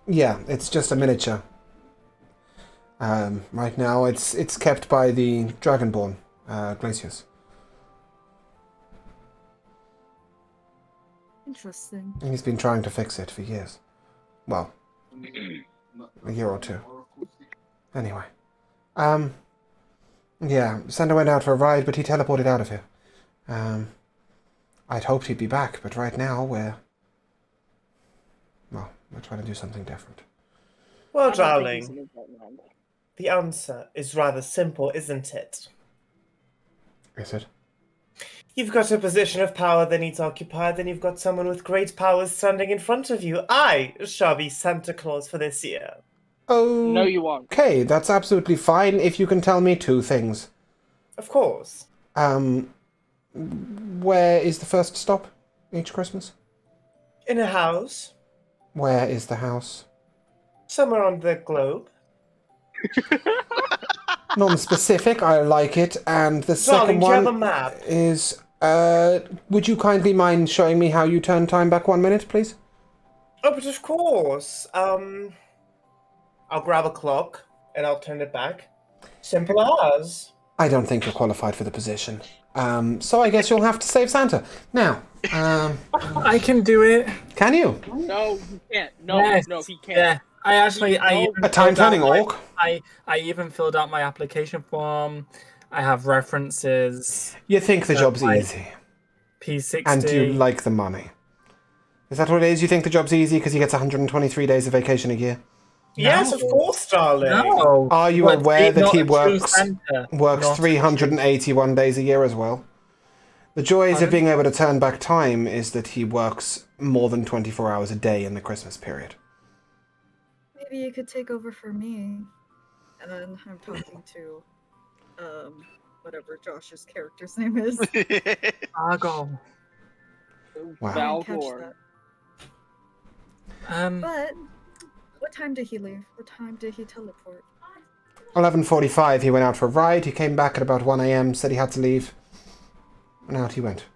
Yeah, it's just a miniature. Right now, it's kept by the Dragonball glaciers. Interesting. And he's been trying to fix it for years. Well, a year or 2. Anyway. Yeah, Santa went out for a ride, but he teleported out of here. I'd hoped he'd be back, but right now we're trying to do something different. Well, I don't think he's darling, in that land. the answer is rather simple, isn't it? Is it? You've got a position of power that needs occupied, then you've got someone with great powers standing in front of you. I shall be Santa Claus for this year. Oh. No, you won't. Okay, that's absolutely fine if you can tell me 2 things. Of course. Where is the first stop each Christmas? In a house, Where is the house? somewhere on the globe. Non-specific, I like it. And the second Darling, do you have a one map? is, would you kindly mind showing me how you turn time back 1 minute, please? Oh, but of course. I'll grab a clock and I'll turn it back. Simple as. I don't think you're qualified for the position. So I guess you'll have to save Santa. Now, I can do it. can you? No, he can't. No, Yes, no, he can't. Yeah, I No. even A time-turning filled out orc? I even filled out my application form. I have references. You think the job's Right. easy, P60. and you like the money. Is that what it is? You think the job's easy because he gets 123 days of vacation a year? Yes, of course, darling. No. Are you But aware he's that not he a true works Santa. works Not a 381 days a year as well? The joys of Pardon? being able to turn back time is that he works more than 24 hours a day in the Christmas period. Maybe you could take over for me. And then I'm talking to, whatever Josh's character's name is. Argo. Wow. Catch Valgor. that. But what time did he leave? What time did he teleport? 11:45, he went out for a ride. He came back at about 1 a.m., said he had to leave. And out he went.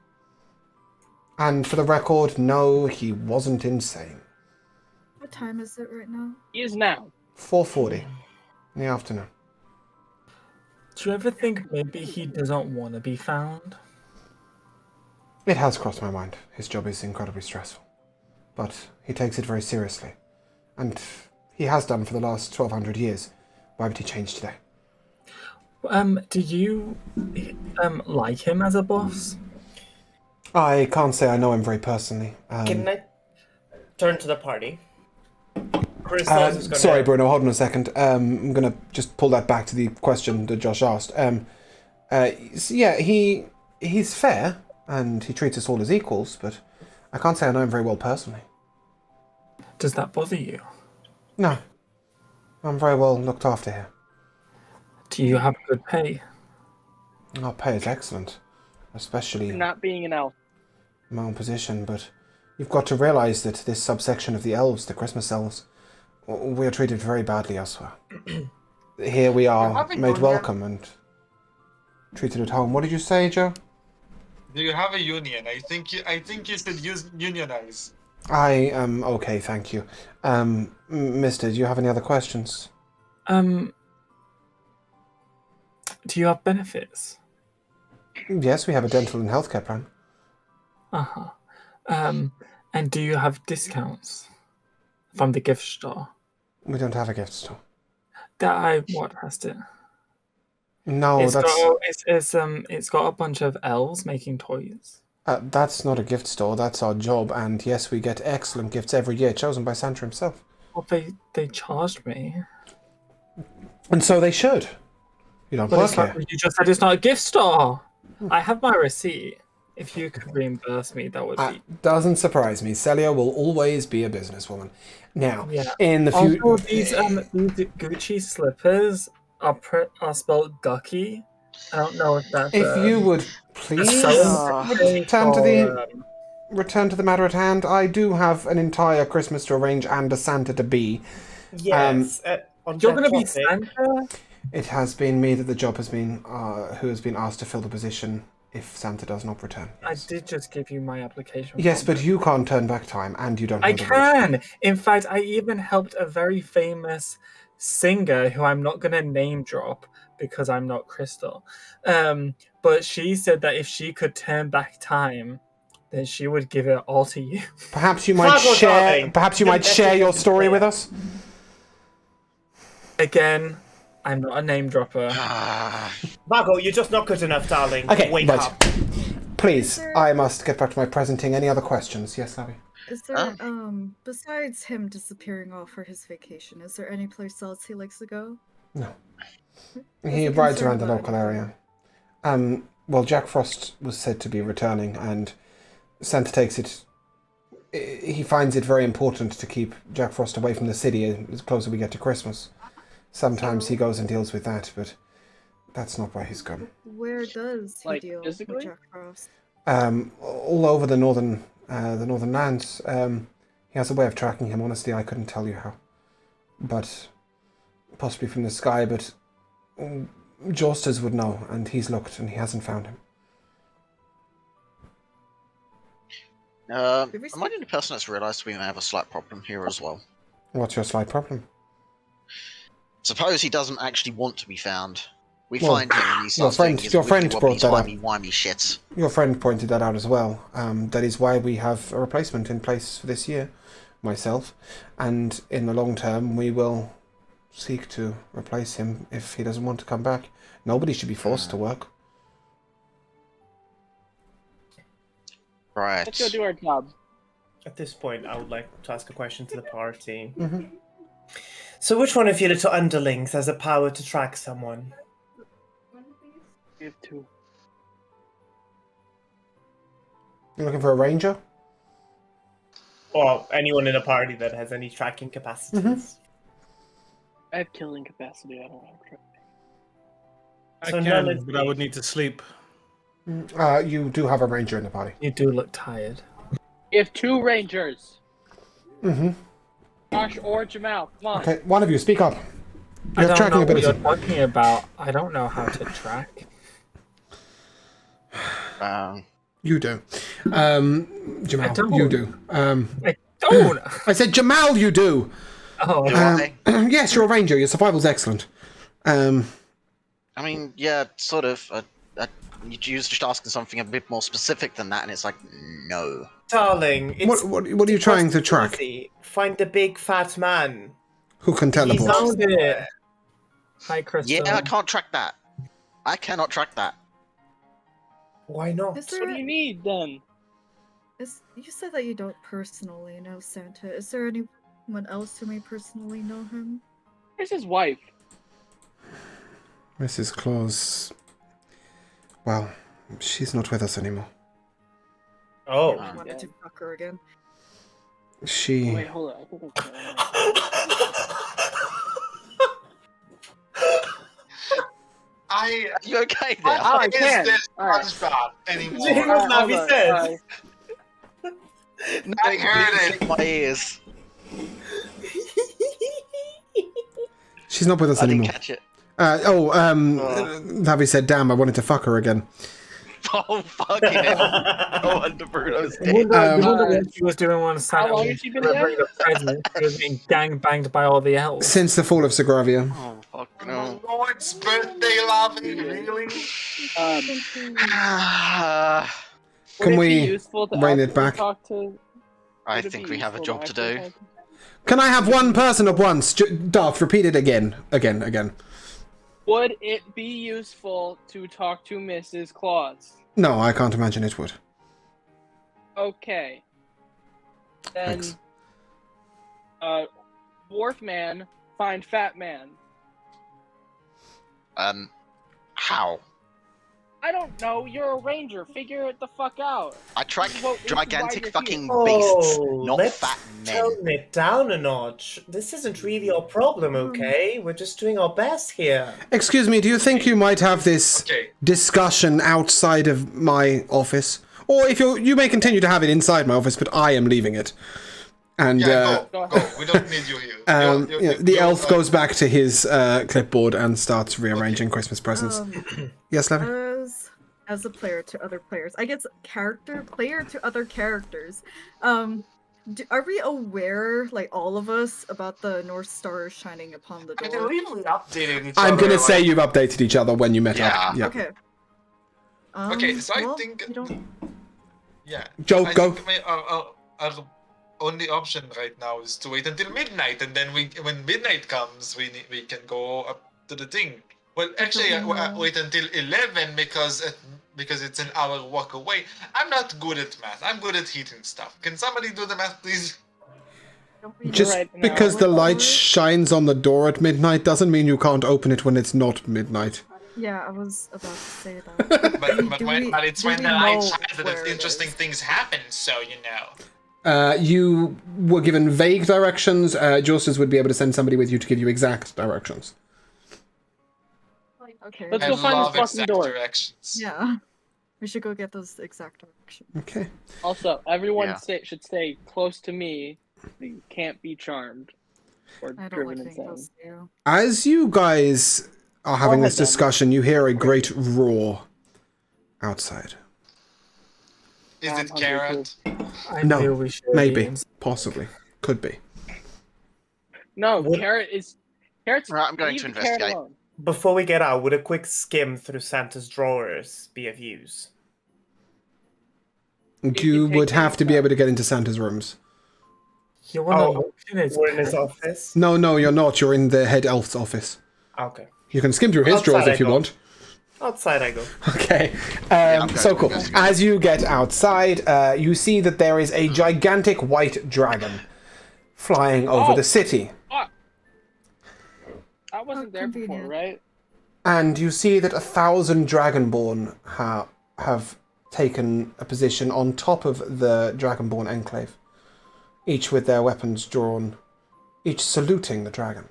And for the record, no, he wasn't insane. What time is it right now? He is now. 4:40 in the afternoon. Do you ever think maybe he doesn't want to be found? It has crossed my mind. His job is incredibly stressful. But he takes it very seriously. And he has done for the last 1,200 years. Why would he change today? Do you like him as a boss? I can't say I know him very personally. Can I turn to the party? Crystal's is gonna... Sorry, Bruno, hold on a second. I'm going to just pull that back to the question that Josh asked. So yeah, he's fair, and he treats us all as equals, but I can't say I know him very well personally. Does that bother you? No. I'm very well looked after here. Do you have good pay? Our pay is excellent, especially For not being an elf. my own position, but You've got to realize that this subsection of the elves, the Christmas elves, we are treated very badly elsewhere. Here we are made welcome and treated at home. What did you say, Joe? Do you have a union? I think you should unionize. I am okay, thank you. Mister, do you have any other questions? Do you have benefits? Yes, we have a dental and healthcare plan. Uh-huh. And do you have discounts from the gift store? We don't have a gift store. What has it? No, It's got a bunch of elves making toys. That's not a gift store, that's our job, and yes, we get excellent gifts every year, chosen by Santa himself. Well, they charged me. And so they should. You don't work here. You just said it's not a gift store. I have my receipt. If you could reimburse me, that would be... Doesn't surprise me. Celia will always be a businesswoman. Now, Yeah. in the future... Also, these Gucci slippers are spelled Gucky. I don't know if that's... If you would please return to the matter at hand, I do have an entire Christmas to arrange and a Santa to be. Yes. You're going to be Santa? It has been me that the job has been, who has been asked to fill the position if Santa does not return. Yes. I did just give you my application. Yes, but you can't turn back time, and you don't know I the can! rules. In fact, I even helped a very famous singer who I'm not going to name drop because I'm not Crystal. But she said that if she could turn back time, then she would give it all to you. Perhaps you might share your story with us? Again, I'm not a name dropper. Margot, you're just not good enough, darling. Okay, Wake right. up. Please, I must get back to my presenting. Any other questions? Yes, Abby? Is there, besides him disappearing off for his vacation, is there any place else he likes to go? No. Is He he rides around concerned the about local area. Well, Jack Frost was said to be returning, and Santa takes it... He finds it very important to keep Jack Frost away from the city as closer we get to Christmas. Sometimes he goes and deals with that, but that's not why he's gone. Where does he deal physically? with Jack Frost? All over the northern lands. He has a way of tracking him. Honestly, I couldn't tell you how. But possibly from the sky, but Josters would know, and he's looked and he hasn't found him. Am I the only person that's realised we may have a slight problem here as well? What's your slight problem? Suppose he doesn't actually want to be found. We find him and he starts your friend brought that up. Whiny shit. Your friend pointed that out as well. That is why we have a replacement in place for this year, myself, and in the long term we will seek to replace him if he doesn't want to come back. Nobody should be forced to work. Right. Let's go do our job. At this point, I would like to ask a question to the party. Mm-hmm. So which one of you little underlings has the power to track someone? We have two. You're looking for a ranger? Or anyone in a party that has any tracking capacities? Mm-hmm. I have killing capacity. I don't have tracking. I So can, now let's but I would need to sleep. You do have a ranger in the party. You do look tired. We have two rangers. Mm-hmm. Josh or Jamal. Come on. Okay, one of you, speak up. You I have don't tracking know what ability. you're talking about. I don't know how to track. You do. Jamal, I don't. you do. I don't! I said, Jamal, you do! Oh, Do I? Yes, you're a ranger. Your survival's excellent. I mean, yeah, sort of. You was just asking something a bit more specific than that, and it's like, no. Darling, it's What are you trying to track? easy. Find the big fat man. Who can He's teleport? on found it. Hi, Crystal. Yeah, I can't track that. I cannot track that. Why not? Is What do there, you need then? you said that you don't personally know Santa. Is there anyone else who may personally know him? Where's his wife? Mrs. Claus. Well, she's not with us anymore. Oh. I wanted to fuck her again. She... Wait, hold on. Are you okay there? I Is can. this Alright. SpongeBob anymore? Did you hear what Alright, Navi hold on. said? Alright. I heard it. My ears. She's not with us I didn't anymore. catch it. Lavi said, damn, I wanted to fuck her again. Oh, fucking hell. No wonder Bruno's I dead. wonder what she was doing on Saturday. How long has she been Delivering dead? the present. She was being gang banged by all the elves. Since the fall of Sagravia. Oh, fuck Oh no. Lord's birthday, Lavi, really? Can Would it be we useful to rein it actually back? talk to- I would it think be we have a useful job to actually do. talk to- Can I have one person at once? Darth, repeat it again. Again. Would it be useful to talk to Mrs. Claus? No, I can't imagine it would. Okay. Then, Thanks. dwarf man, find fat man. How? I don't know. You're a ranger. Figure it the fuck out. I track This is why gigantic you're fucking here. beasts, Oh, not let's fat men. tone it down a notch. This isn't really our problem, okay? We're just doing our best here. Excuse me, do you think you might have this Okay. discussion outside of my office? Or if you may continue to have it inside my office, but I am leaving it. And Yeah, go. We don't need you here. the elf goes back to his clipboard and starts rearranging Christmas presents. Yes, Levin? As a player to other players, I guess player to other characters. Are we aware, like all of us, about the North Star shining upon the I door? believe we updated each I'm other, gonna like- say you've updated each other when you met Yeah. up. Yeah. Okay. Okay, so I well, think- we don't. Yeah. Joe, I go. think our only option right now is to wait until midnight, and then when midnight comes, we can go up to the thing. Well, actually, wait until 11 because it's an hour walk away. I'm not good at math. I'm good at heating stuff. Can somebody do the math, please? Just Right now. because the light shines on the door at midnight doesn't mean you can't open it when it's not midnight. Yeah, I was about to say that. But it's do when we the light know shines that where it interesting is? things happen. So you know. You were given vague directions. Josters would be able to send somebody with you to give you exact directions. Okay. Let's I go find love this fucking exact door. directions. Yeah. We should go get those exact directions. Okay. Also, everyone Yeah. should stay close to me. You can't be charmed or I don't driven like being insane. close to you. As you guys are having ahead, this Dan. discussion, you hear a great roar outside. Is it hungry carrot? I No, feel we should maybe, be possibly, could be. No, What- Carrot's. Right, I'm going leave to the carrot investigate. alone. Before we get out, would a quick skim through Santa's drawers be of use? You can would take have to be things able to get into Santa's rooms. You want to Oh, look in his We're in his pants? office? No, you're not. You're in the head elf's office. Okay. You can skim through his Outside drawers I if you go. want. Outside I go. Okay. I'm going So to cool. investigate. As you get outside, you see that there is a gigantic white dragon flying over Oh. the city. Fuck. I wasn't there before, convenient. right? And you see that 1,000 Dragonborn have taken a position on top of the Dragonborn Enclave, each with their weapons drawn, each saluting the dragon.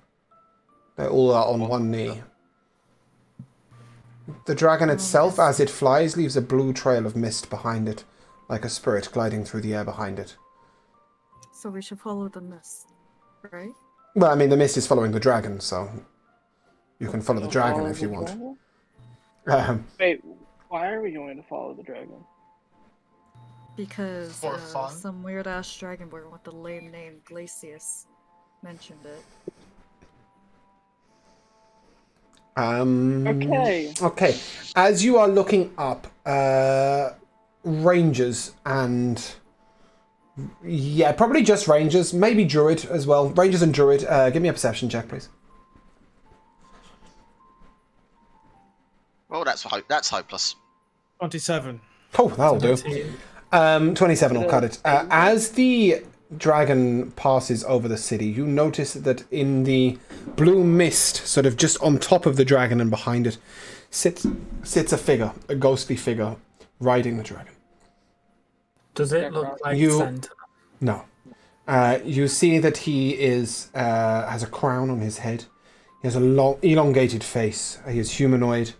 They all are on one knee. The dragon itself, as it flies, leaves a blue trail of mist behind it, like a spirit gliding through the air behind it. So we should follow the mist, right? Well, I mean, the mist is following the dragon, so you can follow the dragon Follow if you the want. dragon? Wait, why are we going to follow the dragon? Because For fun? some weird ass dragonborn with the lame name Glacius mentioned it. Okay. Okay. As you are looking up, rangers and yeah, probably just rangers, maybe druid as well. Rangers and druid. Give me a perception check, please. Oh, that's hopeless. 27. Oh, that'll do. 27 will cut it. As the dragon passes over the city, you notice that in the blue mist, sort of just on top of the dragon and behind it, sits a figure, a ghostly figure, riding the dragon. Does it look like You- Santa? No. You see that he is has a crown on his head. He has a long, elongated face. He is humanoid.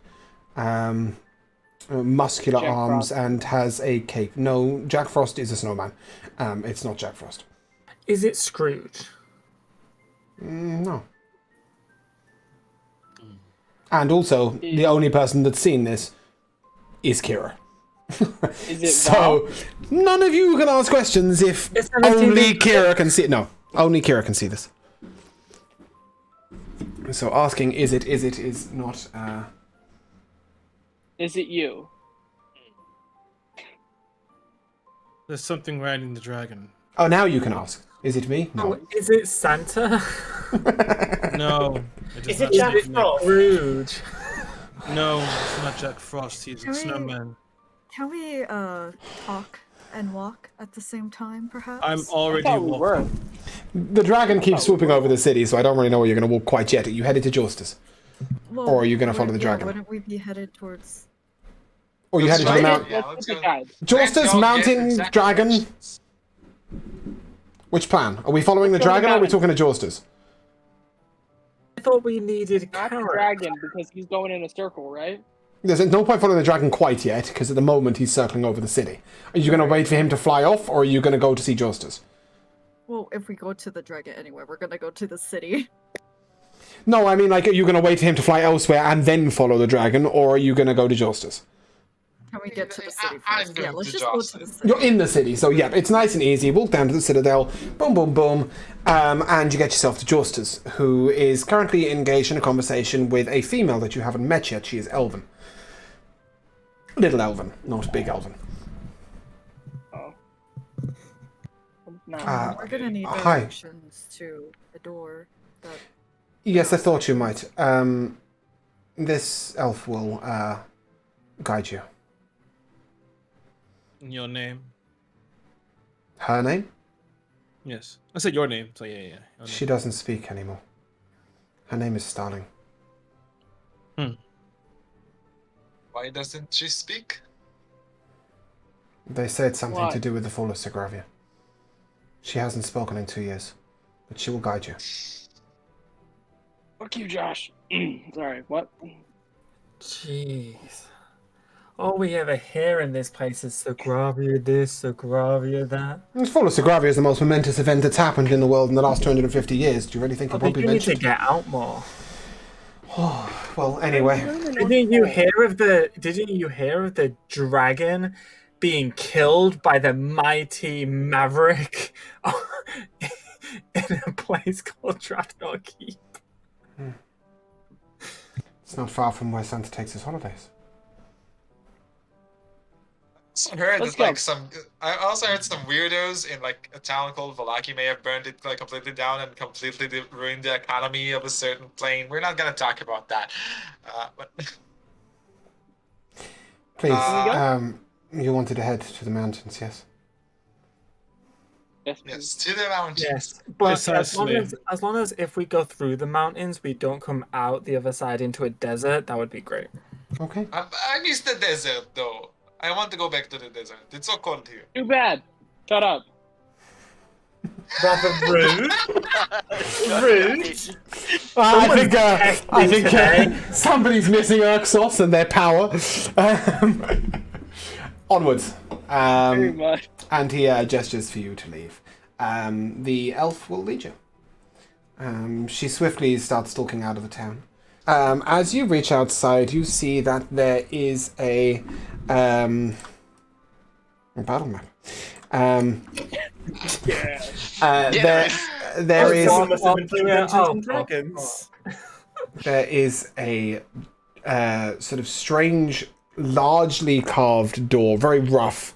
muscular Jack arms Frost. and has a cape. No, Jack Frost is a snowman. It's not Jack Frost. Is it Scrooge? No. And also, the only person that's seen this is Kira. Is it So, none of you can ask questions if Is there a only TV? Kira can see it. No, only Kira can see this. So asking is not... Is it you? There's something riding the dragon. Oh, now you can ask. Is it me? No. Oh, is it Santa? No. Is not it Jack Santa. Frost? Scrooge. No, it's not Jack Frost. He's a Can we- snowman. Can we talk and walk at the same time, perhaps? I'm I already thought we were. walking. The dragon keeps swooping over the city, so I don't really know where you're going to walk quite yet. Are you headed to Justice? Well, or are you gonna follow the yeah, dragon? Wouldn't we be headed towards? Or you Let's headed to the try mountain? it. Yeah, Let's let's get the go. guide. Justice, Let's go get mountain, exact dragon? directions. Which plan? Are we following the Let's go to the dragon or are we mountain. talking to Justice? I thought we needed Not the carrots. dragon, because he's going in a circle, right? There's no point following the dragon quite yet, because at the moment he's circling over the city. Are you going to wait for him to fly off, or are you going to go to see Justice? Well, if we go to the dragon anyway, we're gonna go to the city. No, I mean, like, are you going to wait for him to fly elsewhere and then follow the dragon, or are you going to go to Justice? Can we get to the city I'm first? going Yeah, let's to just go to the Jocelyn. city. You're in the city, so yeah, it's nice and easy. Walk down to the Citadel, boom, boom, boom, and you get yourself to Justice, who is currently engaged in a conversation with a female that you haven't met yet. She is Elven. Little Elven, not big Elven. Oh. No. We're gonna need hi. directions to a door. That Yes, I thought you might. This elf will guide you. Your name? Her name? Yes. I said your name, so yeah. Your name. She doesn't speak anymore. Her name is Starling. Why doesn't she speak? They say it's something Why? to do with the fall of Segravia. She hasn't spoken in 2 years, but she will guide you. Fuck you, Josh. Sorry, what? Jeez. All we ever hear in this place is Segravia this, Segravia that. The fall of Segravia is the most momentous event that's happened in the world in the last 250 years. Do you really think it won't be You need to mentioned? get out more. Well, anyway. Didn't you hear of the dragon being killed by the mighty Maverick in a place called Dragonball Keep? It's not far from where Santa takes his holidays. I also heard some weirdos in like a town called Valaki may have burned it like completely down and completely ruined the economy of a certain plane. We're not gonna talk about that. But Please, you wanted to head to the mountains, yes? yes, to the mountains. Yes, but Precisely. as long as if we go through the mountains, we don't come out the other side into a desert, that would be great. Okay. I miss the desert though. I want to go back to the desert. It's so cold here. Too bad. Shut up. Rather rude. Rude. I think somebody's missing Urxos and their power. Onwards. Very much. And he gestures for you to leave. The elf will lead you. She swiftly starts stalking out of the town. As you reach outside, you see that there is a battle map. There is Someone must have been playing Dungeons Oh, and Dragons. there is a sort of strange, largely carved door, very rough,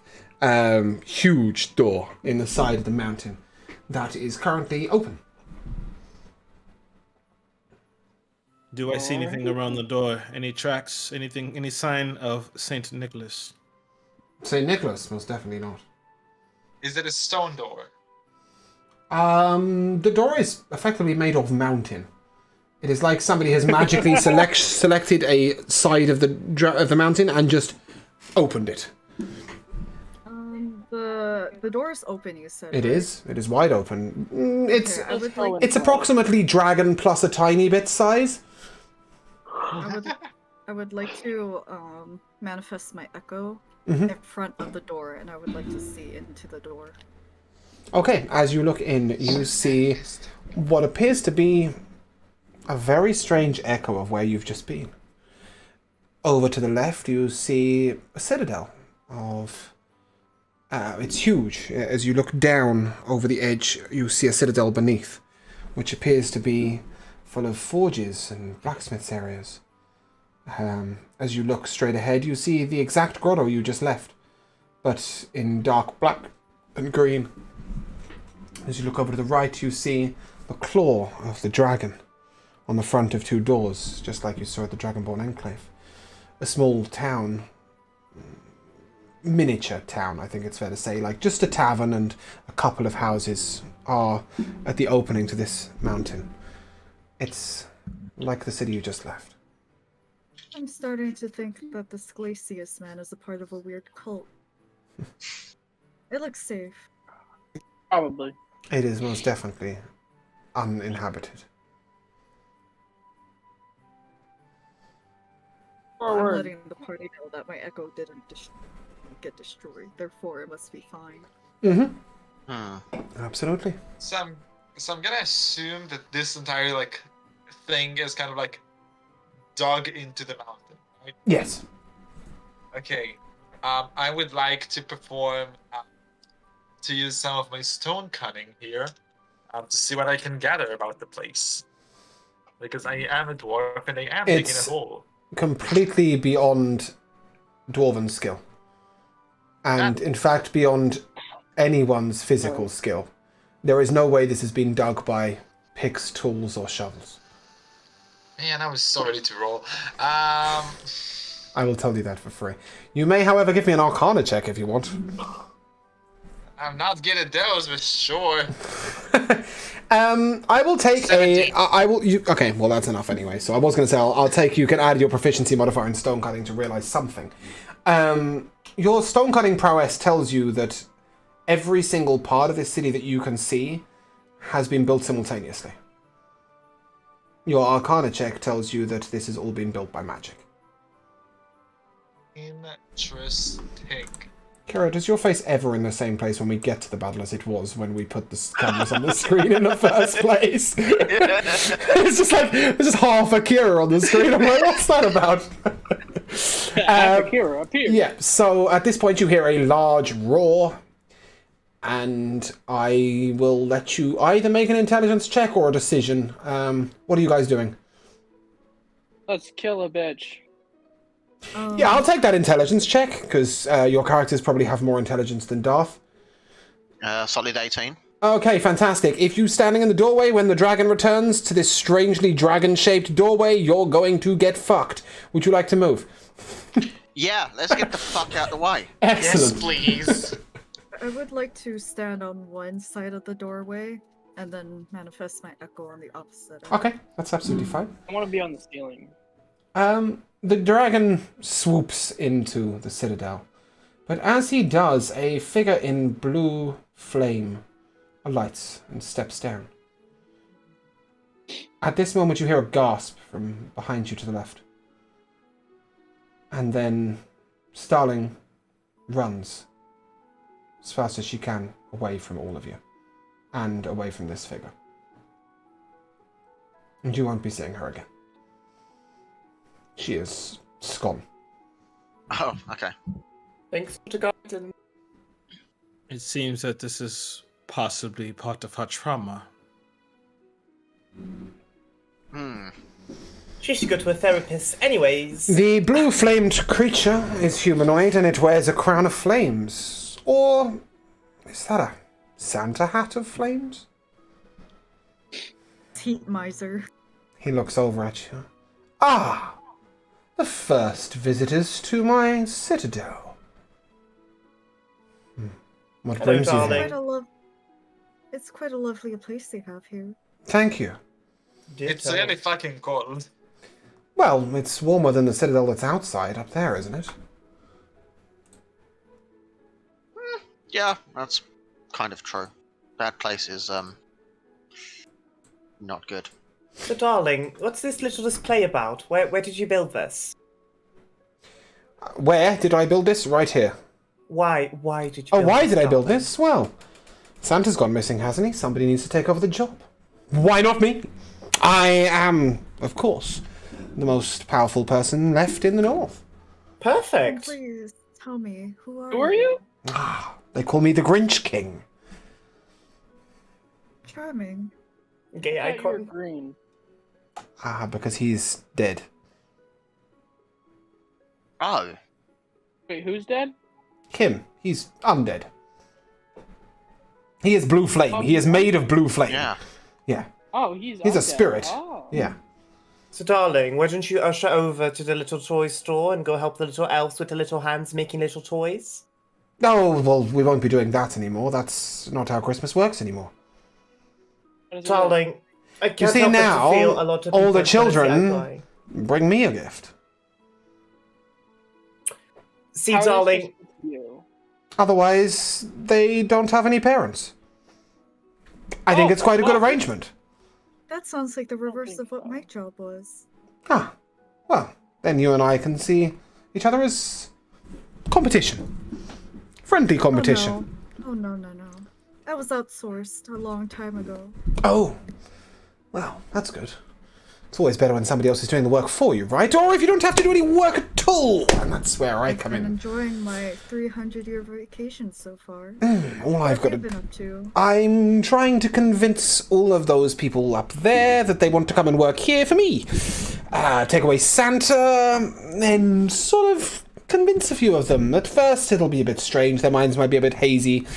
huge door in the side of the mountain that is currently open. Do I see anything around the door? Any tracks? Anything? Any sign of Saint Nicholas? St. Nicholas, most definitely not. Is it a stone door? The door is effectively made of mountain. It is like somebody has magically selected a side of the mountain and just opened it. The door is open. You said It right? is. It is wide open. Okay, I would like. It's approximately dragon plus a tiny bit size. I would like to manifest my echo Mhm. in front of the door, and I would like to see into the door. Okay, as you look in, you see what appears to be a very strange echo of where you've just been. Over to the left, you see a citadel of... it's huge. As you look down over the edge, you see a citadel beneath, which appears to be full of forges and blacksmiths areas. As you look straight ahead, you see the exact grotto you just left, but in dark black and green. As you look over to the right, you see the claw of the dragon on the front of two doors, just like you saw at the Dragonball Enclave. A small town, miniature town, I think it's fair to say, like just a tavern and a couple of houses are at the opening to this mountain. It's like the city you just left. I'm starting to think that this Glacius man is a part of a weird cult. It looks safe. Probably. It is most definitely uninhabited. I'm Forward. letting the party know that my echo didn't get destroyed. Therefore, it must be fine. Mm-hmm. Absolutely. So I'm gonna assume that this entire like thing is kind of like dug into the mountain, right? Yes. Okay. I would like to perform to use some of my stone cutting here to see what I can gather about the place. Because I am a dwarf and I am digging It's- a hole. Completely beyond dwarven skill. And in fact, beyond anyone's physical skill. There is no way this has been dug by picks, tools, or shovels. Man, I was so ready to roll. I will tell you that for free. You may, however, give me an Arcana check if you want. I'm not good at those, but sure. I will take 17. I will. Okay, well that's enough anyway. So I was going to say I'll take. You can add your proficiency modifier in stone cutting to realize something. Your stone cutting prowess tells you that every single part of this city that you can see has been built simultaneously. Your Arcana check tells you that this has all been built by magic. Interesting. Kira, does your face ever in the same place when we get to the battle as it was when we put the cameras on the screen in the first place? It's just like, there's just half a Kira on the screen. I'm like, what's that about? Akira, appear. Yeah, so at this point you hear a large roar, and I will let you either make an intelligence check or a decision. What are you guys doing? Let's kill a bitch. Yeah, I'll take that intelligence check, because your characters probably have more intelligence than Darth. Solid 18. Okay, fantastic. If you're standing in the doorway when the dragon returns to this strangely dragon-shaped doorway, you're going to get fucked. Would you like to move? Yeah, let's get the fuck out the way. Excellent. Yes, please. I would like to stand on one side of the doorway and then manifest my echo on the opposite. Okay, that's absolutely fine. I want to be on the ceiling. The dragon swoops into the citadel, but as he does, a figure in blue flame alights and steps down. At this moment, you hear a gasp from behind you to the left. And then Starling runs as fast as she can away from all of you and away from this figure. And you won't be seeing her again. She is gone. Oh, okay. Thanks to God. It seems that this is possibly part of her trauma. She should go to a therapist anyways. The blue-flamed creature is humanoid and it wears a crown of flames. Or is that a Santa hat of flames? Heat miser. He looks over at you. Ah! The first visitors to my citadel. What Hello, brings you darling. here? It's quite a lovely place they have here. Thank you. It's really fucking cold. Well, it's warmer than the citadel that's outside up there, isn't it? Yeah, that's kind of true. That place is, not good. So, darling, what's this little display about? Where did you build this? Where did I build this? Right here. Why did you? Oh, build why this, did I build darling? this? Well, Santa's gone missing, hasn't he? Somebody needs to take over the job. Why not me? I am, of course, the most powerful person left in the North. Perfect. Please tell me, who are Who are you? They call me the Grinch King. Charming. Gay I thought you were icon. green. Because he's dead. Oh, Wait, who's dead? Him. He's undead. He is blue flame. He is made of blue flame. yeah. Yeah. Oh, he's He's a undead. spirit. Oh. Yeah. So, darling, why don't you usher over to the little toy store and go help the little elves with the little hands making little toys? Oh, well, we won't be doing that anymore. That's not how Christmas works anymore. What is it? Darling, I You can't see help but to now, feel a lot of all the people trying to say I'm children lying. bring me a gift. See, How is this darling, Christmas to you? Otherwise, they don't have any parents. I think it's quite a good arrangement. That sounds like the reverse think of what so. my job was. Ah, well, then you and I can see each other as competition. Friendly competition. Oh no, no, no. I was outsourced a long time ago. Oh, well, that's good. It's always better when somebody else is doing the work for you, right? Or if you don't have to do any work at all. And that's where I come Been in. enjoying my 300-year vacation so far. All I've got What have to you been up to? I'm trying to convince all of those people up there that they want to come and work here for me. Take away Santa, and sort of convince a few of them. At first, it'll be a bit strange. Their minds might be a bit hazy.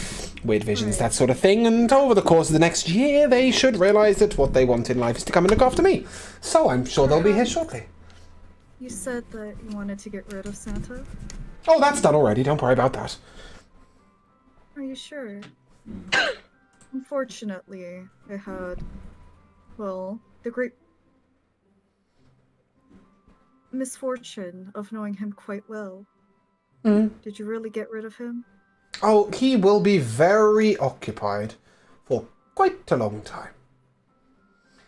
Weird visions, that sort of thing. And over the course of the next year, they should realize that what they want in life is to come and look after me. So I'm sure they'll be here shortly. You said that you wanted to get rid of Santa? Oh, that's done already. Don't worry about that. Are you sure? Unfortunately, I had, well, the great misfortune of knowing him quite well. Did you really get rid of him? Oh, he will be very occupied for quite a long time.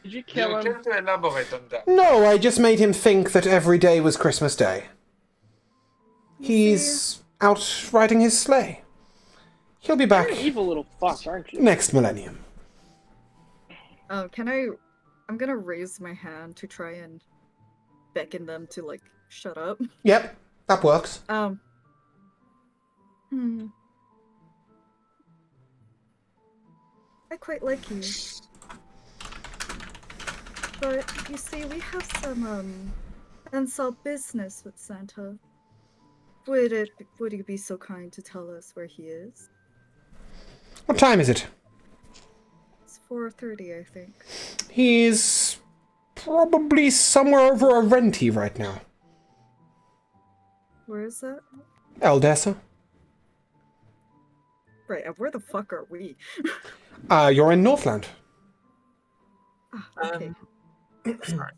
Did you Do kill you him? care to elaborate on that? No, I just made him think that every day was Christmas Day. You He's out riding his sleigh. He'll be back You're an evil little fuck, aren't you? next millennium. Can I'm gonna raise my hand to try and beckon them to, like, shut up. Yep, that works. I quite like you. But, you see, we have some, unsolved business with Santa. Would you be so kind to tell us where he is? What time is it? It's 4:30, I think. He's probably somewhere over a renty right now. Where is that? Eldessa? Right, and where the fuck are we? You're in Northland. Okay. Sorry.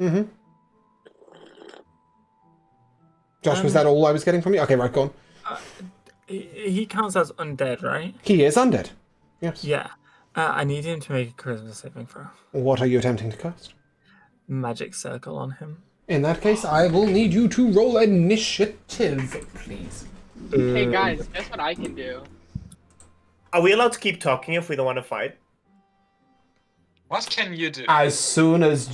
Mm-hmm. Josh, was that all I was getting from you? Okay, right, go on. He counts as undead, right? He is undead. Yes. Yeah. I need him to make a charisma saving throw. What are you attempting to cast? Magic circle on him. In that case, I will need you to roll initiative, please. Hey guys, guess what I can do? Are we allowed to keep talking if we don't want to fight? What can you do? As soon as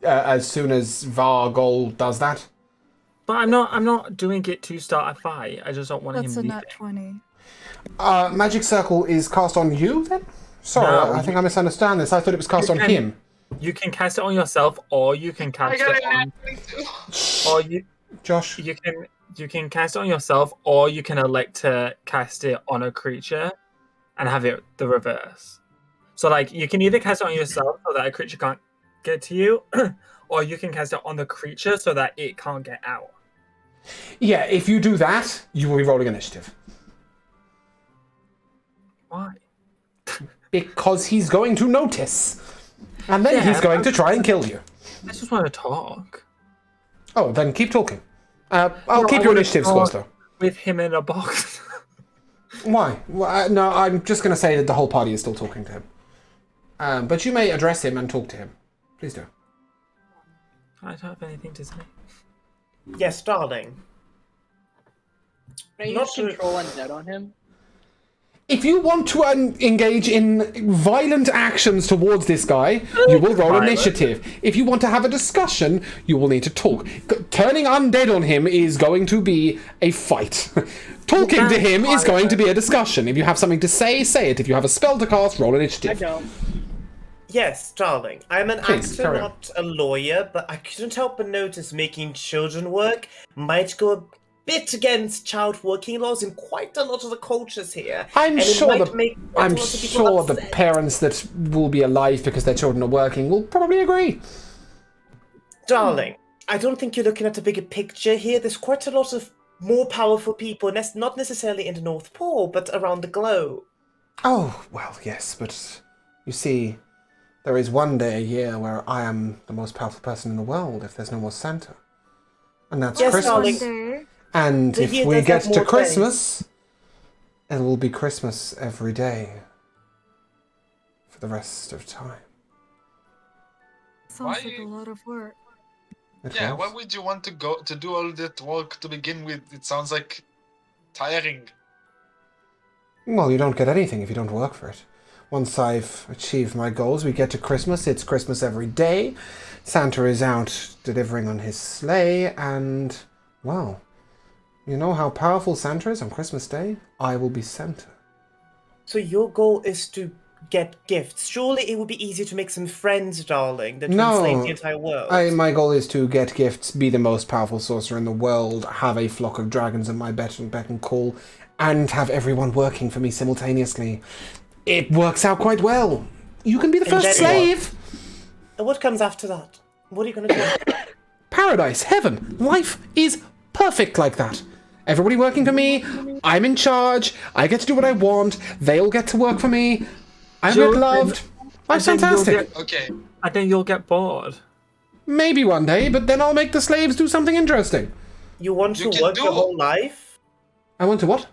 Vargol does that. But I'm not doing it to start a fight. I just don't want That's a him nat leaving. 20. Magic Circle is cast on you, then? Sorry, No, I think I misunderstand this. I thought it was cast on can- him. You can cast it on yourself, or you can I cast got it a on, nat 22. or you Josh? you can cast it on yourself, or you can elect to cast it on a creature, and have it the reverse. So like you can either cast it on yourself so that a creature can't get to you, or you can cast it on the creature so that it can't get out. Yeah, if you do that, you will be rolling initiative. Why? Because he's going to notice. And then Yeah, he's going to try and kill you. I just want to talk Oh, then keep talking. I'll No, keep I your wanna initiative talk. scores, though. with him in a box. Why? Well, no, I'm just going to say that the whole party is still talking to him. But you may address him and talk to him. Please do. I don't have anything to say. Yes, darling. Can I Not use to- control undead on him? If you want to engage in violent actions towards this guy, you will roll Violent. initiative. If you want to have a discussion, you will need to talk. Turning undead on him is going to be a fight. Talking to him is going to be a discussion. If you have something to say, say it. If you have a spell to cast, roll I initiative. don't. Yes, darling. I'm an Please, actor, carry on. not a lawyer, but I couldn't help but notice making children work might go a bit against child working laws in quite a lot of the cultures here. I'm and it sure might the make quite a I'm lot of people sure the upset. parents that will be alive because their children are working will probably agree. Darling, I don't think you're looking at a bigger picture here. There's quite a lot of more powerful people, not necessarily in the North Pole, but around the globe. Oh, well, yes, but you see, there is one day a year where I am the most powerful person in the world if there's no more Santa. And that's Yes, Christmas. darling. One day. And The if year we does get have to more Christmas, it will be Christmas every day for the rest of time. Sounds Why- like a lot of work. It Yeah, was. why would you want to go to do all that work to begin with? It sounds like tiring. Well, you don't get anything if you don't work for it. Once I've achieved my goals, we get to Christmas. It's Christmas every day. Santa is out delivering on his sleigh, and, well, you know how powerful Santa is on Christmas Day? I will be Santa. So your goal is to get gifts. Surely it would be easier to make some friends, darling, than to enslave the entire world. My goal is to get gifts, be the most powerful sorcerer in the world, have a flock of dragons at my beck and call, and have everyone working for me simultaneously. It works out quite well. You can be the And first then what? slave. And what comes after that? What are you going to do? Paradise, heaven, life is perfect like that. Everybody working for me, I'm in charge, I get to do what I want, they all get to work for me, I You'll- get loved. Life's and then you'll fantastic. Okay, I think you'll get bored. Maybe one day, but then I'll make the slaves do something interesting. You want You to can work your do- whole life? I want to what?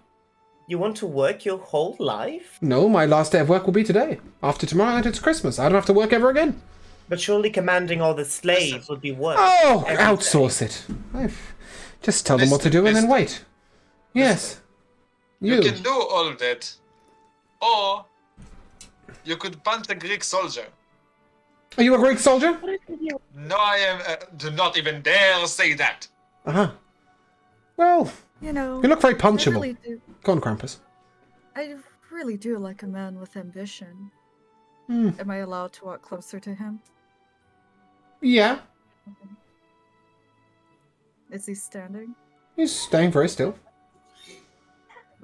You want to work your whole life? No, my last day of work will be today. After tomorrow night, it's Christmas. I don't have to work ever again. But surely commanding all the slaves would be work. Oh, every outsource it. Just tell them what to do and then wait. Yes. you can do all of that, or you could punch a Greek soldier. Are you a Greek soldier? No, I am. Do not even dare say that. Uh-huh. Well, You know, you look very I punchable. really do. Go on, Krampus. I really do like a man with ambition. Hmm. Am I allowed to walk closer to him? Yeah, Is he standing? he's staying very still.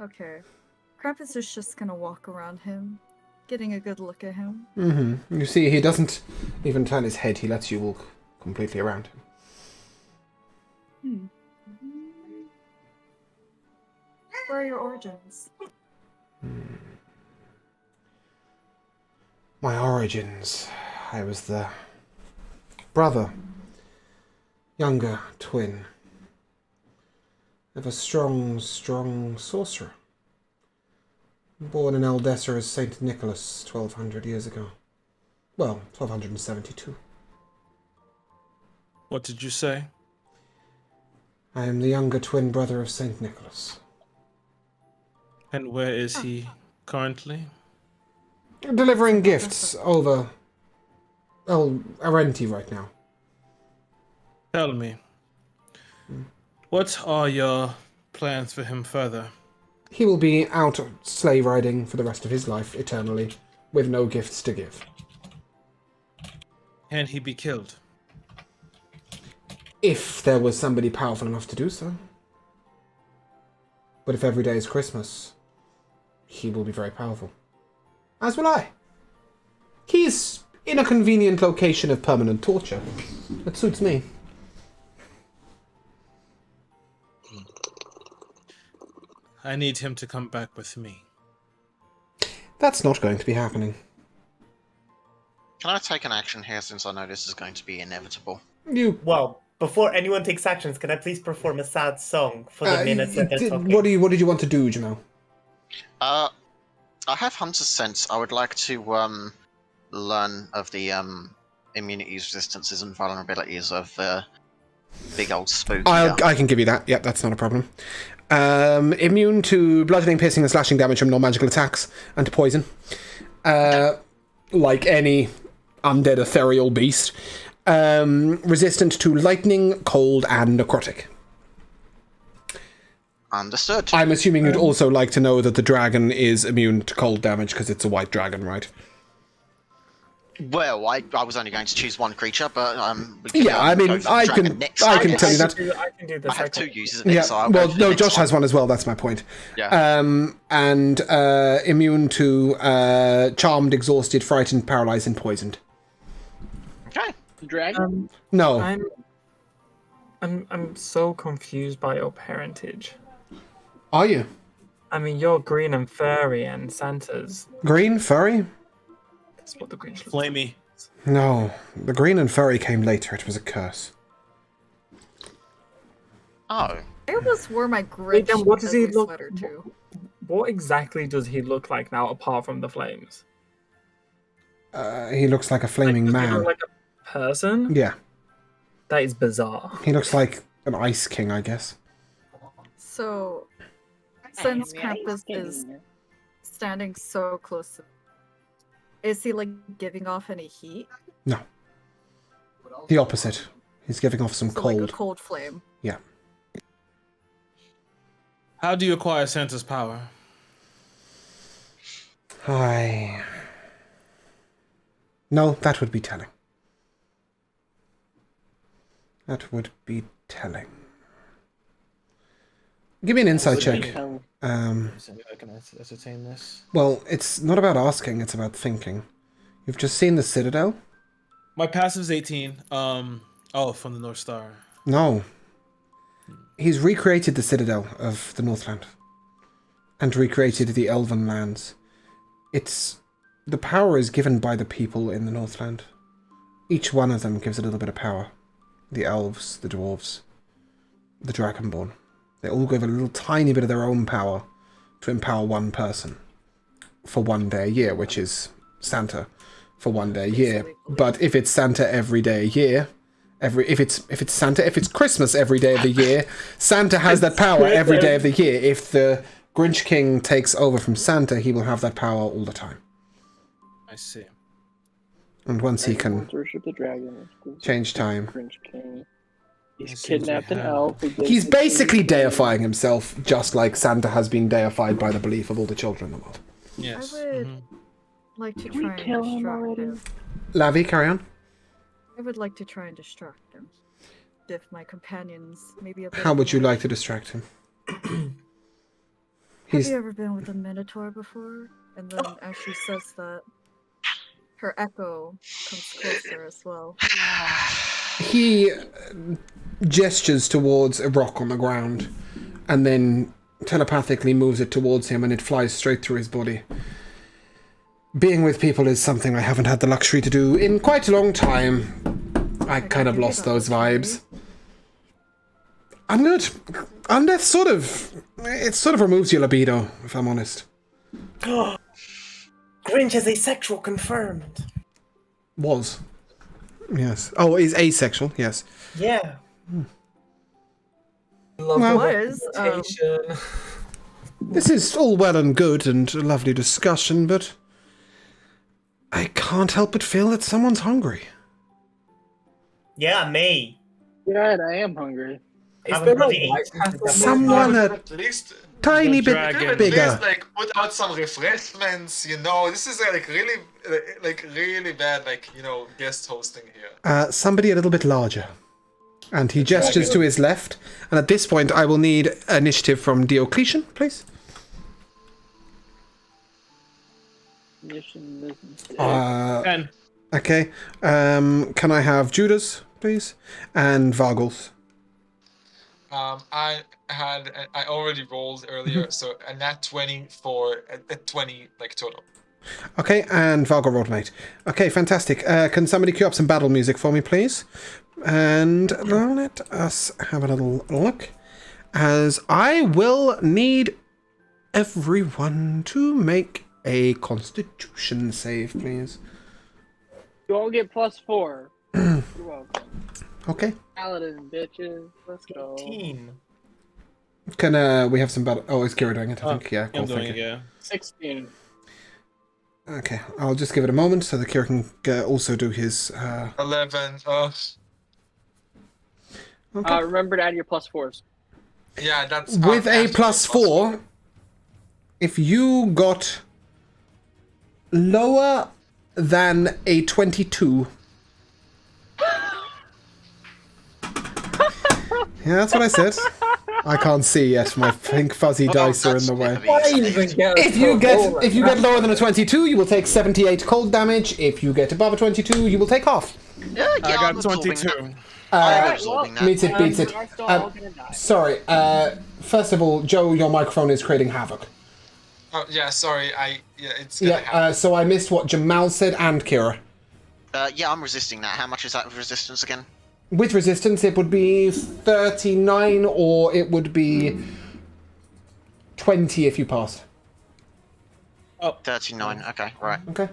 Okay. Krampus is just gonna walk around him, getting a good look at him. Mm-hmm. You see, he doesn't even turn his head. He lets you walk completely around him. Where are your origins? My origins. I was the brother, younger twin of a strong sorcerer. Born in Eldesser as Saint Nicholas 1200 years ago. Well, 1272. What did you say? I am the younger twin brother of Saint Nicholas. And where is he currently? Delivering gifts over Arenti right now. Tell me. What are your plans for him further? He will be out sleigh riding for the rest of his life, eternally, with no gifts to give. Can he be killed? If there was somebody powerful enough to do so. But if every day is Christmas, he will be very powerful. As will I. He's in a convenient location of permanent torture. That suits me. I need him to come back with me. That's not going to be happening. Can I take an action here since I know this is going to be inevitable? You... Well, before anyone takes actions, can I please perform a sad song for the minutes that they're talking? what did you want to do, Jamal? I have Hunter's Sense. I would like to learn of the immunities, resistances, and vulnerabilities of Big old spook. I can give you that. Yep, that's not a problem. Immune to bludgeoning, piercing, and slashing damage from non-magical attacks, and to poison. Like any undead ethereal beast. Resistant to lightning, cold, and necrotic. Understood. I'm assuming you'd also like to know that the dragon is immune to cold damage because it's a white dragon, right? Well, I was only going to choose one creature, but Yeah, I mean, I can tell you that. I can do the I have second. 2 uses of it, Yeah, so I'll go well, for the no, next Josh one. has one as well, that's my point. Yeah. And immune to charmed, exhausted, frightened, paralyzed, and poisoned. Okay. Dragon? No. I'm so confused by your parentage. Are you? I mean, you're green and furry, and Santa's. Green, furry? That's what the Grinch looks Flamey. No. The green and furry came later. It was a curse. Oh. I almost wore my Grinch Wait, then what does he ugly look? sweater too. What exactly does he look like now, apart from the flames? He looks like a flaming Does he man. look like a person? Yeah. That is bizarre. He looks like an ice king, I guess. So, since Krampus is standing so close to, is he like giving off any heat? No. The opposite. He's giving off some So cold. like a cold flame. Yeah. How do you acquire Santa's power? No, that would be telling. That would be telling. Give me an insight check. I can ascertain this. Well, it's not about asking, it's about thinking. You've just seen the Citadel? My passive's 18. Oh, from the North Star. No. He's recreated the Citadel of the Northland. And recreated the Elven lands. The power is given by the people in the Northland. Each one of them gives a little bit of power. The elves, the dwarves, the Dragonborn. They all give a little tiny bit of their own power to empower one person for one day a year, which is Santa for one day a year. But if it's Santa every day a year, if it's Christmas every day of the year, Santa has that power every day of the year. If the Grinch King takes over from Santa, he will have that power all the time. I see. And once he can Worship the dragon. change time. Grinch King. It He's seems kidnapped we an have- elf. He's basically deifying himself, just like Santa has been deified by the belief of all the children in the world. Yes. I would mhm. like to Did we try and kill him distract already? him. Lavi, carry on. I would like to try and distract him. If my companions maybe a bit. How would you like to distract him? Have He's you ever been with a minotaur before? And then as she says that, her echo comes closer as well. he gestures towards a rock on the ground, and then telepathically moves it towards him, and it flies straight through his body. Being with people is something I haven't had the luxury to do in quite a long time. I kind of lost those vibes. I'm good. Undeath sort of removes your libido, if I'm honest. Grinch is asexual confirmed. Was. Yes. Oh, is asexual, yes. Yeah. Love Well- Was, representation. This is all well and good and a lovely discussion, but I can't help but feel that someone's hungry. Yeah, me. God, I am hungry. Is I'm there a bloody white castle? Someone a At least tiny The bit dragon. could at bigger. least like put out some refreshments, you know. This is like really bad, like, you know, guest hosting here. Somebody a little bit larger. And he gestures to his left. And at this point, I will need initiative from Diocletian, please. Mission isn't And Okay. Can I have Judas, please? And Vargul's. I already rolled earlier, so a nat 20 for a 20 like total. Okay, and Vargul rolled an 8. Okay, fantastic. Can somebody cue up some battle music for me, please? And let us have a little look. As I will need everyone to make a Constitution save, please. You all get +4. You're welcome. Okay. Paladin, bitches. Let's go. 18. Can we have some battle? Oh, is Kira doing it? I think. Yeah. Cool. I'm doing Thank it, you. yeah. 16. Okay. I'll just give it a moment so that Kira can also do his. 11. Oh, Okay. Remember to add your +4s. yeah, that's With a after +4, if you got lower than a 22. Yeah, that's what I said. I can't see yet. My pink fuzzy dice are in the way. If you get lower than a 22, you will take 78 cold damage. If you get above a 22, you will take half. Yeah, I got I'm absorbing 22. I'm absorbing that. Meets it, beats it. We're still all gonna die. Sorry. First of all, Joe, your microphone is creating havoc. Oh, yeah, sorry. It's gonna happen. Yeah. So I missed what Jamal said and Kira. Yeah, I'm resisting that. How much is that with resistance again? With resistance, it would be 39, or it would be 20 if you passed. 39. Okay, right. Okay.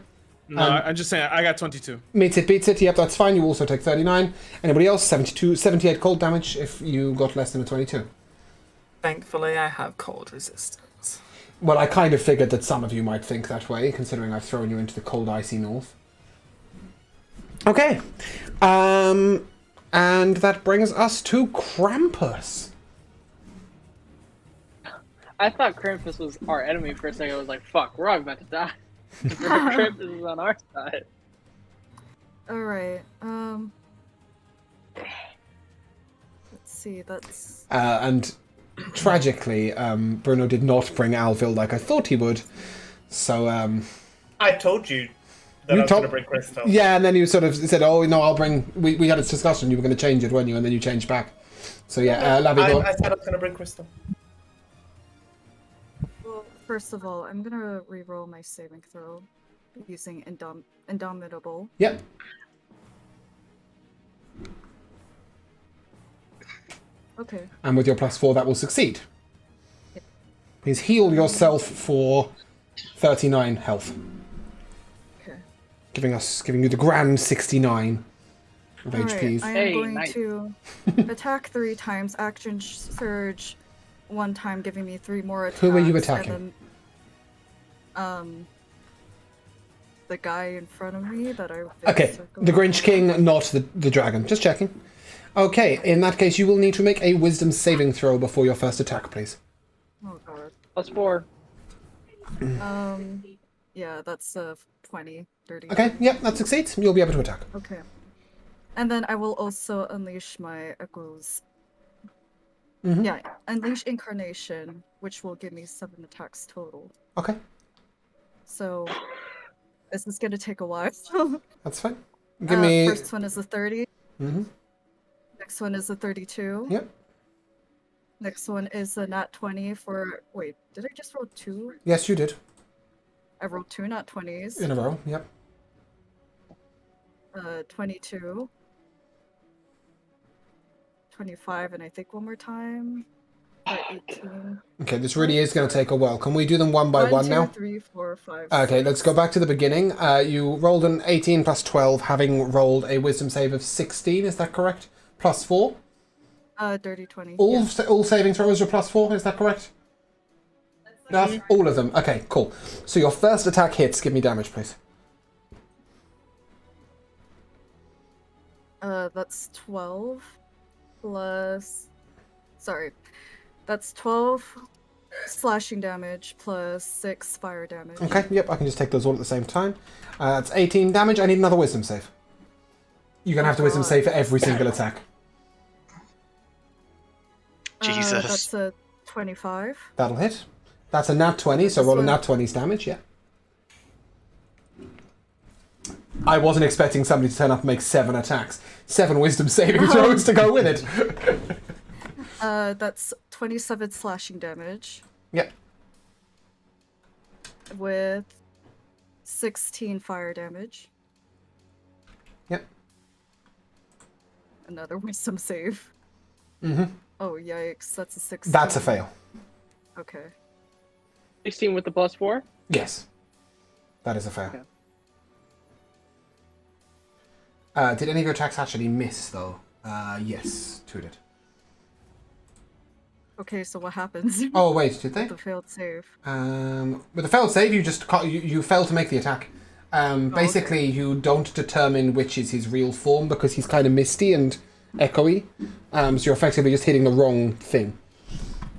No, I'm just saying, I got 22. Meets it, beats it. Yep, that's fine. You also take 39. Anybody else? 78 cold damage if you got less than a 22. Thankfully, I have cold resistance. Well, I kind of figured that some of you might think that way, considering I've thrown you into the cold, icy north. Okay. And that brings us to Krampus. I thought Krampus was our enemy for a second. I was like, fuck, we're all about to die. Krampus is on our side. Alright, let's see, that's... And tragically, Bruno did not bring Alvil like I thought he would. So, I told you that I was going to bring Crystal. Yeah, and then you sort of said, oh, no, I'll bring... We had this discussion, you were going to change it, weren't you? And then you changed back. So, yeah, Lavi, I said I was going to bring Crystal. Well, first of all, I'm gonna re-roll my saving throw using Indomitable. Yep. Okay. And with your +4, that will succeed. Please heal yourself for 39 health. Okay. Giving you the grand 69 of HPs. I am Hey, going nice. to attack 3 times, action surge 1 time, giving me 3 more attacks. Who are you and attacking? then, the guy in front of me that I... Okay, the Grinch King, not the dragon. Just checking. Okay, in that case, you will need to make a wisdom saving throw before your first attack, please. Oh god. +4. Yeah, that's 20, 30. Okay, yep, that succeeds. You'll be able to attack. Okay. And then I will also unleash my echoes. Mhm. Yeah, unleash incarnation, which will give me 7 attacks total. Okay, So this is gonna take a while. that's fine. Give me... First one is a 30. Mm-hmm. Next one is a 32. Yep. Next one is a nat 20 for... Wait, did I just roll 2? Yes, you did. I rolled 2 nat 20s. In a row, yep. 22. 25, and I think one more time. 18. Okay, this really is going to take a while. Can we do them one by one 2, now? 3, 4, 5. Okay, 6. let's go back to the beginning. You rolled an 18 plus 12, having rolled a wisdom save of 16, is that correct? Plus 4? Dirty 20. All, yeah. all saving throws are plus 4, is that correct? That's all of them. Okay, cool. So your first attack hits. Give me damage, please. That's 12 plus... Sorry. That's 12 slashing damage plus 6 fire damage. Okay, yep, I can just take those all at the same time. That's 18 damage. I need another wisdom save. You're going to have to wisdom save for every single attack. Jesus. That's a 25. That'll hit. That's a nat 20, so roll a nat 20's damage, yeah. I wasn't expecting somebody to turn up and make 7 attacks. 7 wisdom saving throws to go with it. That's 27 slashing damage Yep. with 16 fire damage. Yep. Another wisdom save. Mm-hmm. Oh, yikes. That's a 16. That's a fail. Okay. 16 with the +4? Yes. That is a fail. Okay. Did any of your attacks actually miss, though? Yes, 2 did. Okay, so what happens? Oh wait, did they? The failed save. With the failed save, you just you fail to make the attack. Basically, you don't determine which is his real form because he's kind of misty and echoey. So you're effectively just hitting the wrong thing.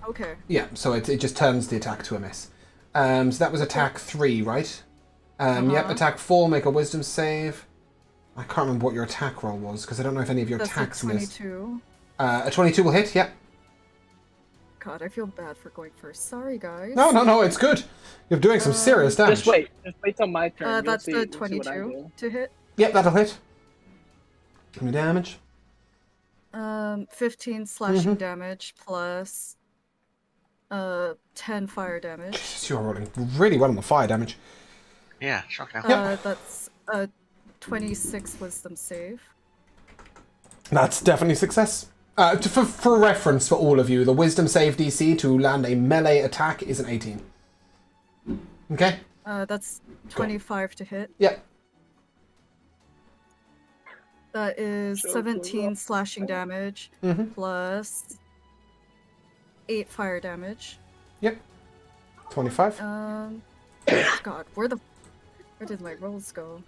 Okay. Yeah, so it just turns the attack to a miss. So that was attack 3, right? Yep, attack 4, make a wisdom save. I can't remember what your attack roll was because I don't know if any of your That's attacks a missed. 22. A 22 will hit, yep. God, I feel bad for going first. Sorry, guys. No, it's good. You're doing some serious damage. Just wait till my turn. You'll That's see- the you'll see what I 22 do. to hit. Yep, that'll hit. Give me damage. 15 slashing damage plus 10 fire damage. Jesus, you're rolling really well on the fire damage. Yeah, shocking. That's a 26 wisdom save. That's definitely success. For reference for all of you, the wisdom save DC to land a melee attack is an 18. Okay? That's 25 to hit. Yep. That is 17 slashing damage plus 8 fire damage. Yep. 25. God, where did my rolls go?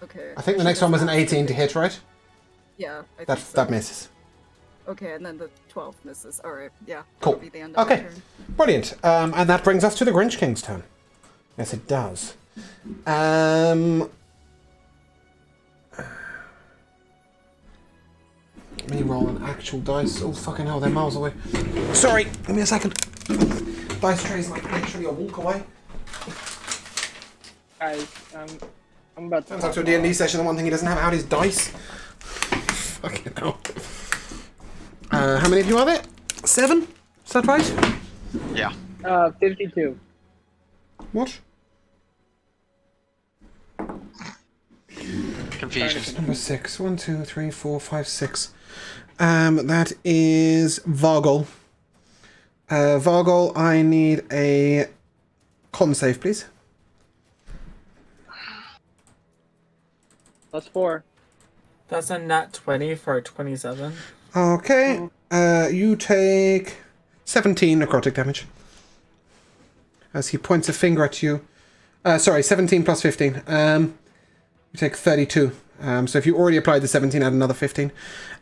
Okay. I think the next one was an 18 to hit, right? Yeah, I think so. That misses. Okay, and then the 12 misses. Alright, yeah. Cool. That'll be the end of my Okay. turn. Brilliant. And that brings us to the Grinch King's turn. Yes, it does. Let me roll an actual dice. Oh, fucking hell, they're miles away. Sorry, give me a second. Dice tray's like literally a walk away. Guys, I'm about to. Turns out to a D&D session, the one thing he doesn't have out is dice. Fucking hell. How many of you are there? 7? Is that right? Yeah. 52. What? Confusion. Number 6. 1, 2, 3, 4, 5, 6. That is Vargol. Vargol, I need a con save, please. +4. That's a nat 20 for a 27. Okay. You take 17 necrotic damage. As he points a finger at you. Sorry, 17 plus 15. You take 32. So if you already applied the 17, add another 15.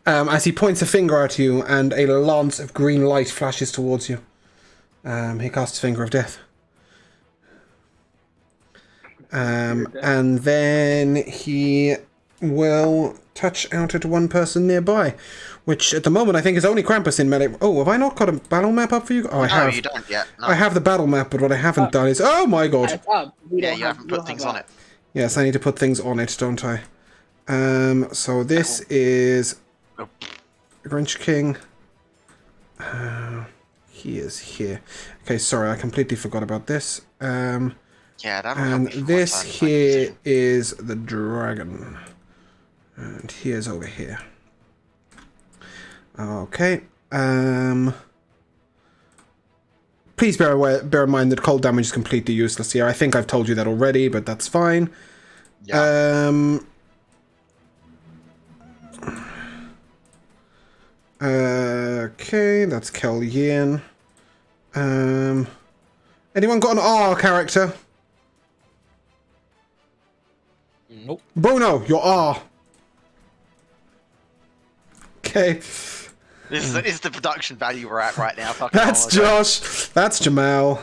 As he points a finger at you and a lance of green light flashes towards you. He casts Finger of Death. And then he will touch out at one person nearby, which at the moment I think is only Krampus in melee. Oh, have I not got a battle map up for you? Oh, I have. No, you don't yet. No. I have the battle map, but what I haven't done is... Oh my god! It's up. Yeah, you haven't put things on it. Yes, I need to put things on it, don't I? So this is... Oh. Grinch King. He is here. Okay, sorry, I completely forgot about this. Yeah, that would help And me for this my time, here is the dragon. And he is over here. Okay. Please bear in mind that cold damage is completely useless here. I think I've told you that already, but that's fine. Yeah. Okay, that's Kel Yin. Anyone got an R character? Nope. Bruno, your R. Okay. This is the production value we're at right now. Fucking That's Josh. That's Jamal.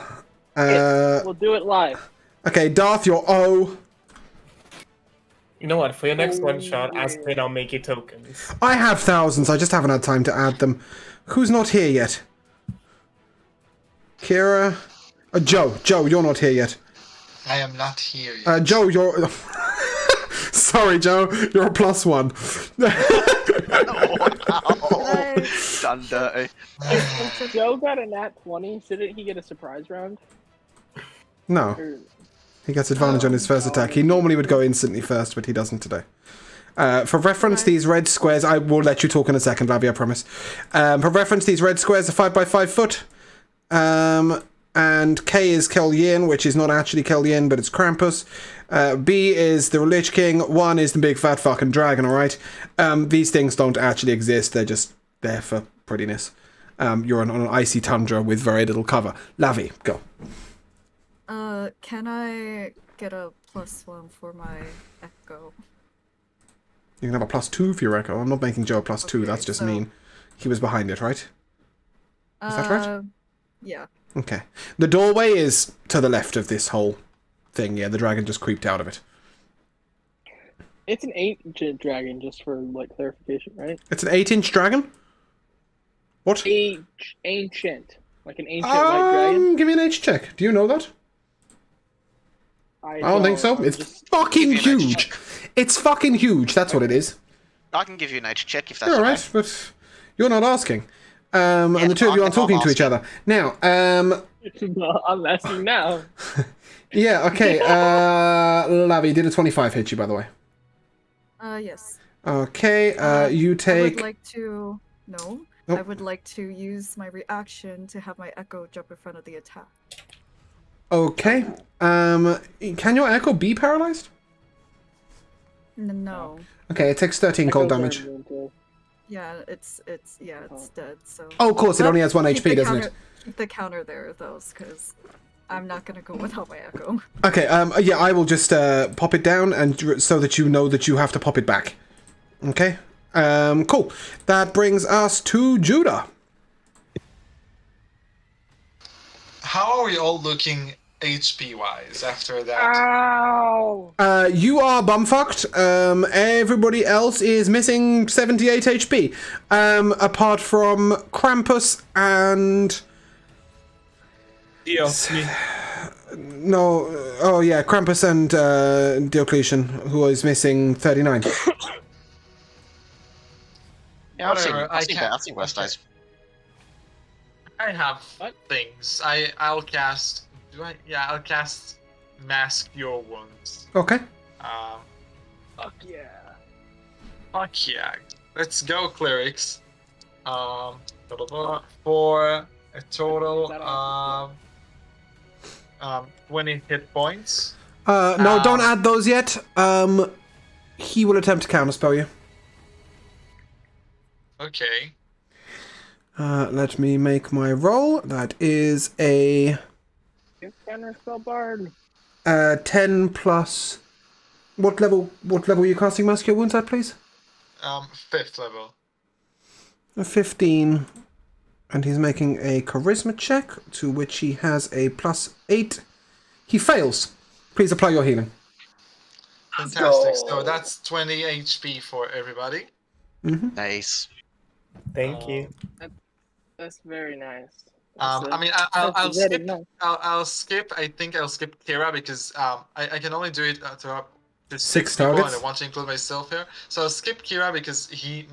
We'll do it live. Okay, Darth, your O. You know what? For your next one shot, ask me and I'll make you tokens. I have thousands, I just haven't had time to add them. Who's not here yet? Kira? Joe, you're not here yet. I am not here yet. Joe, you're... Sorry, Joe, you're a +1. Done dirty. If Joe got a nat 20, shouldn't he get a surprise round? No, Or- he gets advantage on his first attack. He normally would go instantly first, but he doesn't today. For reference, these red squares... I will let you talk in a second, Lavi, I promise. For reference, these red squares are 5 by 5 foot. and K is Kel'Yin, which is not actually Kel'Yin, but it's Krampus. B is the Lich King. 1 is the big fat fucking dragon, alright? These things don't actually exist, they're just there for prettiness. You're on an icy tundra with very little cover. Lavi, go. Can I get a +1 for my echo? You can have a +2 for your echo. I'm not making Joe a +2, Okay, that's just so- mean. He was behind it, right? Is that right? Yeah. Okay. The doorway is to the left of this whole thing, yeah, the dragon just creeped out of it. It's an ancient dragon, just for like clarification, right? It's an 8-inch dragon? What? Ancient, like an ancient white dragon. Give me an H check. Do you know that? I don't think so. I'm It's just- fucking Give you an H huge. It's fucking huge. That's what it is. I can give you an H check if that's You're okay. alright, but you're not asking. And the two of I'm you aren't not talking to each asking. other. Now, I'm asking now. yeah, okay. Lavi, did a 25 hit you, by the way? Yes. Okay, you I would take... like to... No. Nope. I would like to use my reaction to have my echo jump in front of the attack. Okay. Can your echo be paralyzed? No. Okay, it takes 13 cold Echoes are damage. immune to- Yeah, it's dead, so... Oh, of course, it only has 1 Keep HP, the doesn't counter- it? Keep the counter there, though, because I'm not gonna go without my echo. Okay, yeah, I will just pop it down and so that you know that you have to pop it back. Okay? Cool. That brings us to Judah. How are we all looking HP wise after that? Ow! You are bumfucked. Everybody else is missing 78 HP. Apart from Krampus and... Dio, me. No, oh yeah, Krampus and Diocletian, who is missing 39. Yeah, I've seen, Whatever, I've seen, can't- I've seen worse okay. days. I have What? things. I'll cast. Do I? Yeah, I'll cast Mask Your Wounds. Okay. Fuck yeah. Fuck yeah. Let's go, clerics. For a total Is that all? 20 hit points. No, don't add those yet. He will attempt to counterspell you. Okay. Let me make my roll. That is a Counterspell bard. 10 plus... What level are you casting Mask Your Wounds at, please? 5th level. A 15. And he's making a charisma check, to which he has a +8. He fails. Please apply your healing. Fantastic. So that's 20 HP for everybody. Nice. Thank you. That's very nice. I mean, I'll that's very skip. nice. I'll skip. I think I'll skip Kira because I can only do it to up to 6 people, targets? and I want to include myself here. So I'll skip Kira because he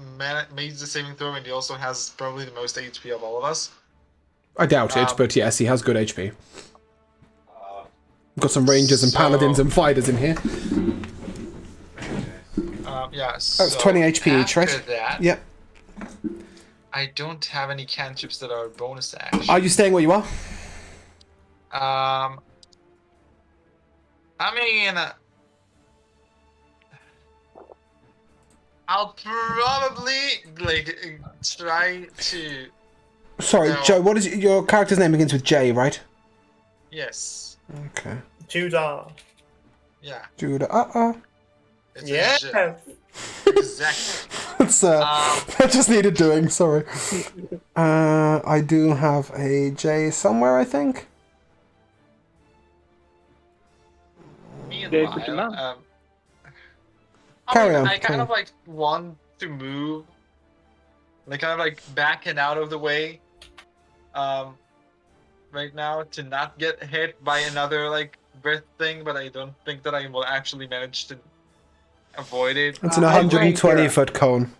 made the saving throw, and he also has probably the most HP of all of us. I doubt it, but yes, he has good HP. Got some rangers and paladins and fighters in here. Yeah. That's So 20 HP each, right? after that, Yep. I don't have any cantrips that are bonus action. Are you staying where you are? I mean, I'll probably try to. Sorry, No. Joe, what is your character's name begins with J, right? Yes. Okay. Judah. Yeah. Judah, It's Yes. a J. Exactly. That's, that just needed doing, sorry. I do have a J somewhere, I think. Meanwhile, put your mouth. Carry on, I carry kind of want to move, kind of backing out of the way, right now to not get hit by another breath thing, but I don't think that I will actually manage to avoid it. It's an I think, 120-foot cone.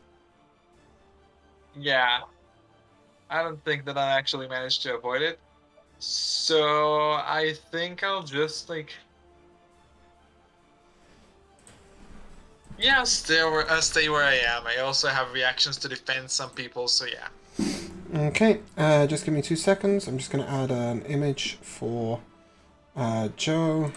Yeah, I don't think that I actually managed to avoid it. So I think I'll just yeah, stay where I am. I also have reactions to defend some people, so yeah. Okay, just give me 2 seconds. I'm just going to add an image for Joe.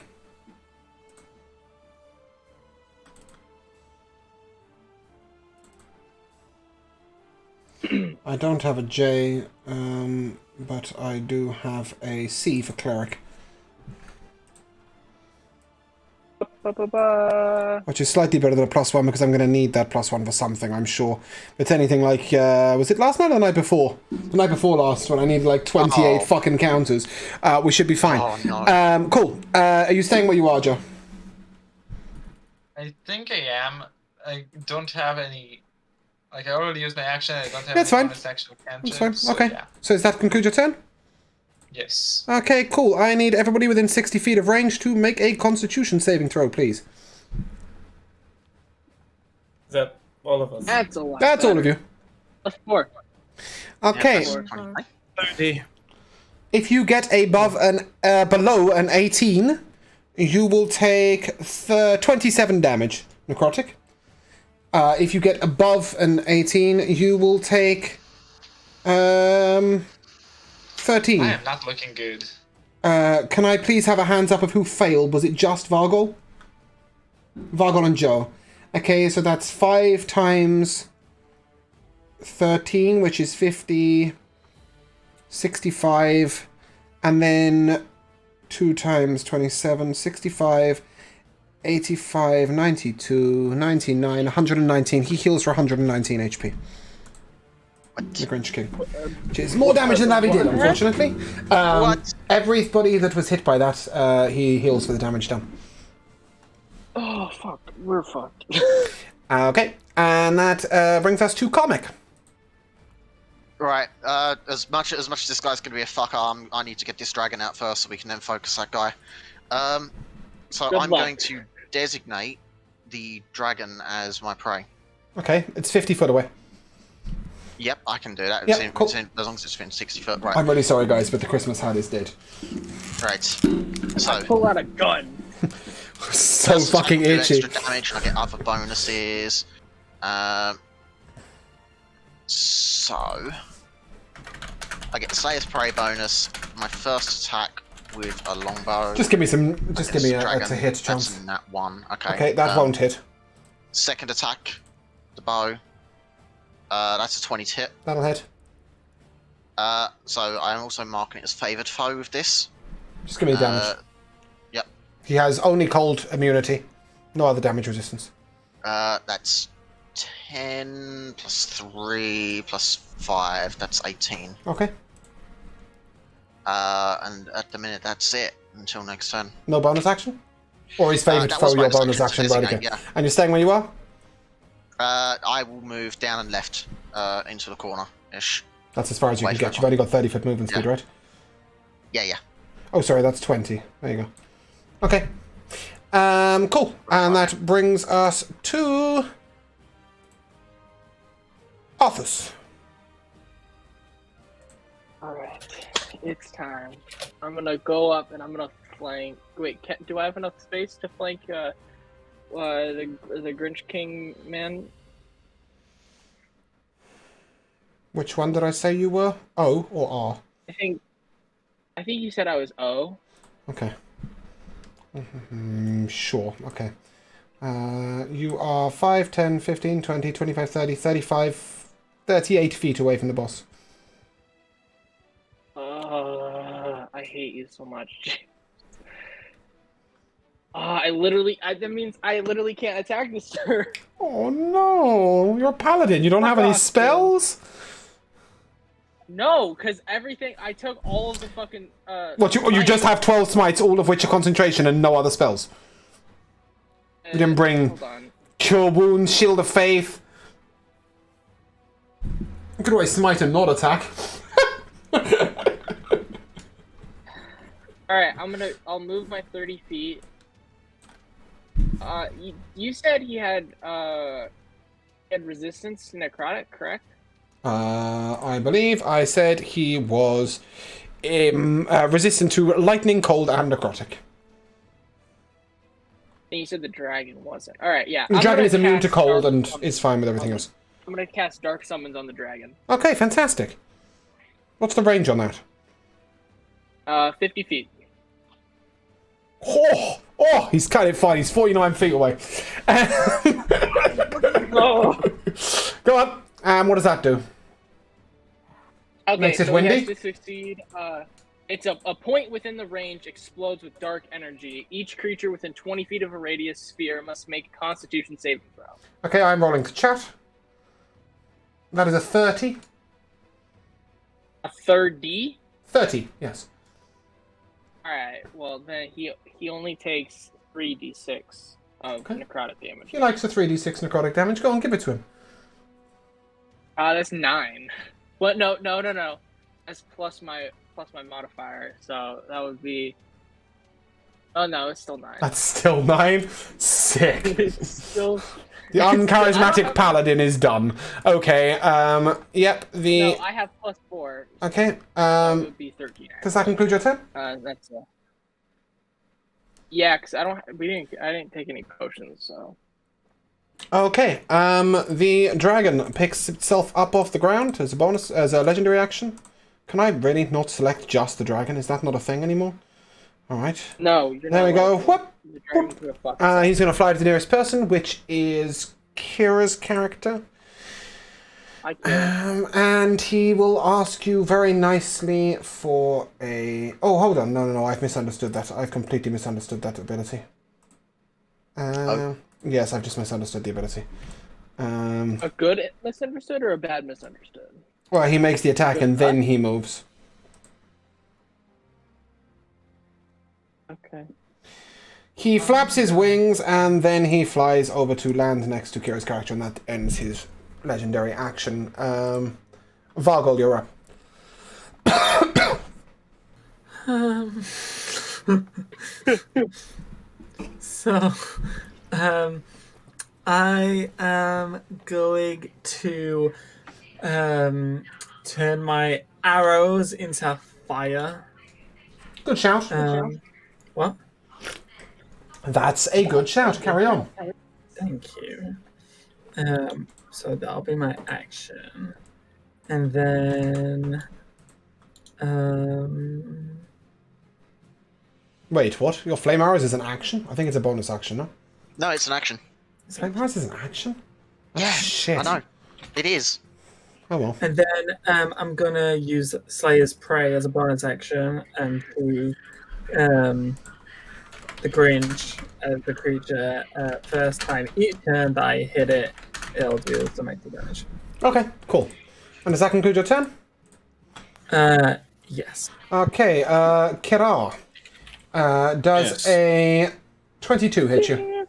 I don't have a J, but I do have a C for cleric. Which is slightly better than a +1 because I'm going to need that +1 for something, I'm sure. If it's anything like, was it last night or the night before? The night before last, when I needed like 28 fucking counters. We should be fine. Oh, no. Cool. Are you staying where you are, Joe? I think I am. I don't have any. Like, I already used my action. I don't have That's any fine. bonus action That's cantrips, fine. so Okay. yeah. So does that conclude your turn? Yes. Okay, cool. I need everybody within 60 feet of range to make a Constitution saving throw, please. Is that all of us? That's a lot. That's all of you. That's 4. Okay. Yeah, 20. 30. If you get below an 18, you will take 27 damage, necrotic. If you get above an 18, you will take 13. I am not looking good. Can I please have a hands up of who failed? Was it just Vargol? Vargol and Joe. Okay, so that's 5 times 13, which is 50, 65, and then 2 times 27, 65, 85, 92, 99, 119. He heals for 119 HP. The Grinch King. Which is more damage than Lavi did, unfortunately. What? Everybody that was hit by that, he heals for the damage done. Oh fuck, we're fucked. Okay, and that brings us to comic. Right, as much as this guy's gonna be a fucker, I need to get this dragon out first so we can then focus that guy. So Good I'm luck. going to designate the dragon as my prey. Okay, it's 50 foot away. Yep, I can do that. Yep, cool. As long as it's within 60 foot. Right. I'm really sorry, guys, but the Christmas hat is dead. Right. So. Pull out a gun. So Plus, fucking I do itchy. extra damage. I get other bonuses. So I get Slayer's Prey bonus. My first attack with a longbow. Just give me some. Just give me a Dragon, to hit that's chance. a nat 1. Okay. Okay, that won't hit. Second attack, the bow. That's a 20 to hit. That'll hit. So I'm also marking it as favored foe with this. Just give me damage. Yep. He has only cold immunity, no other damage resistance. That's 10 plus 3 plus 5. That's 18. Okay. And at the minute, that's it until next turn. No bonus action? Or is favored that foe was your bonus bonus action action? to Right, okay. designate, yeah. And you're staying where you are? I will move down and left into the corner-ish. That's as far as you Away can from get. the You've only got 30 foot movement speed, Yeah. right? Yeah. Oh, sorry, that's 20. There you go. Okay. Cool. And that brings us to Arthas. Alright, it's time. I'm gonna go up and I'm gonna flank. Wait, do I have enough space to flank the Grinch King man? Which one did I say you were? O or R? I think you said I was O. Okay. Sure, okay. You are 5, 10, 15, 20, 25, 30, 35, 38 feet away from the boss. I hate you so much. That means I literally can't attack this turn. Oh no, you're a paladin. You don't have any off, spells? No, because everything, I took all of the fucking, What, you just have 12 smites, all of which are concentration and no other spells? You didn't bring Hold on. Cure Wounds, Shield of Faith. You could always smite and not attack. Alright, I'll move my 30 feet. You said he had resistance to necrotic, correct? I believe I said he was resistant to lightning, cold, and necrotic. And you said the dragon wasn't. Alright, yeah. The dragon is immune to cold Dark and Summons. is fine with everything else. I'm gonna cast Dark Summons on the dragon. Okay, fantastic. What's the range on that? 50 feet. Oh, he's kind of fine. He's 49 feet away. Oh. Go on. What does that do? Okay, Makes it so windy? he has to succeed. It's a point within the range explodes with dark energy. Each creature within 20 feet of a radius sphere must make a Constitution saving throw. Okay, I'm rolling to chat. That is a 30. A third D? 30, yes. Alright, well then he only takes 3d6 of Okay. necrotic damage. He likes the 3d6 necrotic damage. Go on, give it to him. That's 9. What? No. That's plus my modifier, so that would be. Oh no, it's still 9. That's still 9. Sick. It's still. The uncharismatic paladin is done. Okay, yep, No, I have plus 4. Okay, So it would be 13. does that conclude your turn? That's. Yeah, because I didn't take any potions, so. Okay, the dragon picks itself up off the ground as a bonus, as a legendary action. Can I really not select just the dragon? Is that not a thing anymore? Alright. No, you're There not we go. allowed to. Whoop! The dragon's gonna fuck He's going to fly to the nearest person, which is Kira's character. I can't. And he will ask you very nicely for a... Oh, hold on. No. I've misunderstood that. I've completely misunderstood that ability. Yes, I've just misunderstood the ability. A good misunderstood or a bad misunderstood? Well, he makes the attack and then he moves. Okay. He flaps his wings and then he flies over to land next to Kira's character, and that ends his legendary action. Vargol, you're up. So, I am going to turn my arrows into fire. Good shout. What? That's a good shout. Carry on. Thank you. So that'll be my action. And then Wait, what? Your flame arrows is an action? I think it's a bonus action, no? No, it's an action. Flame arrows is an action? Yeah, shit. I know. It is. Oh well. and then I'm gonna use Slayer's Prey as a bonus action and to the Grinch as the creature first time each turn that I hit it, it'll do some extra damage. Okay, cool. And does that conclude your turn? Yes. Okay, Kira. Does Yes. a 22 hit you?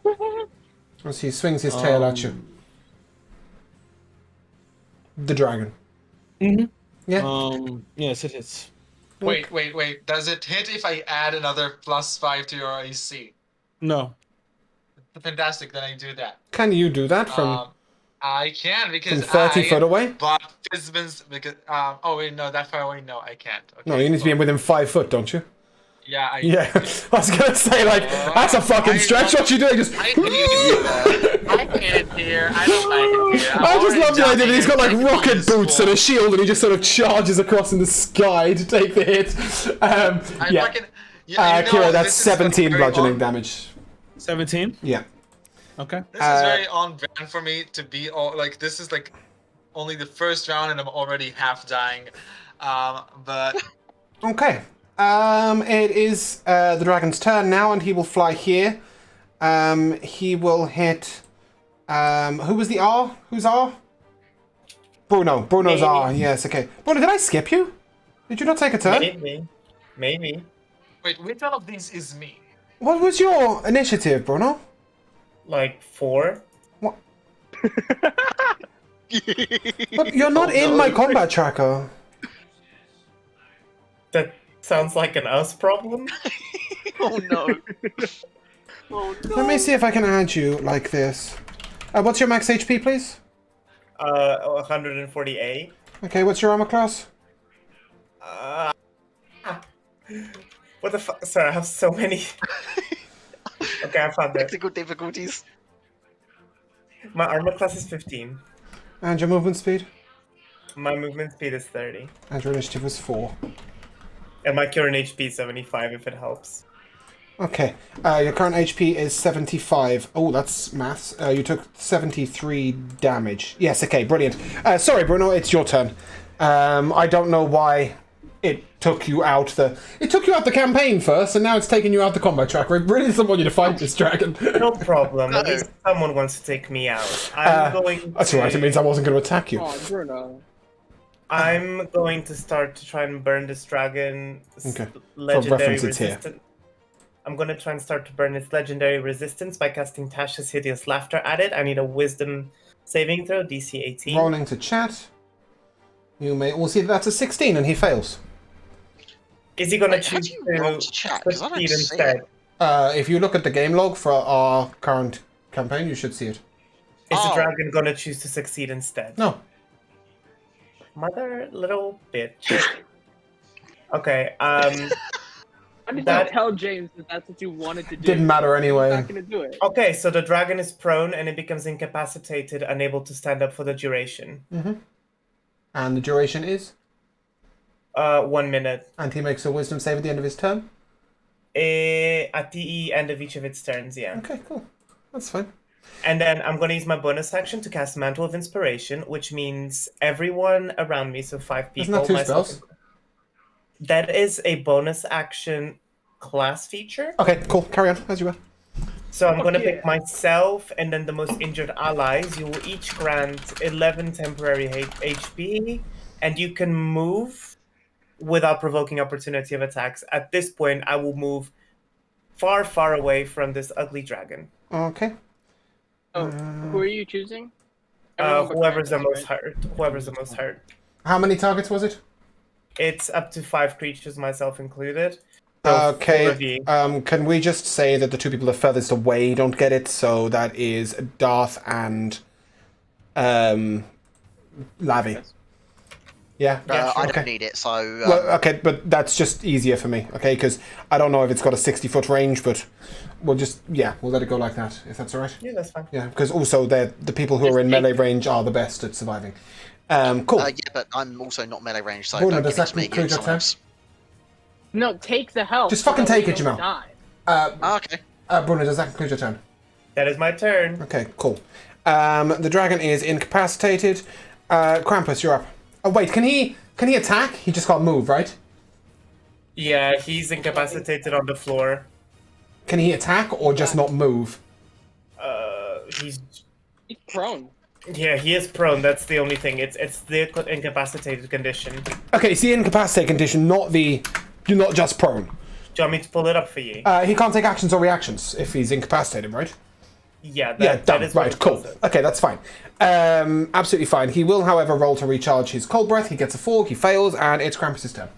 As he swings his tail at you. The dragon. Mhm. Yeah. Yes, it hits. Wait. Does it hit if I add another +5 to your AC? No. Fantastic, then I do that. Can you do that from I can because 30 foot away? But Fizzbin's because oh wait, no, that far away, no, I can't. Okay, No, you need to be within 5 foot, don't you? Yeah, Yeah. I was gonna say, like, that's a fucking stretch. What you doing? Just. I can't hear. I don't like it here. I just love the idea that he's got like rocket boots and a shield, and he just sort of charges across in the sky to take the hit. Yeah. Kira, that's 17 bludgeoning damage. 17? Yeah. Okay. This is very on brand for me to be all like. This is like only the first round, and I'm already half dying. But Okay. It is the dragon's turn now, and he will fly here. He will hit. Who was the R? Who's R? Bruno. Bruno's Me. R. Yes. Okay. Bruno, did I skip you? Did you not take a turn? Maybe. wait, which one of these is me? What was your initiative, Bruno? Like 4. What? But you're not in my combat tracker. That sounds like an us problem. Oh no. Oh no. Let me see if I can add you like this. What's your max HP, please? 148. Okay, what's your armor class? What the fuck? Sorry, I have so many. Okay, I found it. Technical difficulties. My armor class is 15. And your movement speed? My movement speed is 30. And your initiative was 4. And my current HP is 75 if it helps. Okay. Your current HP is 75. Oh, that's maths. You took 73 damage. Yes, okay, brilliant. Sorry, Bruno, it's your turn. I don't know why it took you out the campaign first, and now it's taking you out the combat tracker. It really doesn't want you to fight this dragon. No problem. At least someone wants to take me out. That's alright, it means I wasn't going to attack you. Oh, Bruno. I'm going to start to try and burn this dragon. Okay. Legendary reference, it's here. resistance. I'm going to try and start to burn its legendary resistance by casting Tasha's Hideous Laughter at it. I need a wisdom saving throw, DC 18. Rolling to chat. We'll see that's a 16 and he fails. Is he going to Wait, how choose do you roll to chat? 'Cause I don't succeed see instead? it. If you look at the game log for our current campaign, you should see it. Is the Oh. dragon going to choose to succeed instead? No. Mother little bitch. Okay, How did That- you tell James that that's what you wanted to do? Didn't matter He's anyway. not gonna do it. okay, so the dragon is prone and it becomes incapacitated, unable to stand up for the duration. And the duration is? 1 minute. And he makes a wisdom save at the end of his turn? At the end of each of its turns, yeah. Okay, cool. That's fine. And then I'm going to use my bonus action to cast Mantle of Inspiration, which means everyone around me, so 5 people. Isn't that 2 myself spells? That is a bonus action class feature. Okay, cool. Carry on, as you were. So I'm going to pick myself and then the most injured allies. You will each grant 11 temporary HP, and you can move without provoking opportunity of attacks. At this point, I will move far, far away from this ugly dragon. Okay. Oh, who are you choosing? Everyone but Whoever's the Krampus, most right? hurt. Whoever's the most hurt. How many targets was it? It's up to 5 creatures, myself included. So 4 of Okay. you. Can we just say that the 2 people the furthest away don't get it? So that is Darth and Lavi. Yeah. I okay. don't need it, so. Well, okay, but that's just easier for me, okay? Because I don't know if it's got a 60-foot range, but we'll let it go like that, if that's all right. Yeah, that's fine. Yeah, because also the people who are in melee range are the best at surviving. Cool. Yeah, but I'm also not melee range, so Bruno, don't does give it that to me. Give conclude it to your someone turn? else. No, take the health. Just so fucking that we take it, don't Jamal. die. Okay. Bruno, does that conclude your turn? That is my turn. Okay, cool. The dragon is incapacitated. Krampus, you're up. Oh wait, can he attack? He just can't move, right? Yeah, he's incapacitated on the floor. Can he attack or just not move? He's He's prone. Yeah, he is prone. That's the only thing. It's the incapacitated condition. Okay, it's the incapacitated condition, you're not just prone. Do you want me to pull it up for you? He can't take actions or reactions if he's incapacitated, right? Yeah, That that is what right. it Cool. does it. Okay, that's fine. Absolutely fine. He will, however, roll to recharge his cold breath. He gets a 4. He fails, and it's Krampus's turn.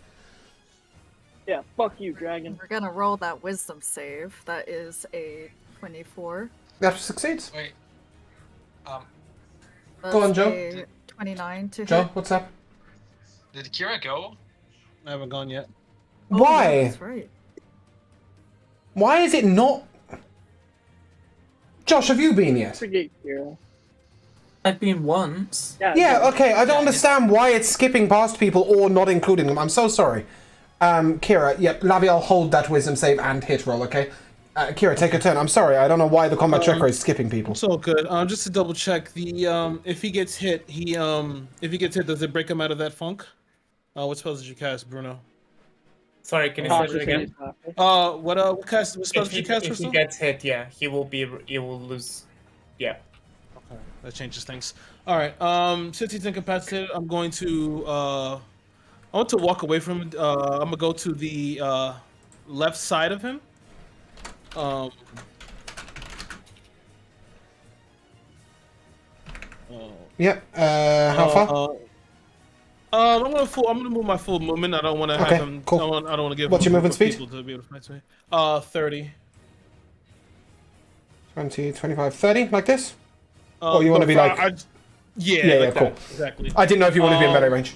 Yeah, fuck you, dragon. We're gonna roll that wisdom save. That is a 24. That succeeds. Wait. Go on, That's Joe. a 29 to Joe, hit. what's up? Did Kira go? I haven't gone yet. Oh, Why? yeah, that's right. Why is it not? Josh, have you been yet? Forget Kira. I've been once. Yeah, okay. I don't understand why it's skipping past people or not including them. I'm so sorry. Kira, yep, Lavi, I'll hold that wisdom save and hit roll, okay? Kira, take a turn. I'm sorry, I don't know why the combat tracker is skipping people. It's all good. Just to double check, if he gets hit, does it break him out of that funk? What spells did you cast, Bruno? Sorry, can you say it again? What spells did you cast, If he Crystal? gets hit, yeah, he will lose. Yeah. Okay, that changes things. All right. Since he's incapacitated, I'm going to I want to walk away from him. I'm gonna go to the left side of him. Yep. How far? I'm gonna move my full movement. I don't want to Okay, have him. cool. I don't want to give. What's him your movement for speed? people to be able to fight me. 30. 20, 25, 30, like this? Or you want to be but like... yeah, Yeah, like cool. that, exactly. I didn't know if you wanted to be in melee range.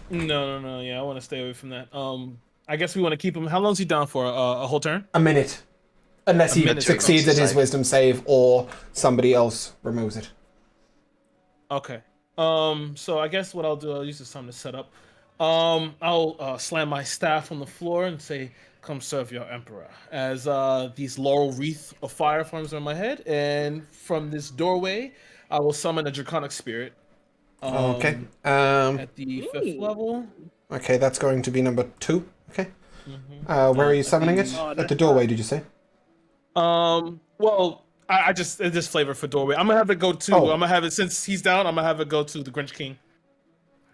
No. Yeah, I want to stay away from that. I guess we want to keep him. How long's he down for? A whole turn? A minute. Unless he minute. succeeds at his Save. wisdom save or somebody else removes it. Okay. So I guess what I'll do, I'll use this time to set up. I'll slam my staff on the floor and say, "Come serve your emperor." As these laurel wreath of fire forms on my head, and from this doorway, I will summon a draconic spirit. Okay. At the 5th level. Okay, that's going to be number 2. Okay. Mm-hmm. Where are you summoning it? At the doorway, did you say? Well, I just it's just flavor for doorway. I'm gonna have it go to. I'm gonna have it since he's down. I'm gonna have it go to the Grinch King.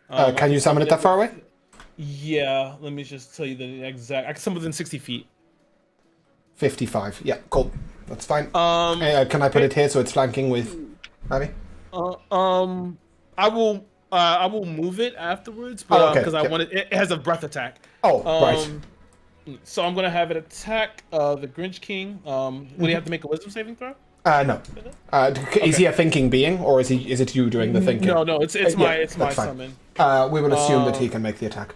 Can you summon it that far away? Yeah. Let me just tell you the exact. I can summon within 60 feet. 55. Yeah, cool. That's fine. Can I put it here so it's flanking with Abby? I will move it afterwards, but because I want it. It has a breath attack. Right. So I'm gonna have it attack the Grinch King. Would he have to make a wisdom saving throw? No. Is he a thinking being, or is it you doing the thinking? No, it's my summon. We will assume that he can make the attack.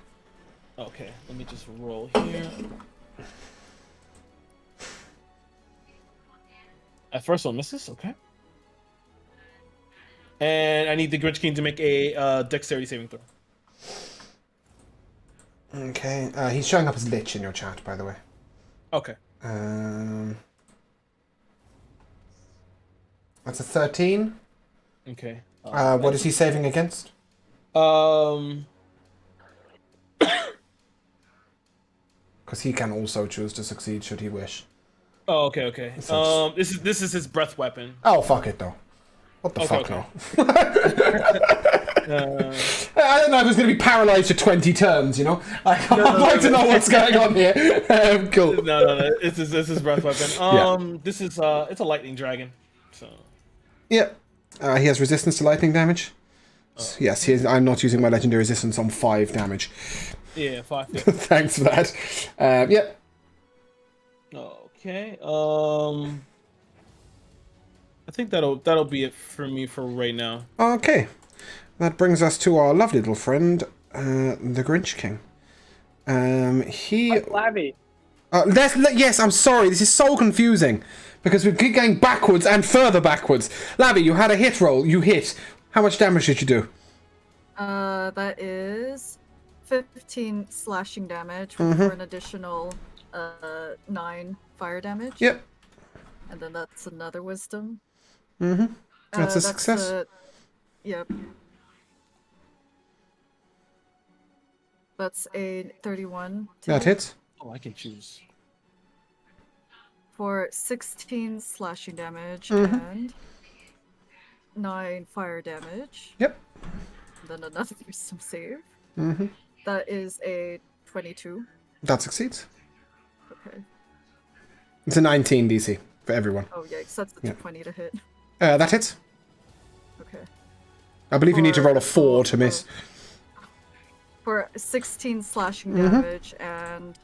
Okay, let me just roll here. At first one misses. Okay. And I need the Grinch King to make a dexterity saving throw. Okay. He's showing up as Lich in your chat, by the way. Okay. That's a 13. Okay. What is he saving against? Because he can also choose to succeed should he wish. Oh, okay. This is his breath weapon. Oh, fuck it though. What the fuck no? I don't know if it's going to be paralyzed for 20 turns, you know? I'd like to know what's going on here. Cool. No. This is breath weapon. This is it's a lightning dragon. So. Yeah. He has resistance to lightning damage. Yes, I'm not using my legendary resistance on 5 damage. Yeah, 5. Yeah. Thanks for that. Yep. Okay. I think that'll be it for me for right now. Okay. That brings us to our lovely little friend, the Grinch King. Flavy. Yes, I'm sorry. This is so confusing because we keep going backwards and further backwards. Lavi, you had a hit roll. You hit. How much damage did you do? That is 15 slashing damage for an additional 9 fire damage. Yep. And then that's another wisdom. That's a success. Yep. That's a 31. That hits. Oh, I can choose. For 16 slashing damage and 9 fire damage. Yep. Then another wisdom save. That is a 22. That succeeds. Okay. It's a 19 DC for everyone. Oh, yikes. That's a 20 to hit. That hits. Okay. I believe you need to roll a 4 to miss. For 16 slashing damage and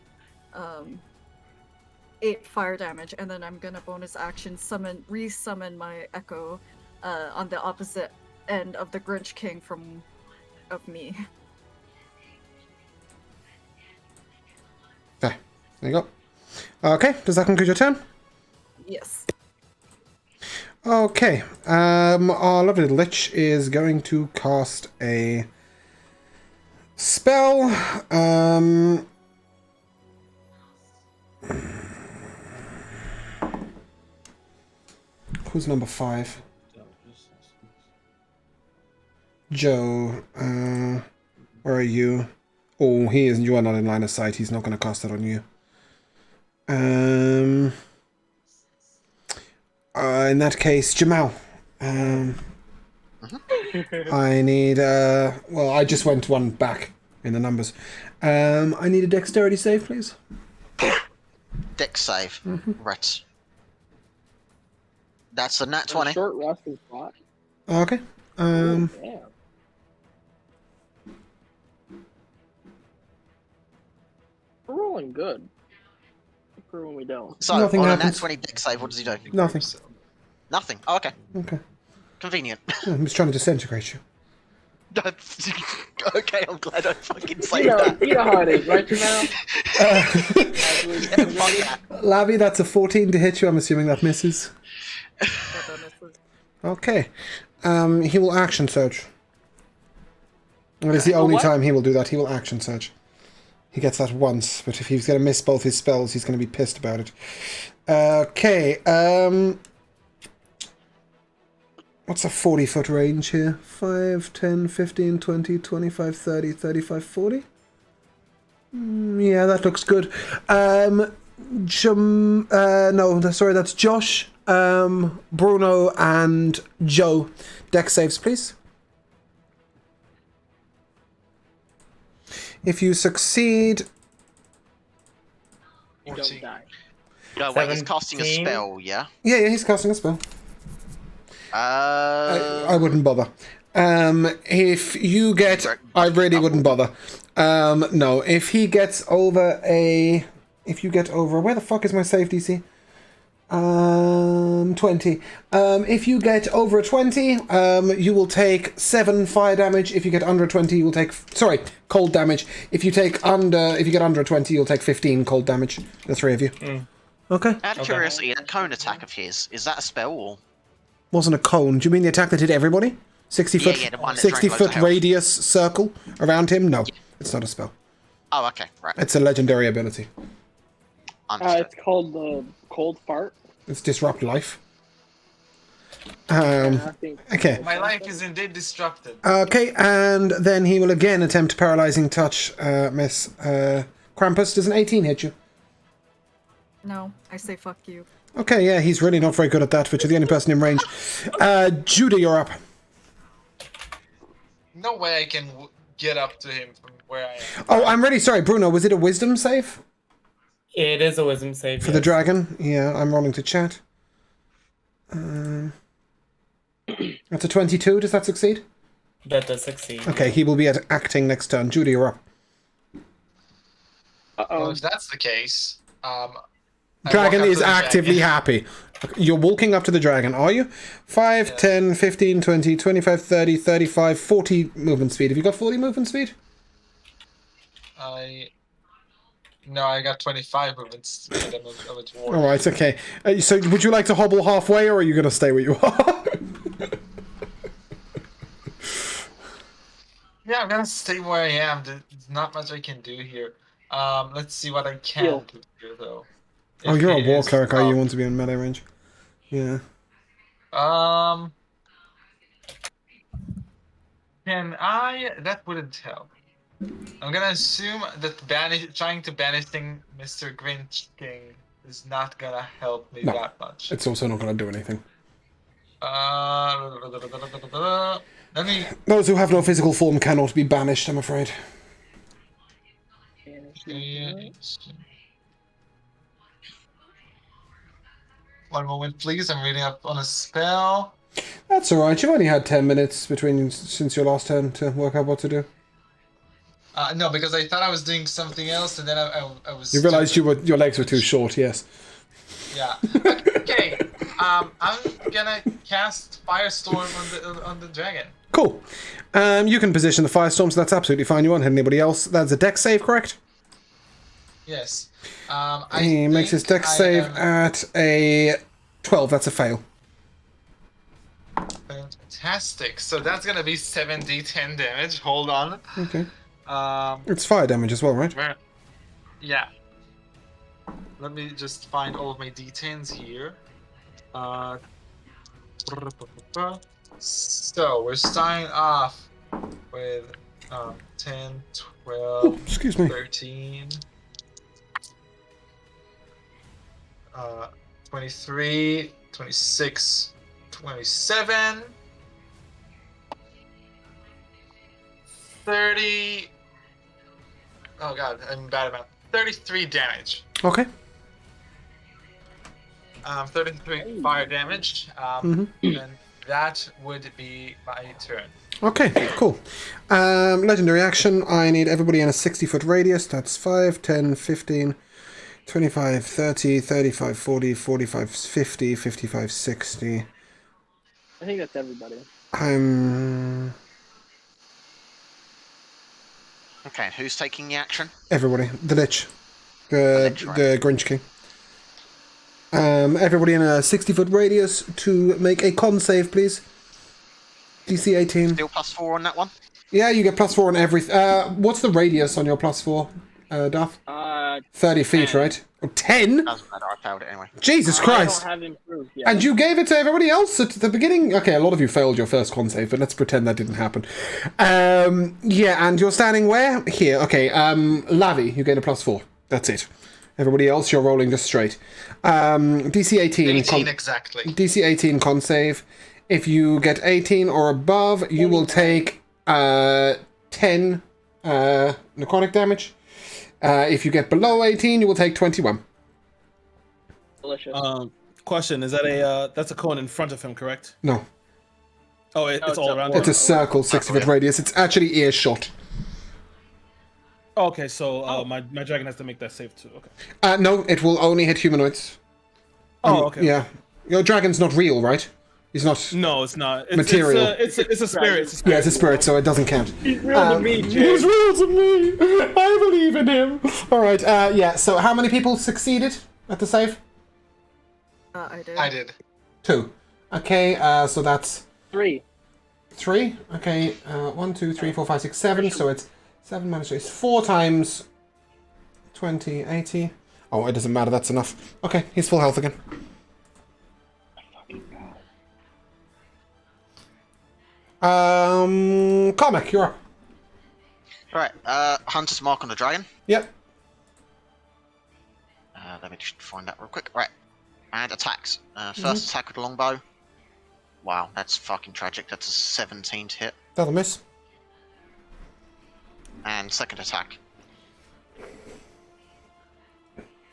8 fire damage, and then I'm gonna bonus action resummon my Echo on the opposite end of the Grinch King of me. There you go. Okay, does that conclude your turn? Yes. Okay, our lovely little Lich is going to cast a spell. Who's number 5? Joe, where are you? Oh, he is. You are not in line of sight. He's not going to cast it on you. In that case, Jamal. I need. Well, I just went one back in the numbers. I need a dexterity save, please. Dex save. Right. That's a nat 20. Short resting spot. Okay. Damn. We're rolling good. For when we don't. So, Nothing on a happens. nat 20 dex save, what does he do? Nothing. Nothing. Oh, okay. Okay. Convenient. I'm just trying to disintegrate you. Okay, I'm glad I fucking You saved know, that. you know how it is, right, Jamal? Yeah, fuck that. Lavi, that's a 14 to hit you. I'm assuming that misses. Okay. He will action surge. That is the only what? time he will do that. He will action search. He gets that once, but if he's going to miss both his spells, he's going to be pissed about it. Okay, what's a 40-foot range here? 5, 10, 15, 20, 25, 30, 35, 40? Yeah, that looks good. That's Josh, Bruno, and Joe. Dex saves, please. If you succeed... You don't die. No, wait, he's casting a 17? spell, yeah? Yeah, he's casting a spell. I wouldn't bother. If you get... I really wouldn't bother. No, if he gets over a... If you get over... Where the fuck is my save DC? 20. If you get over a 20, you will take 7 fire damage. If you get under a 20, you will take... Sorry, cold damage. If you get under a 20, you'll take 15 cold damage. The three of you. Okay. Out of curiosity, that cone attack of his, is that a spell or...? Wasn't a cone. Do you mean the attack that hit everybody? 60 foot, Yeah, the one that 60 drank loads foot of health. radius circle around him? No, it's not a spell. Oh, okay, right. It's a legendary ability. Understood. It's called the cold fart. It's disrupt life. I think. Okay. My life is indeed disrupted. Okay, and then he will again attempt paralyzing touch, Miss Krampus. Does an 18 hit you? No, I say fuck you. Okay, yeah, he's really not very good at that, but you're the only person in range. Judah, you're up. No way I can get up to him from where I am. Oh, I'm really sorry, Bruno. Was it a wisdom save It is a wisdom save for the dragon? Yeah, I'm rolling to chat. That's a 22. Does that succeed? That does succeed. Okay, he will be at acting next turn. Judah, you're up. Well, if that's the case, I Dragon walk up is to the actively dragon. happy. You're walking up to the dragon, are you? 5, Yeah. 10, 15, 20, 25, 30, 35, 40 movement speed. Have you got 40 movement speed? No, I got 25 movements. Of a dwarf. Alright, okay. So would you like to hobble halfway, or are you going to stay where you are? Yeah, I'm gonna stay where I am. There's not much I can do here. Let's see what I can Heal. do here, though. Oh, If you're a he war is cleric, are you? up. You want to be in melee range? Yeah. Can I? That wouldn't help. I'm gonna assume that trying to banishing Mr. Grinch King is not gonna help me No. that much. It's also not going to do anything. Let me. Those who have no physical form cannot be banished, I'm afraid. One moment, please. I'm reading up on a spell. That's alright. You've only had 10 minutes since your last turn to work out what to do. No, because I thought I was doing something else, and then I was. You realised your legs were too short, yes. Yeah. Okay. I'm gonna cast Firestorm on the dragon. Cool. You can position the firestorm, so that's absolutely fine. You won't hit anybody else. That's a dex save, correct? Yes. He makes his dex save at a 12. That's a fail. Fantastic. So that's gonna be 7d10 damage. Hold on. Okay. It's fire damage as well, right? Yeah. Let me just find all of my d10s here. So we're starting off with 10, 12, Ooh, excuse me. 13, 23, 26, 27, 30. Oh god, I'm bad about 33 damage. Okay. 33 fire damage. And that would be my turn. Okay, cool. Legendary action. I need everybody in a 60-foot radius. That's 5, 10, 15, 25, 30, 35, 40, 45, 50, 55, 60. I think that's everybody. Okay, who's taking the action? Everybody. The Lich. Lich, right. The Grinch King. Everybody in a 60-foot radius to make a con save, please. DC 18. Still +4 on that one? Yeah, you get +4 on every. What's the radius on your +4, Duff? 30 feet, 10. right? Oh, 10? Doesn't matter, I failed it anyway. Jesus Christ! I don't have improved yet. And you gave it to everybody else at the beginning? Okay, a lot of you failed your first con save, but let's pretend that didn't happen. Yeah, and you're standing where? Here, okay. Lavi, you gain a +4. That's it. Everybody else, you're rolling just straight. DC 18. 18 exactly. DC 18 con save. If you get 18 or above, you will take 10 necrotic damage. If you get below 18, you will take 21. Delicious. Question: Is that that's a cone in front of him, correct? No, Oh, it's all around. it's him? a circle, 60-foot radius. It's actually earshot. Okay, so my dragon has to make that save too. Okay. No, it will only hit humanoids. Oh, okay. Yeah. Your dragon's not real, right? He's not... No, it's not. It's, Material. It's a spirit. It's a spirit. Yeah, it's a spirit, so it doesn't count. He's real to me, Jay. He's real to me! I believe in him! Alright, yeah, so how many people succeeded at the save? I did. I did. 2. Okay, so that's 3. 3. Okay, 1, 2, 3, 4, 5, 6, 7. So it's 7 minus 3. It's 4 times 20, 80. Oh, it doesn't matter, that's enough. Okay, he's full health again. Comic, you're up. Right, Hunter's Mark on the Dragon. Yep. Let me just find that real quick. Right, and attacks. First attack with the longbow. Wow, that's fucking tragic. That's a 17 to hit. That'll miss. And second attack.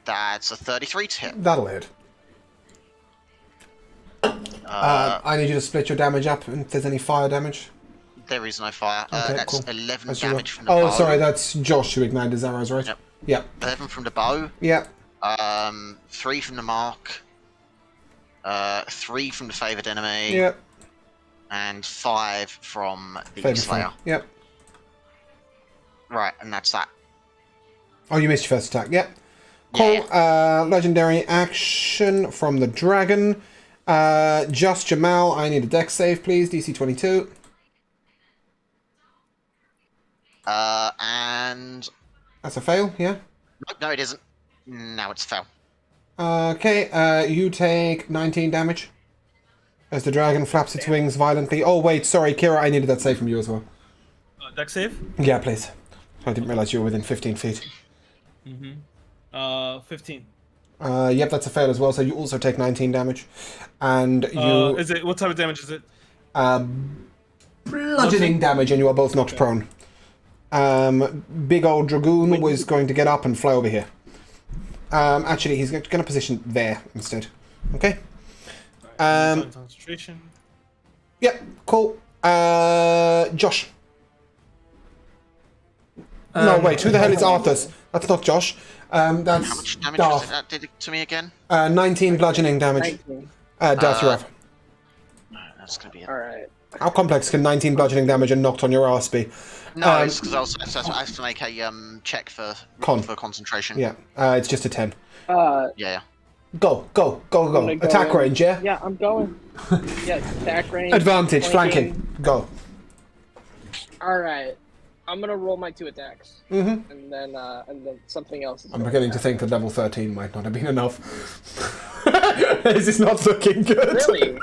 That's a 33 to hit. That'll hit. I need you to split your damage up and if there's any fire damage. There is no fire. Okay, that's cool. 11 That's your damage from the bow. Oh, sorry, that's Josh who ignited his arrows, right? Yep. Yep. 11 from the bow. Yep. 3 from the mark. 3 from the favoured enemy. Yep. And 5 from the Favourite Slayer. fire. Yep. Right, and that's that. Oh, you missed your first attack. Yep. Cool. Yeah. Legendary action from the dragon. Just Jamal, I need a dex save, please. DC 22. And... That's a fail, yeah? No, it isn't. Now it's fail. Okay, you take 19 damage. As the dragon flaps its wings violently. Oh, wait, sorry, Kira, I needed that save from you as well. Dex save. Yeah, please. I didn't realize you were within 15 feet. 15. Yep, that's a fail as well, so you also take 19 damage. And you... Is it what type of damage is it? bludgeoning damage, and you are both knocked prone. Big old dragoon was going to get up and fly over here. Actually, he's going to position there instead. Okay. Concentration. Yep, cool. Josh. No, wait, who the hell is Arthur's? That's not Josh. That's How much damage was Darth. it that did it to me again? 19 bludgeoning damage. 19. Darth, you're up. That's gonna be it. Alright. How complex can 19 bludgeoning damage and knocked on your ass be? No, it's because I have to make a check for concentration. Yeah, it's just a 10. Yeah. Go. gonna go Attack in. range, yeah? Yeah, I'm going. Yeah, attack range. Advantage, flanking. Go. Alright. I'm gonna roll my 2 attacks. Mm-hmm. And then something else is I'm going beginning to think that level 13 might not have been enough. This is not looking good. Really?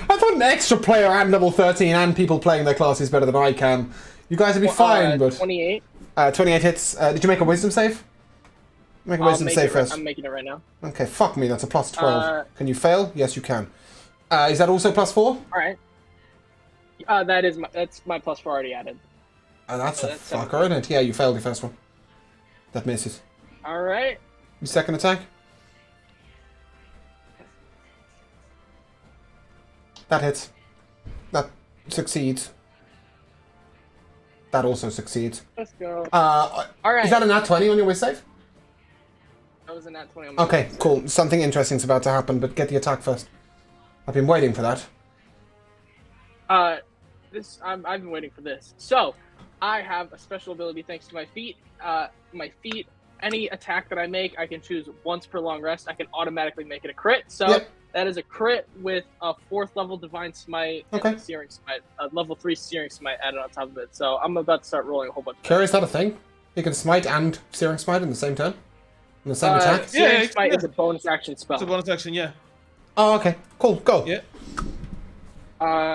I thought an extra player at level 13 and people playing their classes better than I can. You guys would be fine, but... 28? 28 hits. Did you make a wisdom save? Make a wisdom save first. I'm making it right now. Okay, fuck me, that's a plus 12. Can you fail? Yes, you can. Is that also plus 4? Alright. That's my plus 4 already added. That's a that's fucker, isn't it? Yeah, you failed your first one. That misses. Alright. Your second attack? That hits. That succeeds. That also succeeds. Let's go. Alright. Is that a nat 20 on your whiz save? That was a nat 20 on my Okay, cool. Something interesting's about to happen, but get the attack first. I've been waiting for that. I've been waiting for this. So, I have a special ability thanks to my feet. Any attack that I make, I can choose once per long rest. I can automatically make it a crit. So, Yep. That is a crit with a 4th level Divine Smite Okay. and a Searing Smite, a level 3 Searing Smite added on top of it. So I'm about to start rolling a whole bunch of Carry, is that a thing? You can smite and Searing Smite in the same turn? In the same attack? Searing Yeah, Smite yeah. is a bonus action spell. It's a bonus action, yeah. Oh, okay. Cool, go. Yeah.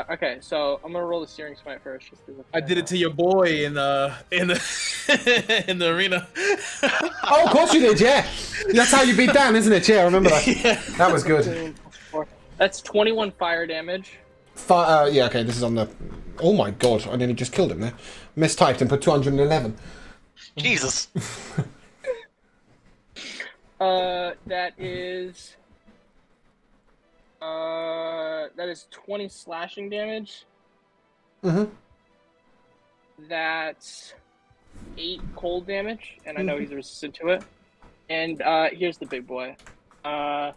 Okay, so I'm gonna roll the Searing Smite first. Just I did it to your boy in the in the arena. Oh, of course you did, yeah. That's how you beat Dan, isn't it? Yeah, I remember that. Yeah. That was good. That's 21 fire damage. Yeah, okay, this is on the... Oh my god, I nearly just killed him there. Mistyped and put 211. Jesus. That is 20 slashing damage. Mm-hmm. That's 8 cold damage, and I know he's resistant to it. And here's the big boy. The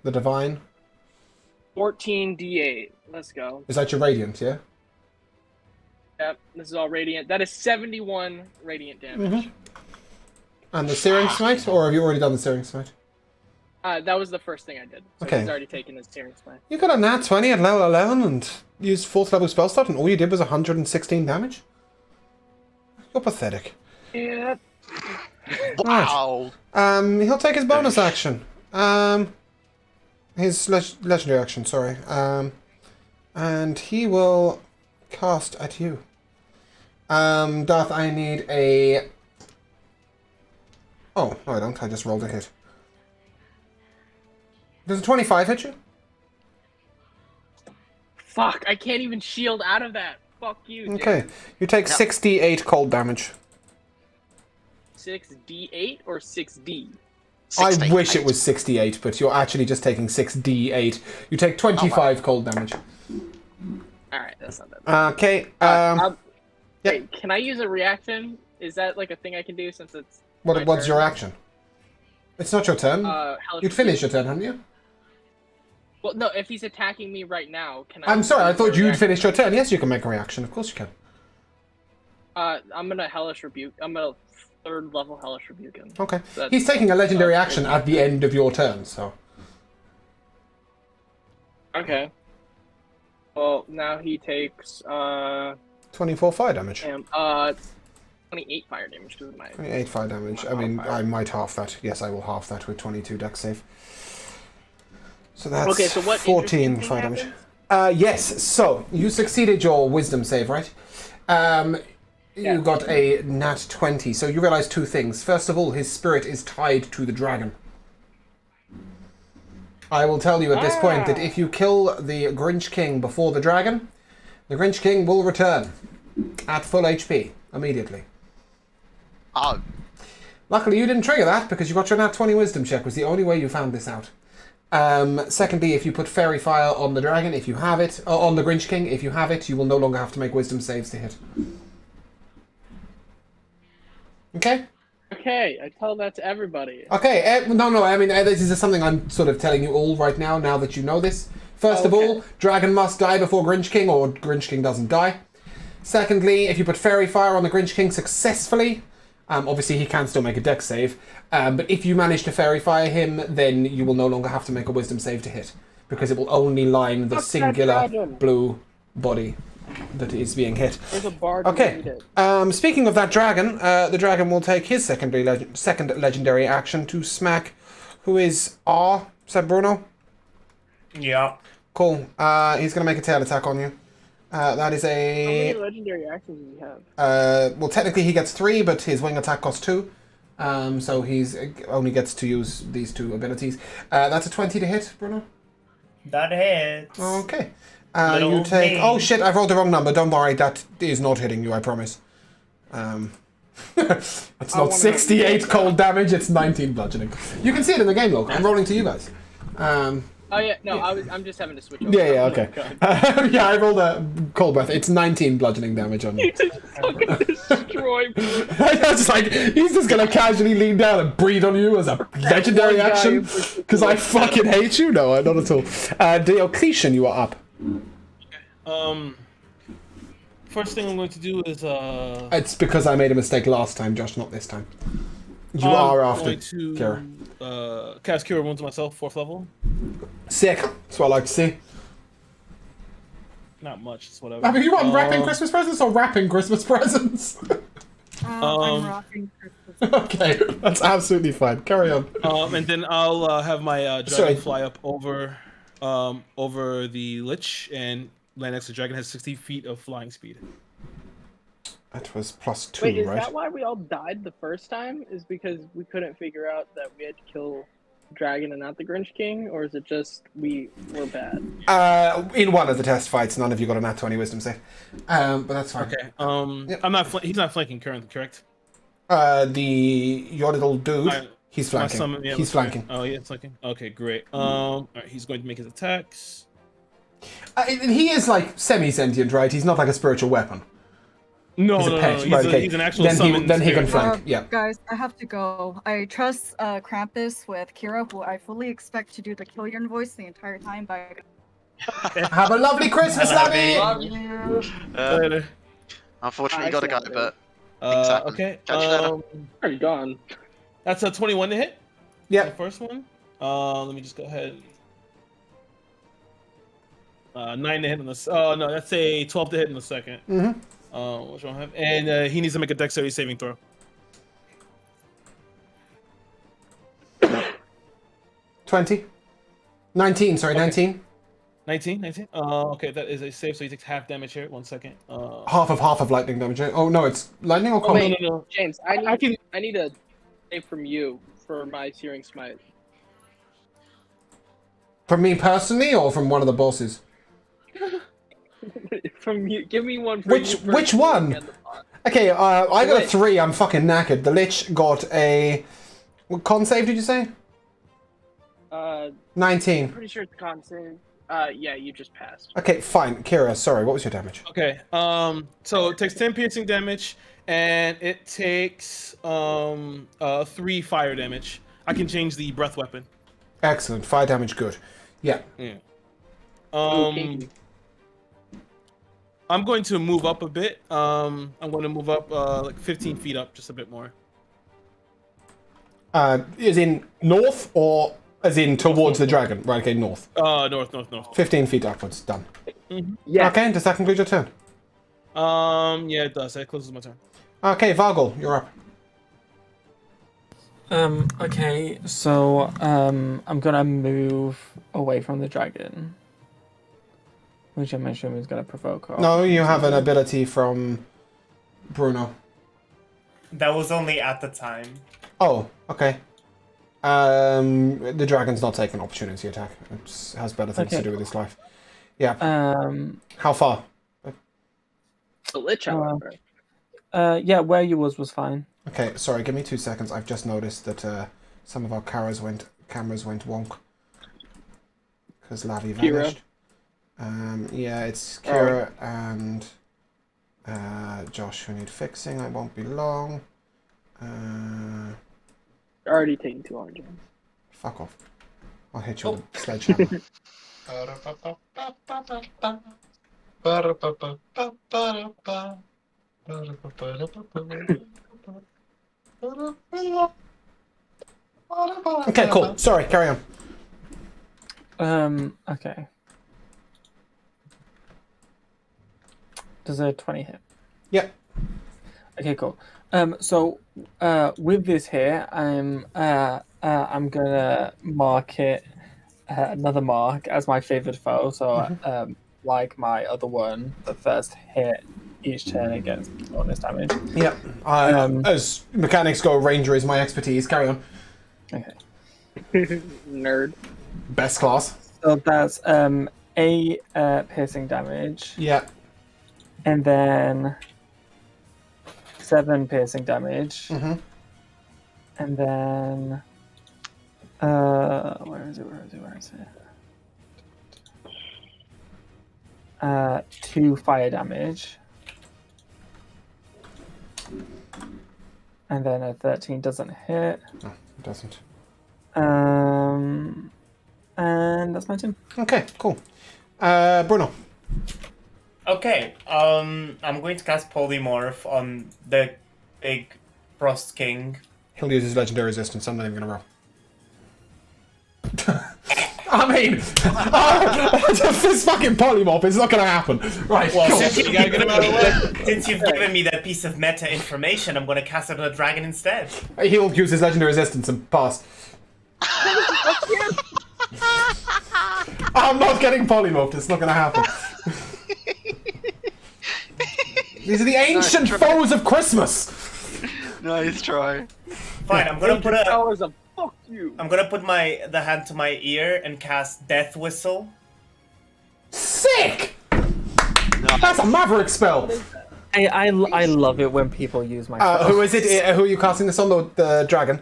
Divine. 14 d8. Let's go. Is that your Radiant, yeah? Yep, this is all radiant. That is 71 radiant damage. And the Searing Smite, or have you already done the Searing Smite? That was the first thing I did. So Okay. he's already taken his Searing Smite. You got a nat 20 at level 11 and used 4th level spell slot, and all you did was 116 damage? You're pathetic. Yeah. Wow. He'll take his bonus action. His legendary action, sorry. And he will cast at you. Darth, I need a... Oh, no I don't. I just rolled a hit. Does a 25 hit you? Fuck, I can't even shield out of that. Fuck you, dude. Okay. You take 68 cold damage. 6d8 or 6d? I 68. wish it was 68, but you're actually just taking 6d8. You take 25 cold damage. Alright, that's not that bad. Okay. Yep. Yep. Hey, can I use a reaction? Is that like a thing I can do since it's my What's turn? your action? It's not your turn. Hellish You'd finish your Rebuke. turn, hadn't you? Well, no, if he's attacking me right now, can I... I'm sorry, I use a thought you'd reaction? finish your turn. Yes, you can make a reaction. Of course you can. I'm gonna Hellish Rebuke. I'm gonna 3rd level Hellish Rebuke him. Okay. That's- He's taking a legendary action at the end of your turn, so... Okay. Well, now he takes 24 fire damage. 28 fire damage because of my... 28 fire damage. I mean, I might half that. Yes, I will half that with 22 dex save. So that's Okay, so what 14 interesting fire thing damage. happens? Yes, so you succeeded your wisdom save, right? You got a nat 20, so you realize two things. First of all, his spirit is tied to the dragon. I will tell you at this point that if you kill the Grinch King before the dragon, the Grinch King will return at full HP immediately. Oh, Luckily, you didn't trigger that because you got your nat 20 wisdom check. Was the only way you found this out. Secondly, if you put Fairy Fire on the dragon, if you have it, or on the Grinch King, if you have it, you will no longer have to make wisdom saves to hit. Okay? Okay, I tell that to everybody. Okay, no, I mean, this is something I'm sort of telling you all right now that you know this. First of all, dragon must die before Grinch King, or Grinch King doesn't die. Secondly, if you put Fairy Fire on the Grinch King successfully, obviously he can still make a dex save, but if you manage to Fairy Fire him, then you will no longer have to make a wisdom save to hit, because it will only line the Fuck that singular dragon. blue body that is being hit. There's a bard who Okay. made it. Speaking of that dragon, the dragon will take his second legendary action to smack. Who is R? Is that Bruno? Yeah. Cool. He's gonna make a tail attack on you. That is How many a. legendary actions do you have? Well, technically he gets 3, but his wing attack costs 2. So he's only gets to use these 2 abilities. That's a 20 to hit, Bruno. That hits. Okay. Little You take. me. Oh shit! I've rolled the wrong number. Don't worry. That is not hitting you. I promise. It's not wanna 68 cold damage. It's 19 bludgeoning. You can see it in the game log. I'm rolling to you guys. Oh yeah, no, I'm just having to switch over. Yeah. Oh my Okay. God. Yeah, I rolled a cold breath. It's 19 bludgeoning damage on you. Fucking destroy. I was just like, he's just gonna casually lean down and breathe on you as a legendary one guy action who- because I fucking hate you. No, not at all. Diocletian, you are up. First thing I'm going to do is It's because I made a mistake last time, Josh, not this time. You I'm are after going to- Kira. cast Cure Wounds myself, 4th level. Sick. That's what I like to see. Not much, it's whatever. I mean, you want wrapping Christmas presents or wrapping Christmas presents? I'm rocking Christmas. Okay, that's absolutely fine. Carry on. And then I'll have my dragon Sorry. fly up over the Lich and land next to the dragon. Has 60 feet of flying speed. That was +2, Wait, is right? that why we all died the first time? Is because we couldn't figure out that we had to kill dragon and not the Grinch King, or is it just we were bad? In one of the test fights, none of you got a nat 20 wisdom save. But that's fine. Okay. Yep. I'm not. He's not flanking currently, correct? Your little dude, he's My flanking. summon, yeah, He's that's right. flanking. Oh, yeah, it's flanking. Okay, great. Alright, he's going to make his attacks. He is like semi-sentient, right? He's not like a spiritual weapon. No, He's a no, pet. no. Right, okay. He's an actual Then summoned he can spirit. flank. Yeah. Guys, I have to go. I trust Krampus with Kira, who I fully expect to do the Killian voice the entire time. By Have a lovely Christmas, Labby! Love you. Later. Unfortunately, you I gotta see how go, it but things happen. Okay. Catch you later. Already gone. That's a 21 to hit. The Yeah. first one. Let me just go ahead. 9 to hit on the. Oh no, that's a 12 to hit in the second. Mm-hmm. What do I have? And he needs to make a dexterity saving throw. 20. 19, sorry, Okay. 19. 19. Okay, that is a save, so he takes half damage here. 1 second. Half of lightning damage. Oh, no, it's lightning or Oh, cold? wait. No. James, I need a save from you for my Searing Smite. From me personally or from one of the bosses? From you, give me one. For Which you first before one? we end the pod. Okay, I got a Lich. 3. I'm fucking knackered. The Lich got a... What con save did you say? 19. Pretty sure it's con save. Yeah, you just passed. Okay, fine. Kira, sorry, what was your damage? Okay. So it takes 10 piercing damage, and it takes 3 fire damage. I can change the breath weapon. Excellent. Fire damage, good. Yeah. Yeah. Okay. I'm going to move up a bit. I'm going to move up like 15 feet up, just a bit more. Is in north or as in towards the dragon? Right, okay, north. North. 15 feet upwards, done. Yeah. Okay, does that conclude your turn? Yeah, it does. That closes my turn. Okay, Vargol, you're up. Okay, so I'm gonna move away from the dragon, which I'm assuming is gonna provoke. No, you have an ability from Bruno. That was only at the time. Oh, okay. The dragon's not taking opportunity attack. It has better things to Okay. do with its life. Yeah. Um, How far? The Lich, however. yeah, where you was fine. Okay, sorry, give me 2 seconds. I've just noticed that some of our cameras went wonk. Because Lavi Kira. vanished. Yeah, it's Kira and Josh who need fixing. I won't be long. Already taking too long, James. Fuck off. I'll hit you with a sledgehammer. Okay, cool. Sorry, carry on. Okay. Does a 20 hit? Yep. Okay, cool. So with this here, I'm gonna mark it another mark as my favored foe. So like my other one, the first hit each turn against bonus damage. Yep. As mechanics go, Ranger is my expertise. Carry on. Okay. Nerd. Best class. So that's 8 piercing damage, Yeah. and then 7 piercing damage, Mhm. and then where is it? 2 fire damage, and then a 13 doesn't hit. No, it doesn't. And that's my turn. Okay, cool. Bruno. Okay, I'm going to cast Polymorph on the big Frost King. He'll use his legendary resistance. I'm not even gonna roll. I mean, this fucking polymorph is not gonna happen. Right, Well, cool. since you've given me that piece of meta information, I'm gonna cast it on a dragon instead. He'll use his legendary resistance and pass. I'm not getting polymorphed, it's not gonna happen. These are the ancient foes of Christmas! Nice try. Fine, I'm gonna put Powers of fuck you. I'm gonna put the hand to my ear and cast Death Whistle. Sick! That's a maverick spell! I love it when people use my spells. Who is it? Who are you casting this on? The dragon?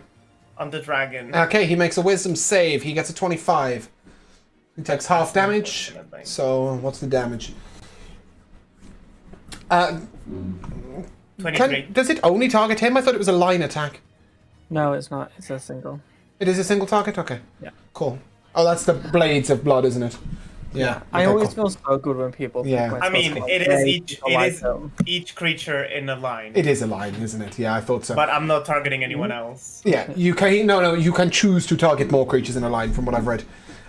On the dragon. Okay, he makes a wisdom save. He gets a 25. He takes half damage. So, what's the damage? 23. Does it only target him? I thought it was a line attack. No, it's not. It's a single. It is a single target? Okay. Yeah. Cool. Oh, that's the Blades of Blood, isn't it? Yeah. I okay, always cool. feel so good when people. pick Yeah. my I mean, spells. it They is like them. each creature in a line. It is a line, isn't it? Yeah, I thought so. But I'm not targeting anyone else. Yeah, you can. No, you can choose to target more creatures in a line, from what I've read.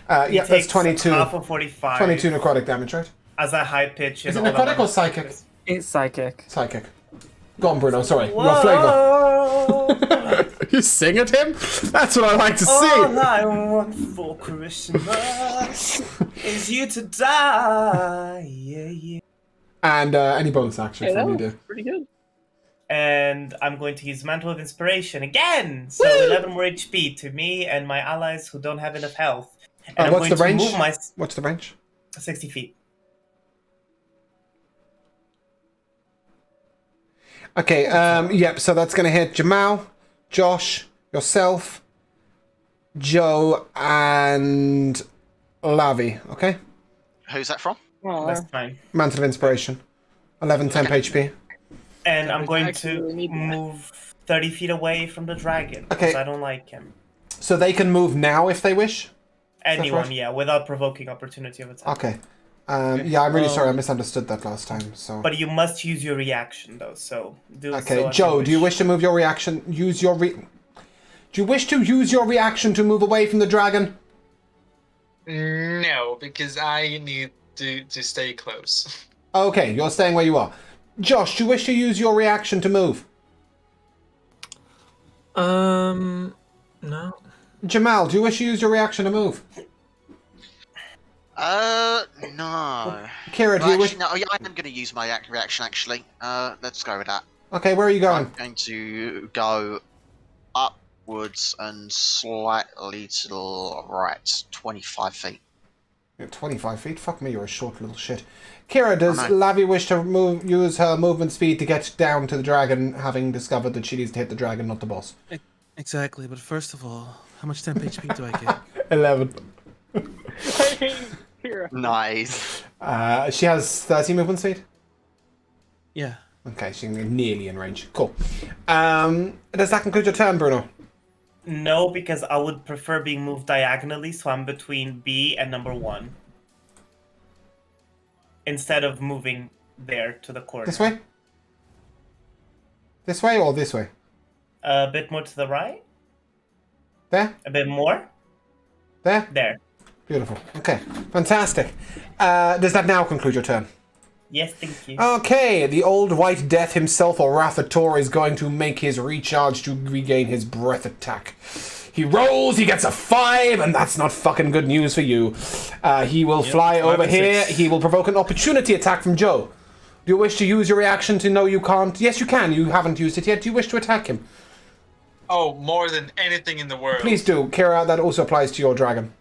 Yeah, that's Takes 22. Half of 45. 22 necrotic damage, right? As a high pitch. Is it necrotic or psychic? It's psychic. Psychic. Go on, Bruno. Sorry, your flavour. You sing at him? That's what I like to see. All I want for Christmas is you to die. Yeah, yeah. And any bonus action Hey, that from you, was do. pretty good. And I'm going to use Mantle of Inspiration again. So 11 more HP to me and my allies who don't have enough health. And I'm what's going the range? to move my What's the range? 60 feet. Okay, yep, so that's going to hit Jamal, Josh, yourself, Joe, and Lavi, okay? Who's that from? That's fine. Mantle of Inspiration. 11 temp HP. And I'm going actually to really need that. move 30 feet away from the dragon. Okay. Because I don't like him. So they can move now if they wish? Anyone, right? yeah, without provoking opportunity of attack. Okay. Yeah, I'm really sorry, I misunderstood that last time, so... But you must use your reaction, though, so... Okay, Joe, do you wish to move your reaction? Do you wish to use your reaction to move away from the dragon? No, because I need to stay close. Okay, you're staying where you are. Josh, do you wish to use your reaction to move? No. Jamal, do you wish to use your reaction to move? No. Kira, do Well, you wish... actually, no, yeah, I am going to use my reaction, actually. Let's go with that. Okay, where are you going? I'm going to go upwards and slightly to the right, 25 feet. You're 25 feet? Fuck me, you're a short little shit. Kira, does Oh, no. Lavi wish to use her movement speed to get down to the dragon, having discovered that she needs to hit the dragon, not the boss? Exactly, but first of all, how much temp HP do I get? 11. Here. Nice. She has 30 movement speed? Yeah. Okay, she's nearly in range. Cool. Does that conclude your turn, Bruno? No, because I would prefer being moved diagonally, so I'm between B and number 1. Instead of moving there to the corner. This way? This way or this way? A bit more to the right? There? A bit more? There? There. Beautiful. Okay, fantastic. Does that now conclude your turn? Yes, thank you. Okay, the old white death himself, or Rathator, is going to make his recharge to regain his breath attack. He rolls, he gets a 5, and that's not fucking good news for you. He will fly 5 over and here. 6. He will provoke an opportunity attack from Joe. Do you wish to use your reaction to know you can't? Yes, you can. You haven't used it yet. Do you wish to attack him? Oh, more than anything in the world. Please do. Kira, that also applies to your dragon.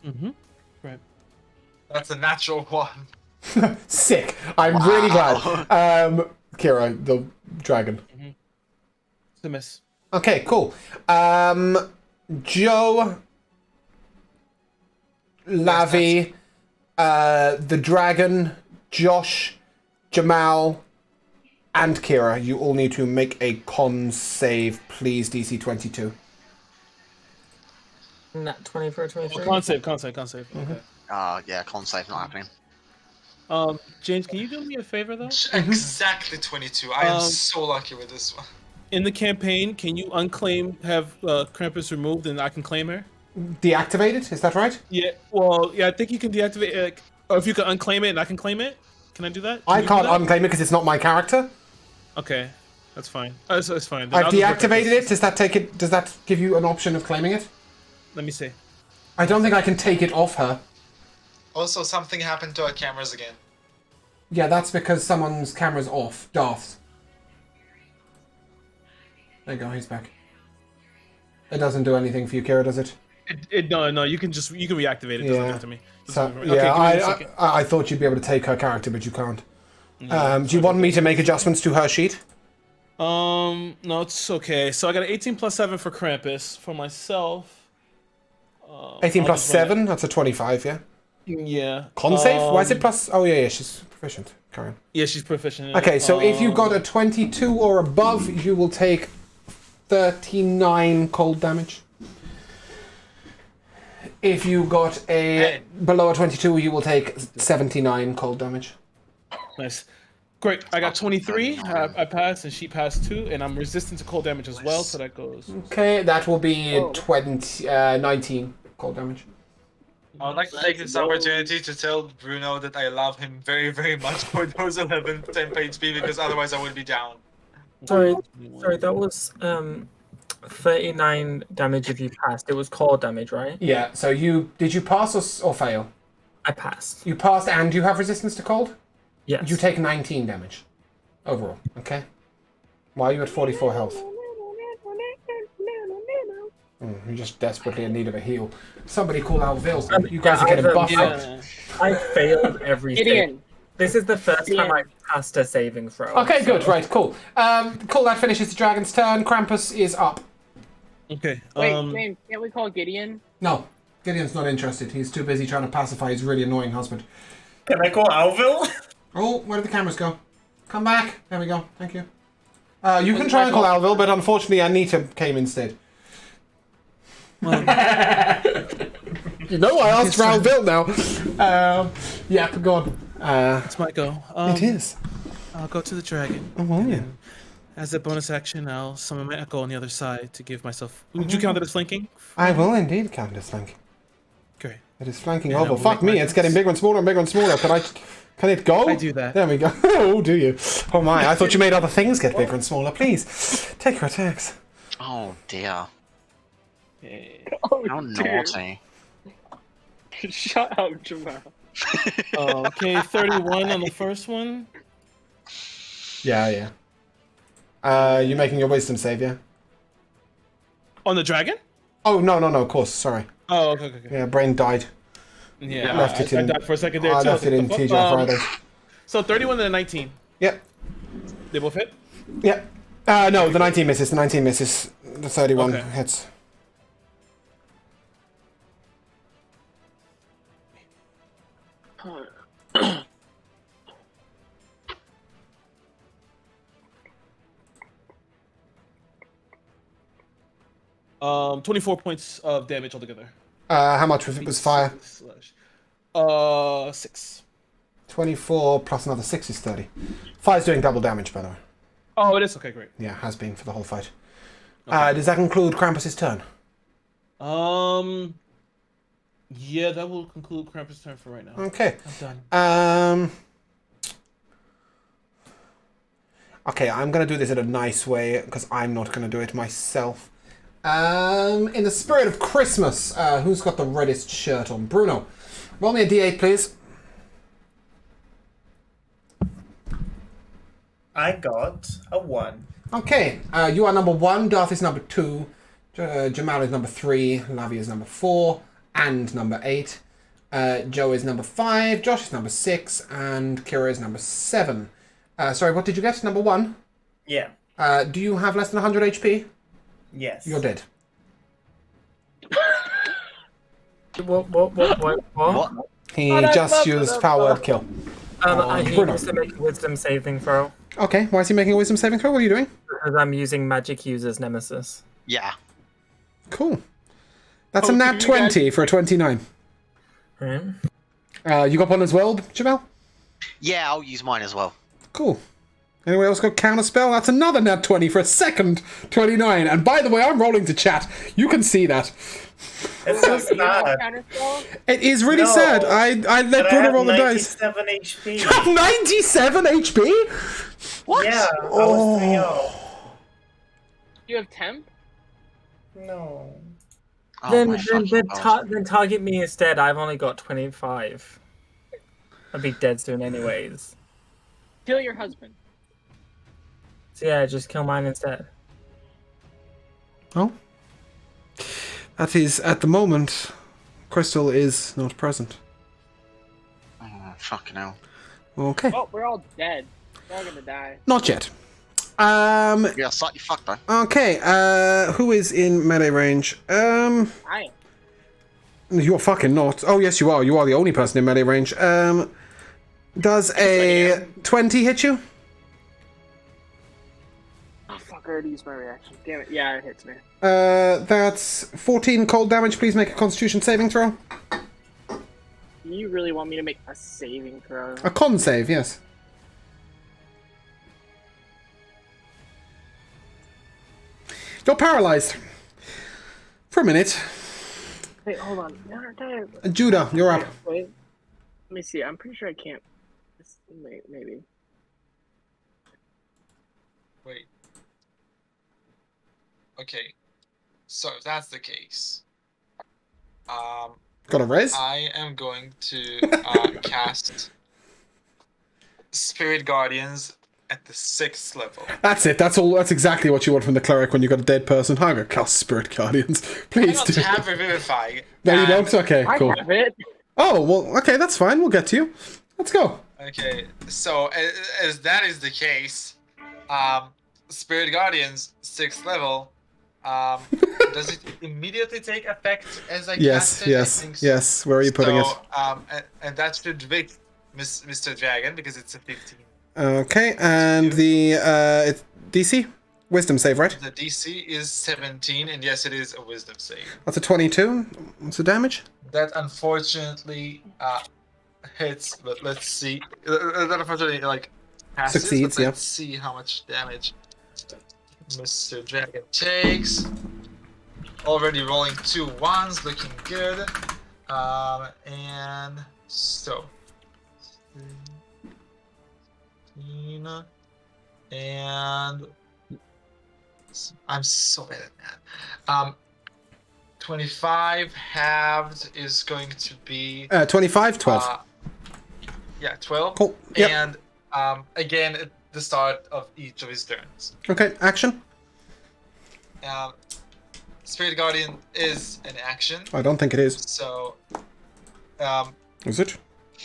Mm-hmm. Right. That's a natural one. Sick. I'm really glad. Kira, the dragon. It's a miss. Okay, cool. Joe, Lavi, the dragon, Josh, Jamal, and Kira. You all need to make a con save, please, DC 22. Not 24, 23. Con save. Okay. Yeah, con save not happening. James, can you do me a favor though? Exactly 22. I am so lucky with this one. In the campaign, can you have Krampus removed and I can claim her? deactivate it. Is that right? Yeah. Well, yeah. I think you can deactivate it, or if you can unclaim it and I can claim it. Can I do that? I Can you do can't that? unclaim it because it's not my character. Okay, that's fine. That's fine. Then I've I'll just work deactivated with it. Does that take it? Does that give you an option of claiming it? Let me see. I don't think I can take it off her. Also, something happened to our cameras again. Yeah, that's because someone's camera's off. Darth's. There you go. He's back. It doesn't do anything for you, Kira, does it? No. You can reactivate it. It doesn't do it to me. So, Okay, yeah, give me a second. I thought you'd be able to take her character, but you can't. Do you want me to make adjustments to her sheet? No, it's okay. So I got an 18 plus 7 for Krampus. For myself, 18 I'll plus just run it. 7, that's a 25, yeah? Yeah. Con save? Why is it plus... Oh, yeah, she's proficient. Carry on. Yeah, she's proficient. In Okay, it. so if you got a 22 or above, you will take 39 cold damage. If you got a below a 22, you will take 79 cold damage. Nice. Great. I got 23. I passed, and she passed 2, and I'm resistant to cold damage as well, so that goes. Okay, that will be 19 cold damage. I would like to take this opportunity to tell Bruno that I love him very, very much for those 11 temp HP because otherwise I would be down. Sorry, that was 39 damage if you passed. It was cold damage, right? Yeah, so did you pass or fail? I passed. You passed and you have resistance to cold? Yes. You take 19 damage overall, okay? Why are you at 44 health? You're just desperately in need of a heal. Somebody call Alvil. You guys are getting buffed. Yeah. I failed everything. Gideon. This is the first time I passed a saving throw. Okay, good, so- right, cool. Cool, that finishes the dragon's turn. Krampus is up. Okay. Wait, James, can't we call Gideon? No, Gideon's not interested. He's too busy trying to pacify his really annoying husband. Can I call Alvil? Oh, where did the cameras go? Come back. There we go. Thank you. You can try and call Alvil, but unfortunately Anita came instead. You know, I asked for Alvil now. Yeah, go on. It's my go. It is. I'll go to the dragon. Oh, yeah. As a bonus action, I'll summon my echo on the other side to give myself. Would you count that as flanking? I will indeed count it as flanking. Great. It is flanking Yeah, over. we'll Fuck make me, my it's getting bigger and smaller and bigger and smaller. Can it go? I do that. There we go. Oh, do you? Oh my, I thought you made other things get bigger and smaller. Please, take your attacks. Oh dear. Oh, How naughty. Shut up, Jamal. Okay, 31 on the first one. Yeah. You making your wisdom save, yeah? On the dragon? Oh, no, of course, sorry. Oh, okay. Yeah, brain died. Yeah, Left it I in- died for a second there I too. left it in TJ Friday. So 31 and a 19. Yep. They both hit? Yep. No, the 19 misses. The 19 misses. The 31 Okay. hits. Um, 24 points of damage altogether. How much was fire? 6. 24 plus another 6 is 30. Fire's doing double damage, by the way. Oh, it is? Okay, great. Yeah, has been for the whole fight. Does that conclude Krampus's turn? Yeah, that will conclude Krampus' turn for right now. Okay. I'm done. Okay, I'm gonna do this in a nice way because I'm not gonna do it myself. In the spirit of Christmas, who's got the reddest shirt on? Bruno. Roll me a d8, please. I got a 1. Okay, you are number 1, Darth is number 2, Jamal is number 3, Lavi is number 4, and number 8. Joe is number 5, Josh is number 6, and Kira is number 7. Sorry, what did you get? Number 1? Yeah. Do you have less than 100 HP? Yes. You're dead. What? He just used power word kill. He Bruno. needs to make a wisdom saving throw Okay, why is he making a wisdom saving throw? What are you doing? because I'm using magic user's nemesis. Yeah. Cool. That's a nat 20 for a 29. Right. You got one as well, Jamal? Yeah, I'll use mine as well. Cool. Anyone else got counterspell? That's another nat 20 for a second 29. And by the way, I'm rolling to chat. You can see that. It's so Do you have sad. counterspell? It is really No. sad. I let But I Bruno have roll the dice. 97 HP. You have 97 HP? What? Yeah, I was 3-0. Do you have temp? No. Oh then, my then, fucking then, God. then target me instead. I've only got 25. I'd be dead soon anyways. Kill your husband. So yeah, just kill mine instead. Oh. That is, at the moment, Crystal is not present. Oh, fucking hell. Okay. Oh, we're all dead. We're all gonna die. Not yet. Yeah, slightly fucked though. Okay, who is in melee range? I am. You're fucking not. Oh, yes, you are. You are the only person in melee range. Does a 20 hit you? Oh fuck! I already used my reaction. Damn it! Yeah, it hits me. That's 14 cold damage. Please make a Constitution saving throw. You really want me to make a saving throw? A con save, yes. You're paralyzed. For a minute. Wait, hold on. No. Judah, you're up. Wait. Let me see. I'm pretty sure I can't. Wait, maybe. Wait. Okay. So if that's the case, Got a res? I am going to cast Spirit Guardians at the 6th level. That's it. That's all. That's exactly what you want from the cleric when you got a dead person. I'm gonna cast Spirit Guardians. I Please don't do. have Revivify. No, you and- don't? Okay, I cool. have it. Oh, well, okay, that's fine. We'll get to you. Let's go. Okay, so as that is the case, Spirit Guardians 6th level. Does it immediately take effect as I Yes, cast it? I yes, think so. yes. Where are you putting it? And that should evict Mr. Dragon because it's a 15. Okay, and the it's DC? Wisdom save, right? The DC is 17, and yes, it is a Wisdom save. That's a 22. What's the damage? That unfortunately hits, but let's see. That unfortunately passes, Succeeds, but yeah. let's see how much damage Mr. Dragon takes. Already rolling 2 1s, looking good. And so. 16, and I'm so bad at that. 25 halved is going to be 25, 12. yeah, 12. Cool. Yep. And again at the start of each of his turns. Okay, action. Spirit Guardian is an action, I don't think it is. so Is it?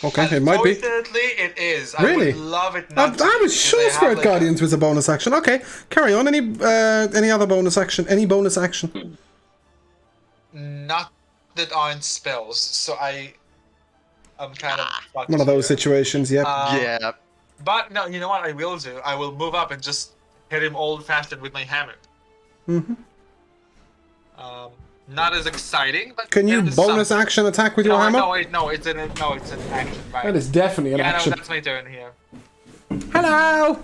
Okay, it might be. unfortunately it is. Really? I would love it I not to was be, because sure I have, Spirit like, a- Guardians was a bonus action. Okay, carry on. Any other bonus action? Any bonus action? not that aren't spells, so I'm kind of fucked One of those here. situations, yep. Yeah. But no, you know what I will do? I will move up and just hit him old-fashioned with my hammer. Mm-hmm. Not as exciting, but Can you it is bonus something. action attack with your hammer? No, it's an action. Right. That is definitely an yeah, action. no, that's my turn here. Hello!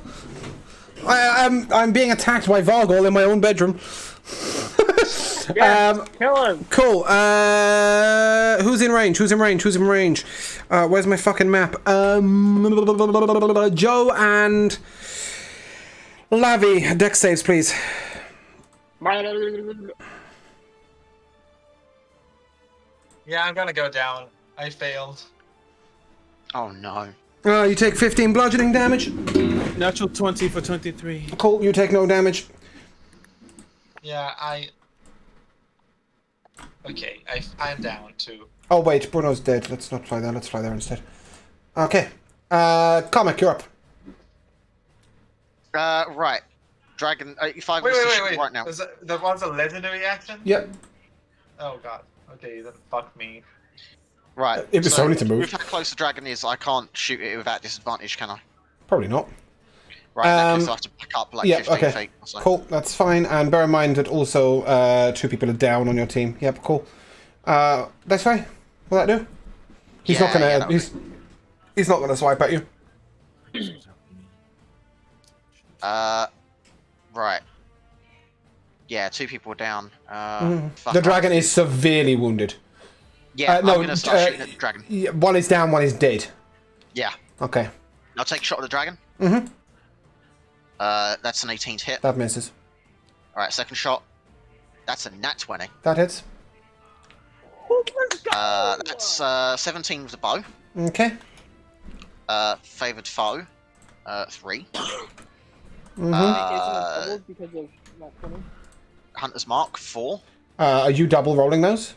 I'm being attacked by Vargol in my own bedroom. Kill him. Cool. Who's in range? Who's in range? Who's in range? Where's my fucking map? Joe and Lavi. Dex saves, please. Yeah, I'm gonna go down. I failed. Oh no. You take 15 bludgeoning damage. Natural 20 for 23. Cool. You take no damage. Yeah, Okay, I'm down too. Oh wait, Bruno's dead. Let's not fly there. Let's fly there instead. Okay. Comic, you're up. Right. Dragon. If I was to shoot Wait. right now. That was a legendary action? Yep. Oh god. Okay, then fuck me. Right. It was only to move. With how close the dragon is, I can't shoot it without disadvantage, can I? Probably not. Right. In that case, I have to back up like Yeah, 15 okay. feet or so. Cool, that's fine. And bear in mind that also 2 people are down on your team. Yep, cool. That's fine. Will that do? He's not gonna. that'll He's not gonna swipe at you. Right. Yeah, 2 people are down. Fuck The off. dragon is severely wounded. Yeah, no, I'm gonna start shooting at the dragon. One is down, one is dead. Yeah. Okay. I'll take a shot at the dragon. Mm-hmm. That's an 18 to hit. That misses. Alright, second shot. That's a nat 20. That hits. That's 17 with the bow. Okay. Favoured foe. 3. Doubled because of not 20. Hunter's mark. 4. Are you double rolling those?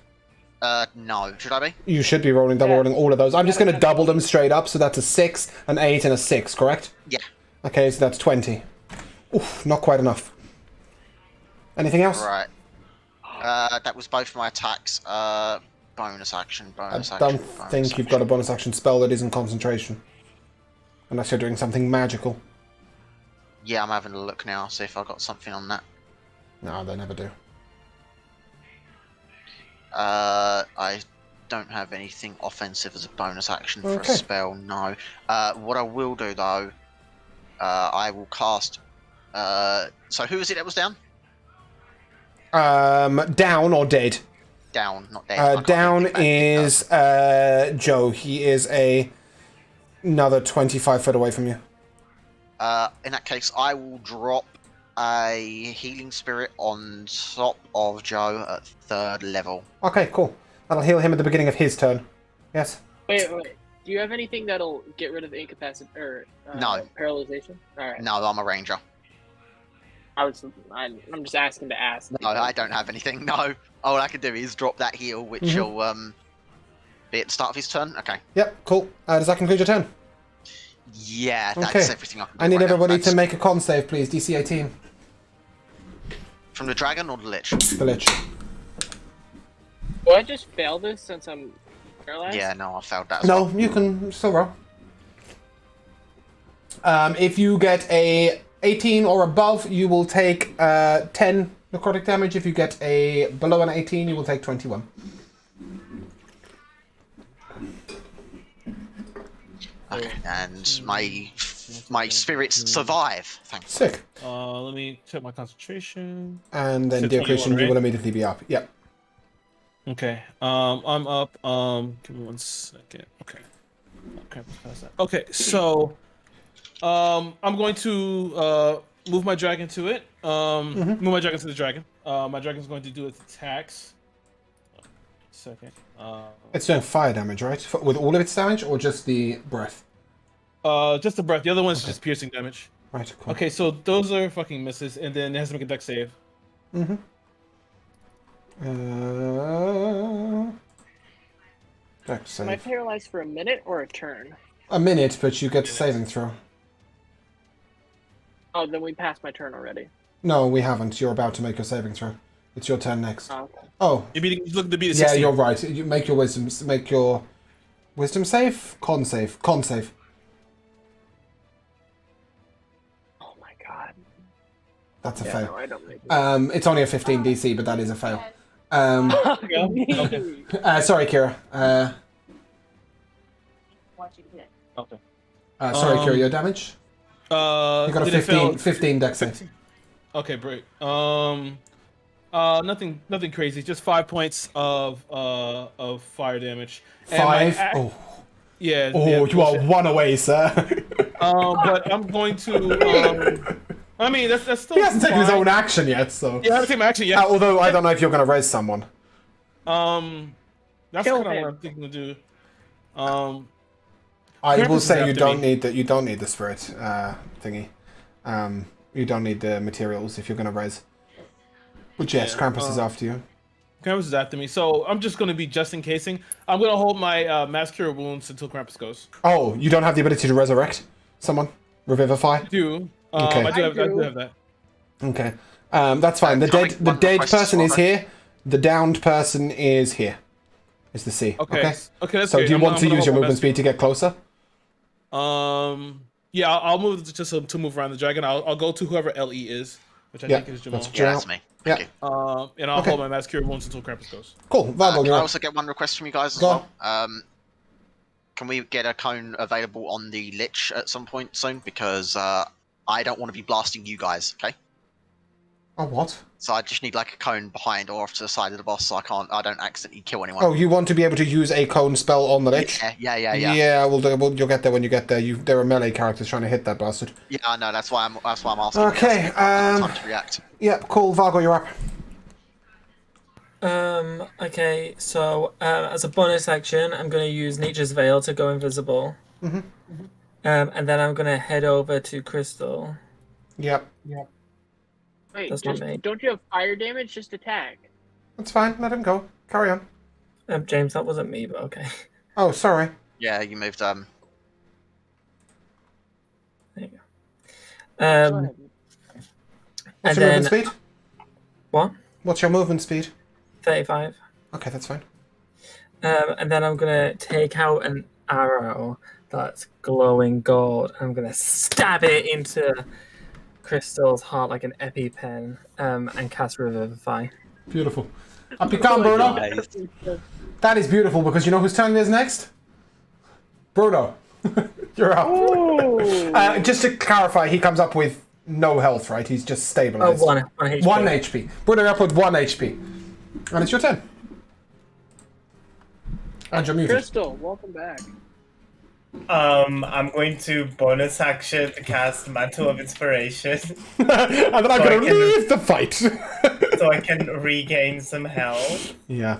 No. Should I be? You should be rolling double Yeah. rolling all of those. I'm just going to double them straight up, so that's a 6, an 8, and a 6, correct? Yeah. Okay, so that's 20. Oof, not quite enough. Anything else? Right. That was both my attacks. Bonus action, I bonus action. don't bonus think action. you've got a bonus action spell that isn't concentration. Unless you're doing something magical. Yeah, I'm having a look now, see if I've got something on that. No, they never do. I don't have anything offensive as a bonus action for Okay. a spell, no. What I will do, though, I will cast... so who is it that was down? Down or dead? Down, not dead. I can't Down think of anything is Joe. He is another 25 foot away from you. in that case, I will drop a healing spirit on top of Joe at 3rd level. Okay, cool. That'll heal him at the beginning of his turn. Yes. Wait. Do you have anything that'll get rid of the incapacity or No. paralyzation? All right. No, I'm a ranger. I'm just asking to ask. No, I don't have anything. No. All I can do is drop that heal, which will be at the start of his turn. Okay. Yep, cool. Does that conclude your turn? Yeah, that's Okay. everything I can do. I need right now. everybody That's to make a con save, please. DC 18. from the dragon or the lich. The Lich. Will I just fail this since I'm paralyzed? Yeah, no, I failed that. As No, well. you can still roll. If you get a 18 or above, you will take 10 necrotic damage. If you get a below an 18, you will take 21. Okay, and my spirits survive. Thanks. Sick. Let me check my concentration. And then So Diocletian, 21, you will right? immediately be up. Yep. Okay. I'm up. Give me 1 second. Okay. Okay. So, I'm going to move my dragon to it. Move my dragon to the dragon. My dragon's going to do its attacks. Second. It's doing fire damage, right? With all of its damage, or just the breath? Just the breath. The other one's just piercing damage. Right. Cool. Okay, so those are fucking misses, and then it has to make a dex save. Dex Am I save. paralyzed for a minute or a turn? A minute, but you get a saving throw. Oh, then we passed my turn already. No, we haven't. You're about to make your saving throw. It's your turn next. Oh, okay. Oh, You're looking to beat a yeah, 16. you're right. You make your wisdom save, con save. Oh my god. That's a Yeah, fail. no, I don't make it. It's only a 15 DC, but that is a fail. Okay. Sorry, Kira. Okay. Sorry, Kira. Your damage? You got a did it fail? 15 dex save. 15. Okay, great. Nothing crazy. Just 5 points of fire damage. And my 5. ac- Yeah. Oh, yeah, you are bullshit. 1 away, sir. But I'm going to. I mean, that's still. He hasn't taken his fine. own action yet, so. Yeah, I haven't taken my action yet. Although I don't know if you're going to raise someone. That's Kill kind of him. what I'm thinking to do. I will Krampus is say you after don't me. need the spirit thingy. You don't need the materials if you're going to raise. But yes, Yeah, Krampus is after you. Krampus is after me, so I'm just going to be just in casing. I'm going to hold my mass cure wounds until Krampus goes. Oh, you don't have the ability to resurrect someone? Revivify? I do. Okay. I do have that. Okay. That's fine. The can I make dead one request person as is well, here. The downed person is here. Is the C. Okay. Okay, that's So great. do you I'm want to gonna use your hold my movement speed to get closer? Yeah, I'll move just to move around the dragon. I'll go to whoever LE is, which I Yeah, think is Jamal. that's Yeah, that's me. Thank Yeah. you. And I'll Okay. hold my mass cure wounds until Krampus goes. Cool. Vargol, Can you're I up. also get one request from you guys as Go well? Can we get a cone available on the Lich at some point soon? Because I I don't want to be blasting you guys, okay? Oh, what? So I just need like a cone behind or off to the side of the boss so I don't accidentally kill anyone. Oh, you want to be able to use a cone spell on the lich? Yeah. Yeah, you'll get there when you get there. There are melee characters trying to hit that bastard. Yeah, I know, that's why I'm asking. Okay, time to react. Yep, cool. Vargo, you're up. Okay, so as a bonus action, I'm going to use Nature's Veil to go invisible. Mhm. And then I'm going to head over to Crystal. Yep. Wait, That's not me. don't you have fire damage? Just attack. That's fine. Let him go. Carry on. James, that wasn't me, but okay. Oh, sorry. Yeah, you moved There you go. Go ahead. What's And your then movement speed? what? What's your movement speed? 35. Okay, that's fine. And then I'm gonna take out an arrow that's glowing gold. I'm gonna stab it into Crystal's heart like an EpiPen, and cast Revivify. Beautiful. Up you come, Bruno. That is beautiful because you know whose turn it is next? Bruno. You're up. Just to clarify, he comes up with no health, right? He's just stabilized. Oh, one HP. 1 HP. Bruno, you're up with 1 HP. And it's your turn. And you're muted. Crystal, welcome back. I'm going to bonus action to cast Mantle of Inspiration And then I'm So I going to can- leave the fight. so I can regain some health. Yeah.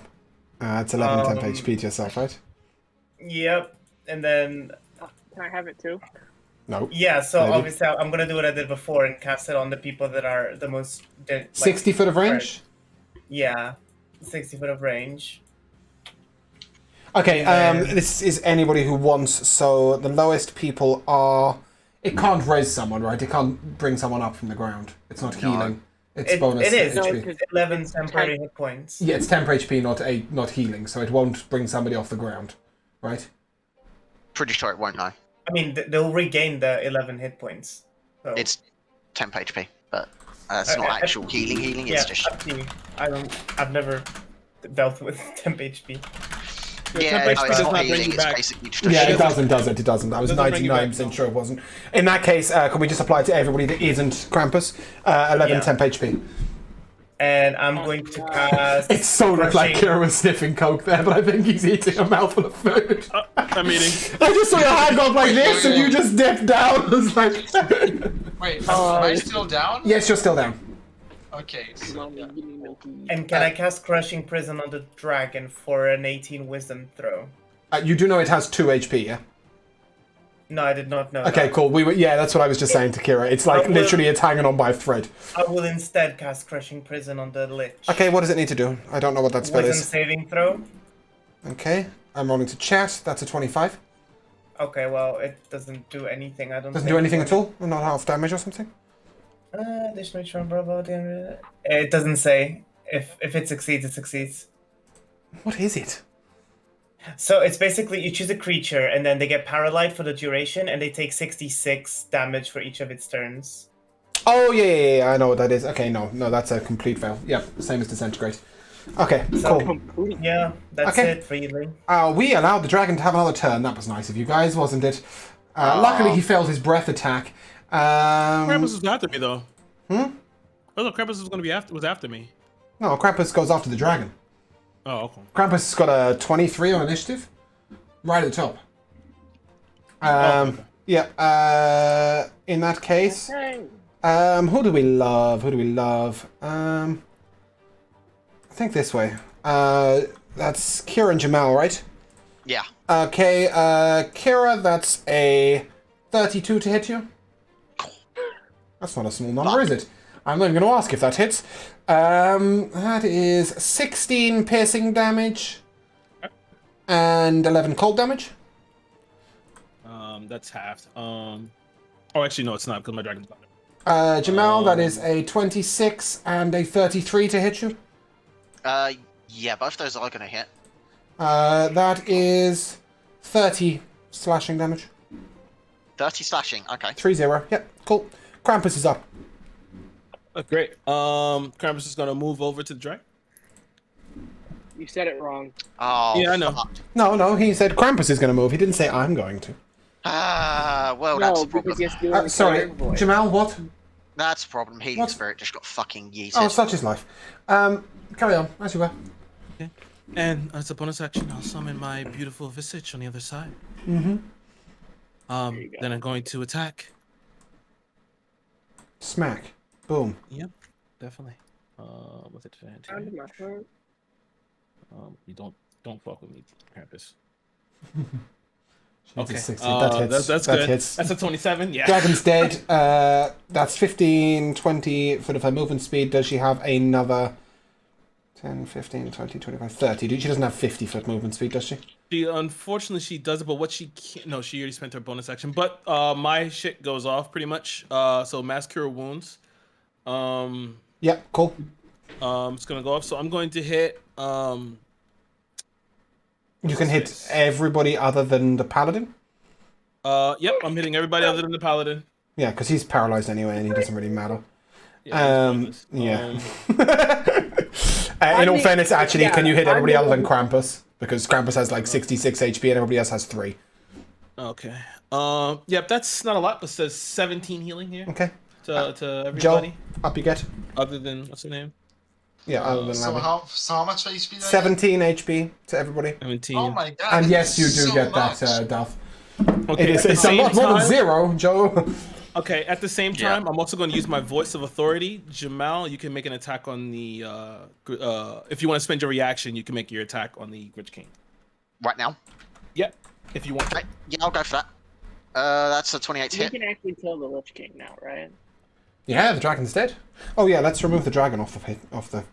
It's 11 temp Um, HP to yourself, right? Yep. And then, Can I have it too? No. yeah, so Maybe. obviously I'm going to do what I did before and cast it on the people that are the most... 60 foot of range? Yeah. 60 foot of range. Okay, And then- this is anybody who wants, so the lowest people are... It can't raise someone, right? It can't bring someone up from the ground. It's not healing. It's bonus It is. HP. It's 11 temporary hit points. Yeah, it's temp HP, not healing, so it won't bring somebody off the ground, right? Pretty sure it won't, no. I mean, they'll regain the 11 hit points. So. It's temp HP, but it's not actual healing, Yeah, it's just... up to you. I've never dealt with temp HP. Yeah, temp no, HP it's does not not bring healing, you it's back. basically just a Yeah, shield. it doesn't. I was Doesn't bring you back, 99% sure it wasn't. In that case, can we just apply it to everybody that isn't Krampus? 11 Yeah. temp HP. And I'm going to cast... It so looked like Crushing- Kira was sniffing coke there, but I think he's eating a mouthful of food. I'm eating. I just saw your hand go up like this and you just dipped down. I was like... Wait, am I still down? Yes, you're still down. Okay. So, yeah. And can I cast Crushing Prison on the dragon for an 18 wisdom throw? You do know it has 2 HP, yeah? No, I did not know Okay, that. cool. Yeah, that's what I was just saying to Kira. It's like will- literally it's hanging on by a thread. I will instead cast Crushing Prison on the Lich. Okay, what does it need to do? I don't know what that spell Wisdom is. saving throw? Okay, I'm rolling to chat. That's a 25. Okay, well, it doesn't do anything. I don't Doesn't think. do anything at all? Not half damage or something? Additional charm, blah, blah, blah. It doesn't say. If it succeeds, it succeeds. What is it? So it's basically you choose a creature and then they get paralyzed for the duration and they take 66 damage for each of its turns. Oh, yeah, I know what that is. Okay, no, that's a complete fail. Yeah, same as disintegrate. Okay, So, cool. Yeah, that's Okay. it, really. We allowed the dragon to have another turn. That was nice of you guys, wasn't it? Luckily, he failed his breath attack. Krampus was after me though. Hmm? I thought Krampus was after me. No, Krampus goes after the dragon. Oh, okay. Krampus has got a 23 on initiative. Right at the top. Okay. Yeah, in that case... who do we love? I think this way. That's Kira and Jamal, right? Yeah. Okay, Kira, that's a 32 to hit you. That's not a small number, is it? I'm not even going to ask if that hits. That is 16 piercing damage and 11 cold damage. That's halved. Oh, actually, no, it's not because my dragon's not there. Jamal, that is a 26 and a 33 to hit you. Yeah, both those are gonna hit. That is 30 slashing damage. 30 slashing, okay. 3-0. Yep, cool. Krampus is up. Oh, great. Krampus is gonna move over to the dragon. You said it wrong. Oh, Yeah, I know. fuck. No, he said Krampus is going to move. He didn't say I'm going to. Well, that's No, a problem. because he has to do it in Sorry, Fire voice. Jamal, what? That's a problem. Healing What? Spirit just got fucking yeeted. Oh, such is life. Carry on, as you were. Okay. And as a bonus action, I'll summon my beautiful visage on the other side. Mm-hmm. Then I'm going to attack. Smack. Boom. Yep, definitely. With advantage. Round my heart. You don't fuck with me, Krampus. She needs a Okay. 60. That hits. That's that good. hits. That's a 27. Yeah. Dragon's dead. That's 15, 20 for her movement speed. Does she have another 10, 15, 20, 25, 30? She doesn't have 50 foot movement speed, does she? She unfortunately she does it, but what she can't. No, she already spent her bonus action. But my shit goes off pretty much. So mass cure wounds. Yeah, cool. It's gonna go off. So I'm going to hit. You can hit everybody other than the paladin. Yep, I'm hitting everybody other than the paladin. Yeah, because he's paralyzed anyway, and he doesn't really matter. Yeah. Yeah. In all fairness, actually, can you hit everybody other than Krampus? Because Krampus has like 66 HP and everybody else has 3. Okay. Yep, that's not a lot, but it says 17 healing here. Okay. To everybody. Joe, up you get. Other than what's her name? Yeah, other than So Lavi. how much HP do I get? 17 HP to everybody. 17. Oh my god. And that yes, you is do so get much. that, Duff. Okay. It's a lot more than 0, Joe. Okay, at the same Yeah. time, I'm also going to use my voice of authority. Jamal, you can make an attack on the. If you want to spend your reaction, you can make your attack on the Grinch King. Right now. Yep, if you want. Right. Yeah, I'll go for that. That's a 28 We hit. can actually kill the Lich King now, right? Yeah, the dragon's dead. Oh yeah, let's remove the dragon off the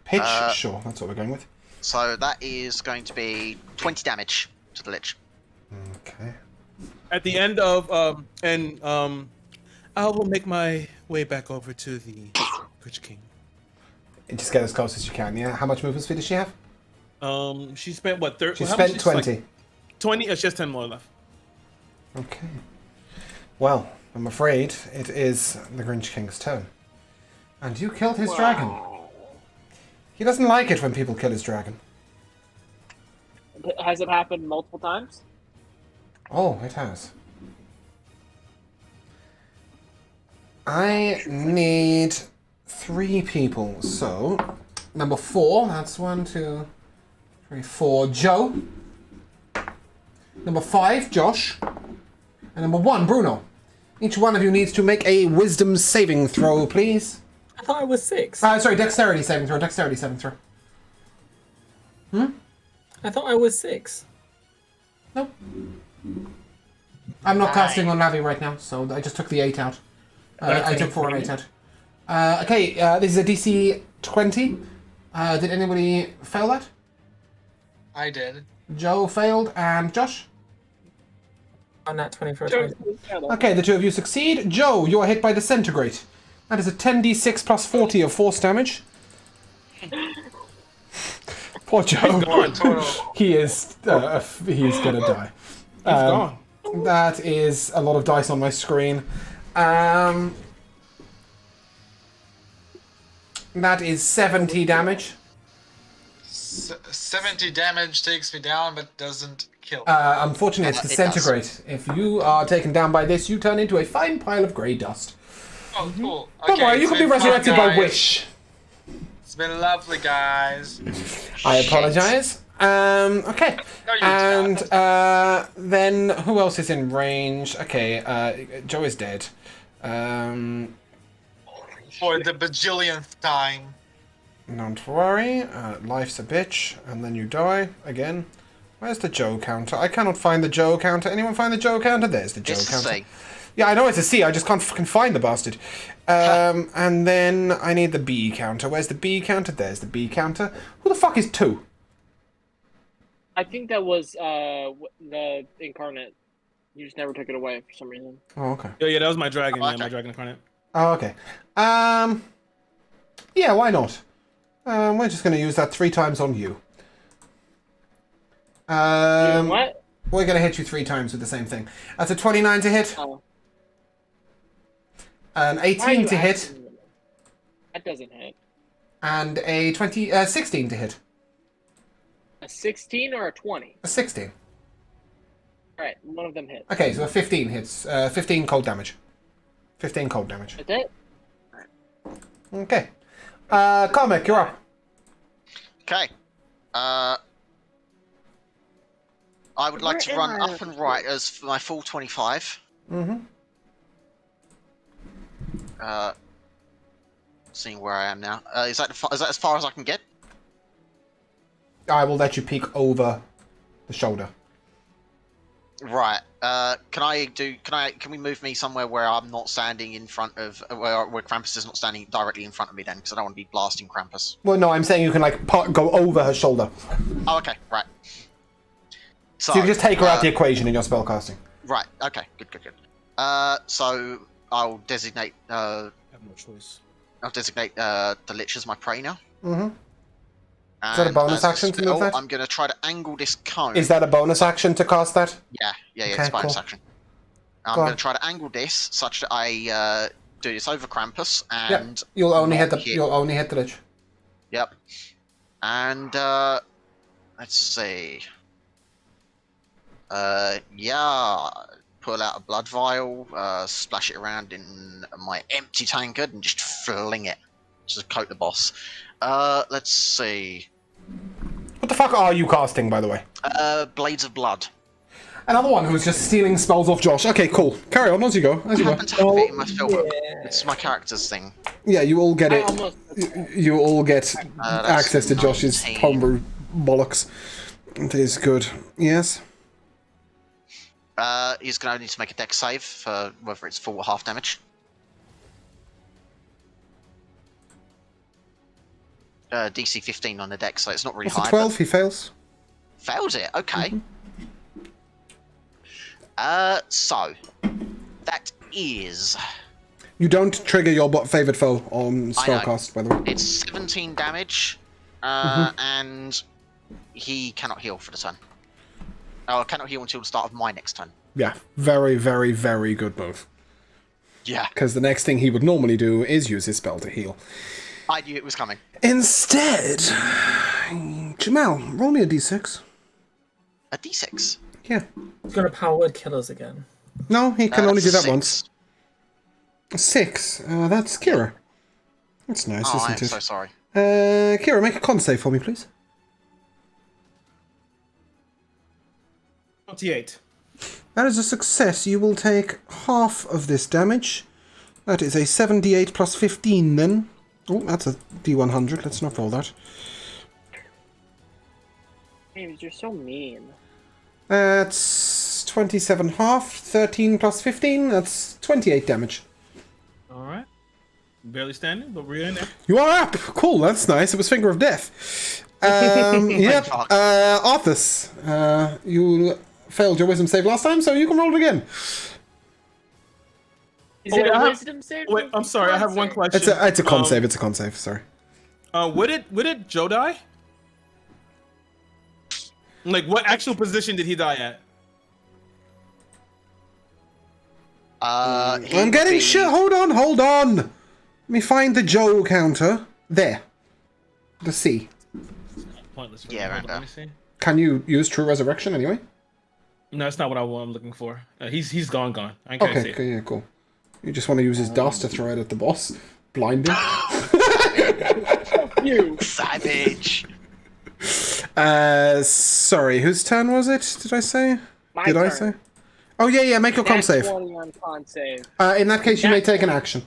pitch. Uh, Sure, that's what we're going with. So that is going to be 20 damage to the Lich. Okay. At the end of I will make my way back over to the Grinch King. And just get as close as you can. Yeah. How much movement speed does she have? She spent what? 30. She how much spent is it? 20. Like 20. It's just 10 more left. Okay. Well, I'm afraid it is the Grinch King's turn. And you killed his dragon. He doesn't like it when people kill his dragon. Has it happened multiple times? Oh, it has. I need 3 people. So, number 4, that's 1, 2, 3, 4, Joe. Number 5, Josh. And number 1, Bruno. Each one of you needs to make a wisdom saving throw, please. I thought I was 6. Sorry, dexterity saving throw. Dexterity saving throw. I thought I was 6. Nope. I'm not casting on Navi right now, so I just took the 8 out. I took 4 and 8 out. Okay, this is a DC 20. Did anybody fail that? I did. Joe failed, and Josh? On that 24. Okay, the 2 of you succeed. Joe, you are hit by disintegrate. That is a 10d6 plus 40 of force damage. Poor Joe. He is gonna die. He's gone. That is a lot of dice on my screen. That is 70 damage. 70 damage takes me down, but doesn't kill. Unfortunately, it's It does. disintegrate. If you are taken down by this, you turn into a fine pile of grey dust. Oh, cool. Don't Okay, worry, you it's can be been fun, resurrected by guys. wish. It's been lovely, guys. I apologize. Okay. No, you And don't. then who else is in range? Okay, Joe is dead. For the bajillionth time. Don't worry. Life's a bitch, and then you die again. Where's the Joe counter? I cannot find the Joe counter. Anyone find the Joe counter? There's the Joe It's counter. C. Yeah, I know it's a C. I just can't fucking find the bastard. And then I need the B counter. Where's the B counter? There's the B counter. Who the fuck is 2? I think that was the incarnate. You just never took it away for some reason. Oh, okay. Yeah, that was my dragon. Oh, Yeah, okay. my dragon incarnate. Oh, okay. Yeah, why not? We're just going to use that 3 times on you. What? We're going to hit you 3 times with the same thing. That's a 29 to hit, Oh. an Why are 18 you to hit, asking me? That doesn't hit. and a 16 to hit. A 16 or a 20? A 16. Alright, one of them hits. Okay, so a 15 hits. 15 cold damage. 15 cold damage. That's it? Okay. Comic, you're up. Okay. I would like to run up and right as for my full 25. Mm-hmm. Seeing where I am now. Is that as far as I can get? I will let you peek over the shoulder. Right. Can we move me somewhere where I'm not standing in front of where Krampus is not standing directly in front of me then, because I don't want to be blasting Krampus. Well, no, I'm saying you can like go over her shoulder. Oh, okay. Right. So you can just take her out the equation in your spellcasting. Right. Okay. Good. So I'll designate. I have no choice. I'll designate the Lich as my prey now. Mm-hmm. Is that a bonus action to move that? I'm going to try to angle this cone. Is that a bonus action to cast that? Yeah, Okay, it's a bonus cool. action. I'm going to try to angle this such that I do this over Krampus and You'll only hit not the Lich. Yep. And let's see. Pull out a blood vial, splash it around in my empty tankard, and just fling it. Just coat the boss. Let's see. What the fuck are you casting, by the way? Blades of Blood. Another one who's just stealing spells off Josh. Okay, cool. Carry on as you go. I happen to have it in my spellbook. It's my character's thing. Yeah, you all get it. You all get access to Josh's 19. homebrew bollocks. It is good. Yes. He's going to need to make a dex save for whether it's full or half damage. DC 15 on the dex, so it's not really What's a high. 12? He fails. Fails it? Okay. So that is. You don't trigger your favorite foe on I know. spellcast, by the way. It's 17 damage, and he cannot heal for the turn. Oh, cannot heal until the start of my next turn. Yeah, very, very, very good move. Yeah. Because the next thing he would normally do is use his spell to heal. I knew it was coming. Instead, Jamal, roll me a d6. A d6? Yeah. He's gonna power word killers again. No, he can only do that 6. once. A 6. That's Kira. That's nice, Oh, I am isn't it? so sorry. Kira, make a con save for me, please. 28. That is a success. You will take half of this damage. That is a 7d8 plus 15 then. Oh, that's a d100. Let's not roll that. James, you're so mean. That's 27 half. 13 plus 15. That's 28 damage. Alright. Barely standing, but we're in there. You are up. Cool. That's nice. It was Finger of Death. Yep. Arthas, you failed your wisdom save last time, so you can roll it again. Is it wait, a wisdom save? Wait, I'm sorry. I have one question. It's a con save. It's a con save. Sorry. Where did Joe die? Like, what actual position did he die at? I'm getting shit. Hold on. Let me find the Joe counter. There. The C. Pointless. Yeah, Hold right on, there. let me see. Can you use True Resurrection anyway? No, that's not what I'm looking for. He's gone. I can't see Okay, it. okay, yeah, cool. You just want to use his dust to throw it at the boss? Blind him? You Savage. Sorry, whose turn was it? Did I say? My Did I turn. say? Oh, yeah, make your con Nat save. 20 on con save. In that case, you may take an action.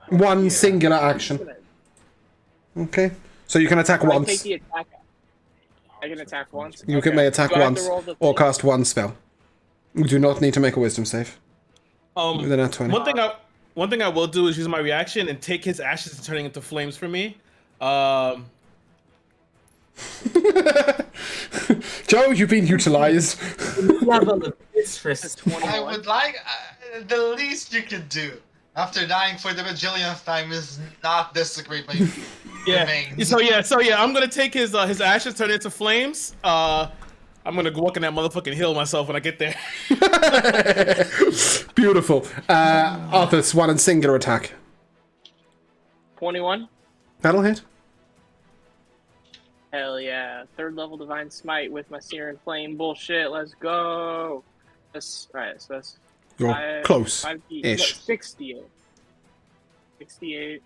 One singular action. Okay. So you can attack I take once. the attack. I can attack once. You Okay. may attack Do I have to once roll the or thing? cast one spell. You do not need to make a wisdom save. With a nat 20. One thing I will do is use my reaction and take his ashes and turning into flames for me. Joe, you've been utilized. Level of mistress. I would like the least you could do after dying for the bajillionth time is not desecrate my remains. So yeah, I'm gonna take his ashes, turn it into flames. I'm gonna go walk in that motherfucking hill myself when I get there. Beautiful. Arthas, one and singular attack. 21. That'll hit. Hell yeah. 3rd level Divine Smite with my Sear and Flame bullshit. Let's go. That's right, so that's You're close-ish. 68. 68.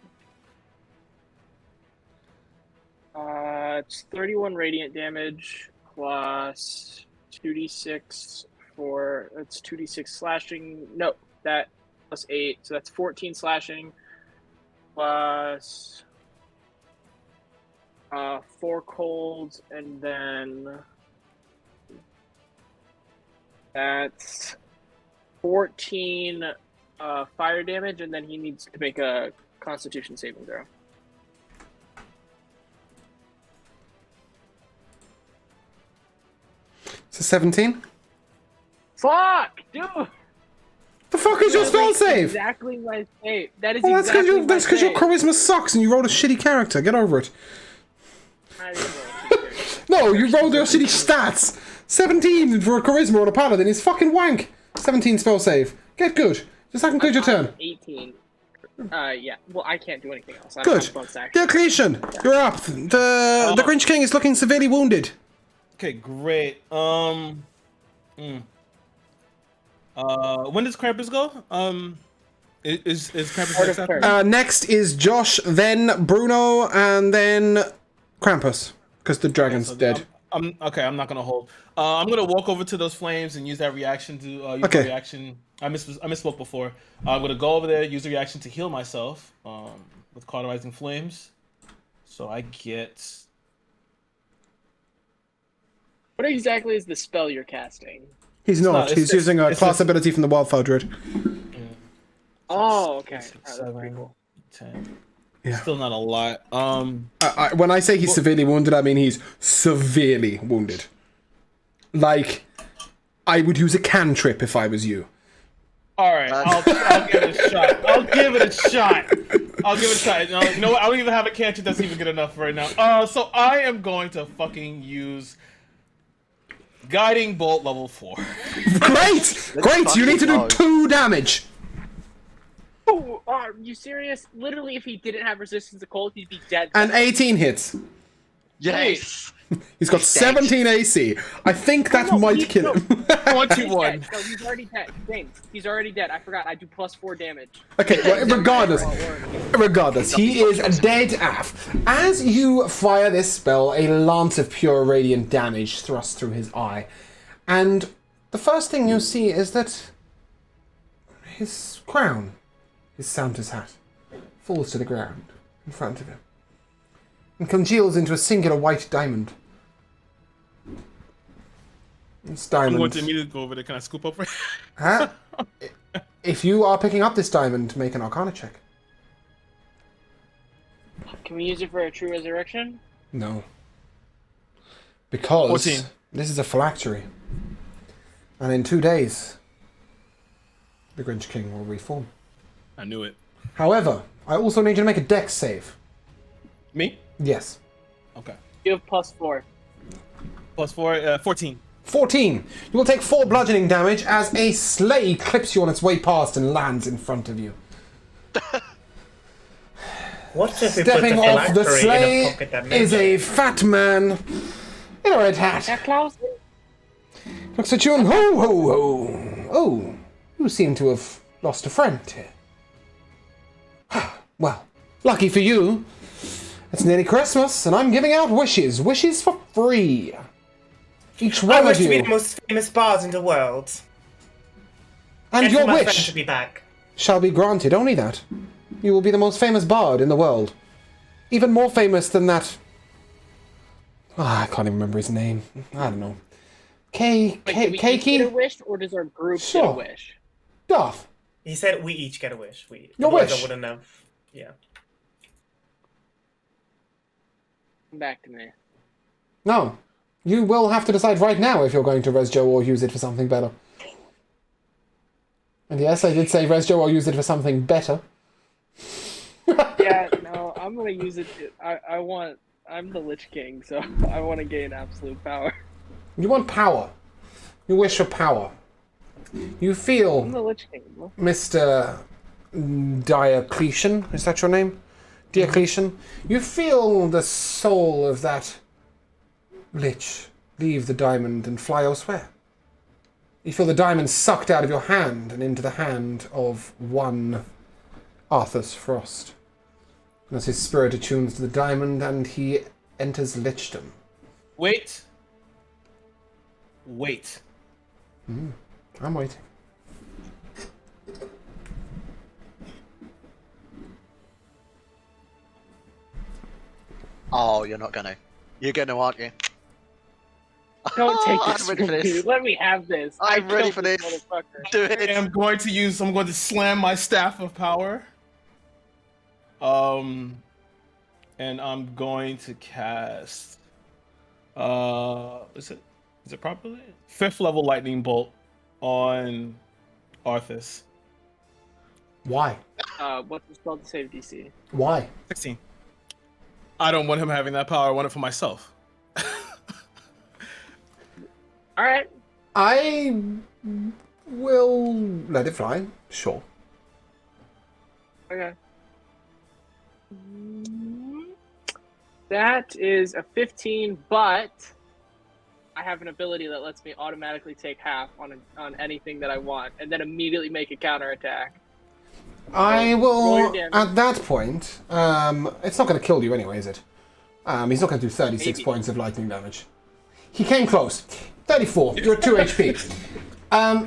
It's 31 radiant damage plus 2d6 for it's 2d6 slashing. No, that plus 8, so that's 14 slashing plus 4 colds, and then that's 14 fire damage, and then he needs to make a Constitution saving throw. It's a 17. Fuck, dude. The fuck is your spell save? Exactly my save. That is Well, exactly that's because your charisma sucks and you rolled a shitty character. Get over it. No, you rolled your shitty stats. 17 for a charisma on a paladin is fucking wank. 17 spell save. Get good. Does that conclude your turn? 18. Yeah. Well, I can't do anything else. Good. Diocletian, you're up. The Grinch King is looking severely wounded. Okay, great. When does Krampus go? Is Krampus next after? Next is Josh, then Bruno, and then Krampus, because the dragon's dead. I'm not gonna hold. I'm gonna walk over to those flames and use that reaction to use the reaction. I misspoke before. I'm gonna go over there, use the reaction to heal myself with cauterizing flames. So I get. What exactly is the spell you're casting? He's not. He's using a class ability from the Wildfire Druid. Yeah. Oh, okay. 7, 10. Yeah. Still not a lot. When I say he's severely wounded, I mean he's severely wounded. Like, I would use a cantrip if I was you. All right, I'll give it a shot. I'll give it a shot. You know what? I don't even have a cantrip that's even good enough right now. So I am going to fucking use Guiding Bolt level 4. Great! You need to do 2 damage. Oh, are you serious? Literally, if he didn't have resistance to cold, he'd be dead. And 18 hits. Yes. He's got 17 AC. I think that might kill him. 21. No, he's already dead. James, he's already dead. I forgot. I do +4 damage. Okay, well, regardless, he is dead af. As you fire this spell, a lance of pure radiant damage thrusts through his eye. And the first thing you see is that his crown, his Santa's hat, falls to the ground in front of him and congeals into a singular white diamond. This diamond. I'm going to immediately go over there. Can I scoop up for Huh? If you are picking up this diamond, make an Arcana check. Can we use it for a true resurrection? No. Because 14. This is a phylactery. And in 2 days, the Grinch King will reform. I knew it. However, I also need you to make a dex save. Me? Yes. Okay. You have +4. +4, 14. 14. You will take 4 bludgeoning damage as a sleigh clips you on its way past and lands in front of you. What if we Stepping put the off the phylactery sleigh in a pocket that is a fat man in a red hat. Looks at you and ho ho ho. Oh, you seem to have lost a friend here. Well, lucky for you, it's nearly Christmas and I'm giving out wishes. Wishes for free. Each one I of wish to be you. the most famous bard in the world. And for your my friend wish to be back. shall be granted. Only that. You will be the most famous bard in the world. Even more famous than that. I can't even remember his name. I don't know. Wait, do we each get a Keiki? wish, or does our group get a Sure. wish? Darth. He said we each get a wish. Your otherwise wish. I wouldn't have. Yeah. Come back to me. No. You will have to decide right now if you're going to res Joe or use it for something better. And yes, I did say res Joe or use it for something better. Yeah, no, I'm gonna use it. I'm the Lich King, so I want to gain absolute power. You want power. You wish for power. You I'm feel, the Lich King. Bro. Mr. Diocletian, is that your name? Diocletian? You feel the soul of that Lich, leave the diamond and fly elsewhere. You feel the diamond sucked out of your hand and into the hand of one Arthur's Frost. As his spirit attunes to the diamond and he enters lichdom. Wait. I'm waiting. Oh, you're not gonna. You're gonna, aren't you? Don't take I'm this ready from for me. this. Let me have this. I'm I ready killed for this this. motherfucker. Do I'm it. going to slam my staff of power. And I'm going to cast is it properly? 5th level lightning bolt on Arthas. Why? What's the spell to save DC? Why? 16. I don't want him having that power, I want it for myself. Alright. I will let it fly. Sure. Okay. That is a 15, but I have an ability that lets me automatically take half on anything that I want, and then immediately make a counterattack. I roll will, your damage. at that point, it's not going to kill you anyway, is it? He's not going to do 36 Maybe. points of lightning damage. He came close. 34. You're at 2 HP.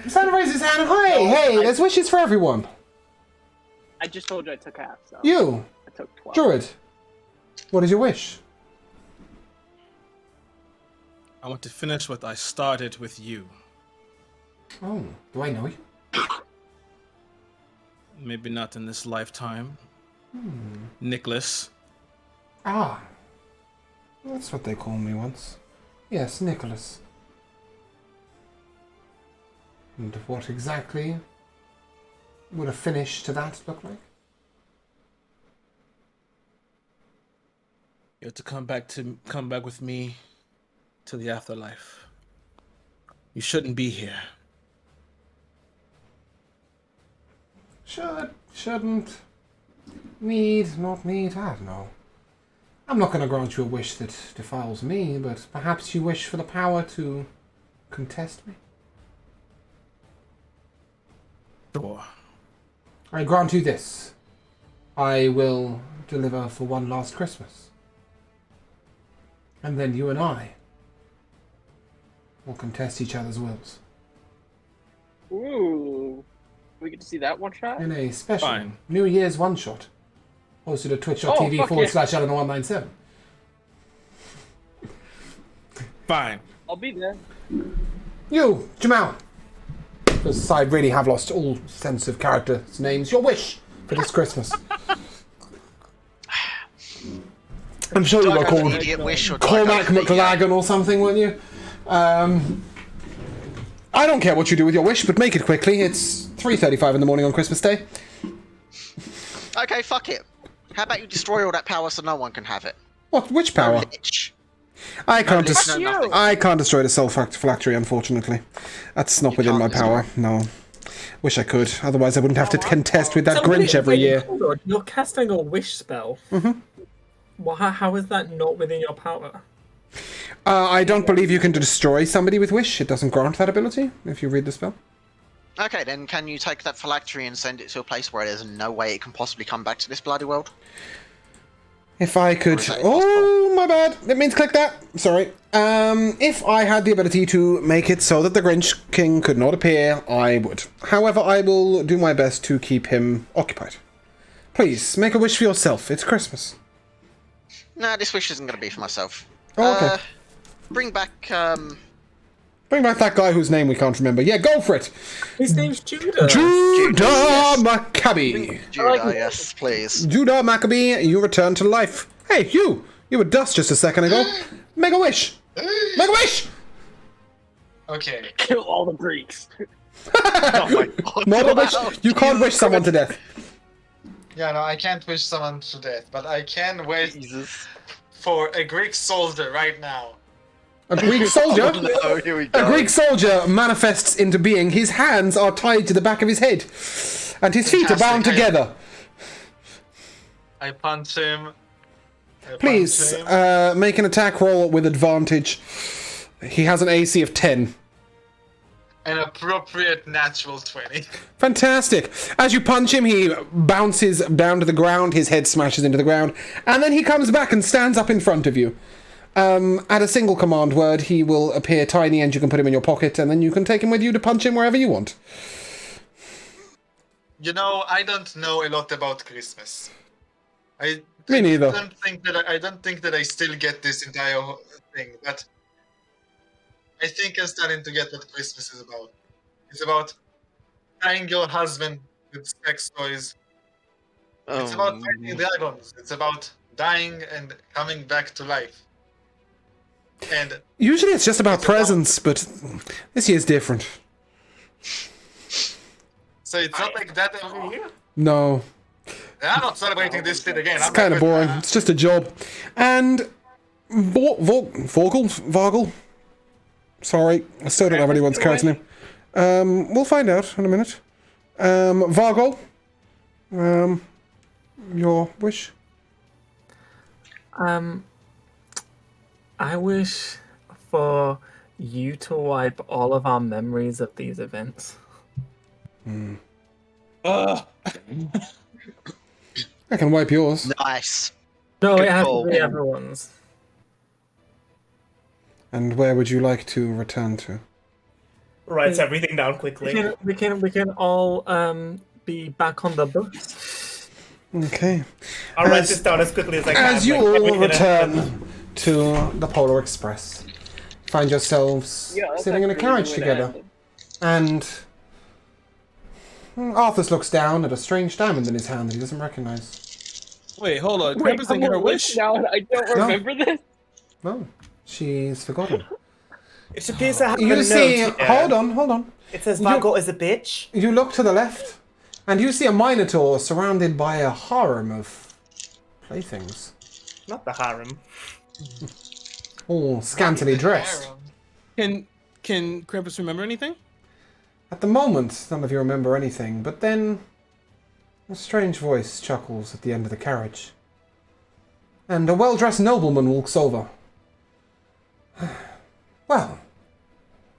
Santa raises his hand. Hey, there's wishes for everyone. I just told you I took half, so You, I took 12. Druid. What is your wish? I want to finish what I started with you. Oh, do I know you? Maybe not in this lifetime. Nicholas. Ah. That's what they called me once. Yes, Nicholas. And what exactly would a finish to that look like? You have to come back with me to the afterlife. You shouldn't be here. Shouldn't. Need, not need, I don't know. I'm not going to grant you a wish that defiles me, but perhaps you wish for the power to contest me? Sure. I grant you this. I will deliver for one last Christmas. And then you and I will contest each other's wills. Ooh. We get to see that one shot? In a special Fine. New Year's one-shot. Hosted at twitch.tv fuck yeah. /Eleanor197. Fine. I'll be there. You, Jamal. Because I really have lost all sense of characters' names. Your wish for this Christmas. I'm sure Do you I were have an called idiot wish or do I go Cormac for the, McLagan or something, weren't you? I don't care what you do with your wish, but make it quickly. It's 3:35 in the morning on Christmas Day. Okay, fuck it. How about you destroy all that power so no one can have it? What? Which power? Lich. I can't. Lich, no nothing. I can't destroy the soul phylactery, unfortunately. That's not within my can't power. No. Wish I could. Otherwise, I wouldn't have to contest with that So Grinch every year. Hold on, you're casting a wish spell. Mm-hmm. Well, how is that not within your power? I don't believe you can destroy somebody with wish. It doesn't grant that ability. If you read the spell. Okay, then can you take that phylactery and send it to a place where there's no way it can possibly come back to this bloody world? If I could... Or is that Oh, my bad. Didn't mean to click that. Sorry. If I had the ability to make it so that the Grinch King could not appear, I would. However, I will do my best to keep him occupied. Please, make a wish for yourself. It's Christmas. Nah, this wish isn't going to be for myself. Oh, okay. Bring back, Bring back that guy whose name we can't remember. Yeah, go for it. His name's Judah. Judah yes. Maccabee. Judah, yes, please. Judah Maccabee, you return to life. Hey, you! You were dust just a second ago. Make a wish. Make a wish! Okay. Kill all the Greeks. Oh my god. Not a wish. Wow. You can't wish someone to death. Yeah, no, I can't wish someone to death, but I can wish Jesus. for a Greek soldier right now. A Greek soldier? Oh, here we A go. Greek soldier manifests into being. His hands are tied to the back of his head. And his feet are bound Fantastic. together. I punch him Please, punch him. make an attack roll with advantage. He has an AC of 10. An appropriate natural 20. Fantastic. As you punch him, he bounces down to the ground, his head smashes into the ground, and then he comes back and stands up in front of you. At a single command word, he will appear tiny and you can put him in your pocket, and then you can take him with you to punch him wherever you want. You know, I don't know a lot about Christmas. Me neither. I don't think that I still get this entire thing, but I think I'm starting to get what Christmas is about. It's about tying your husband with sex toys. It's about fighting dragons. It's about dying and coming back to life. And Usually it's just about presents, but this year's different. so it's not like that every year. No. I'm not celebrating this shit again. It's kind of boring. It's just a job. And Vogel? Sorry, I still don't have anyone's character name. We'll find out in a minute. Vogel? Your wish? I wish for you to wipe all of our memories of these events. I can wipe yours. Nice. No, Good it has call. to be everyone's. And where would you like to return to? Writes everything down quickly. We can all be back on the bus. Okay. I'll write this down as quickly as I can. As you like, all every minute. return to the Polar Express, find yourselves sitting in a carriage together. And Arthur looks down at a strange diamond in his hand that he doesn't recognize. Wait, hold on. Wait, Representing her someone wish? wish now and I don't remember this. No, she's forgotten. It appears to have a You note see, here. hold on. It says Margot is a bitch. You look to the left, and you see a Minotaur surrounded by a harem of playthings, Not the harem. all scantily dressed. Can Krampus remember anything? At the moment, none of you remember anything, but then a strange voice chuckles at the end of the carriage, and a well-dressed nobleman walks over. Well,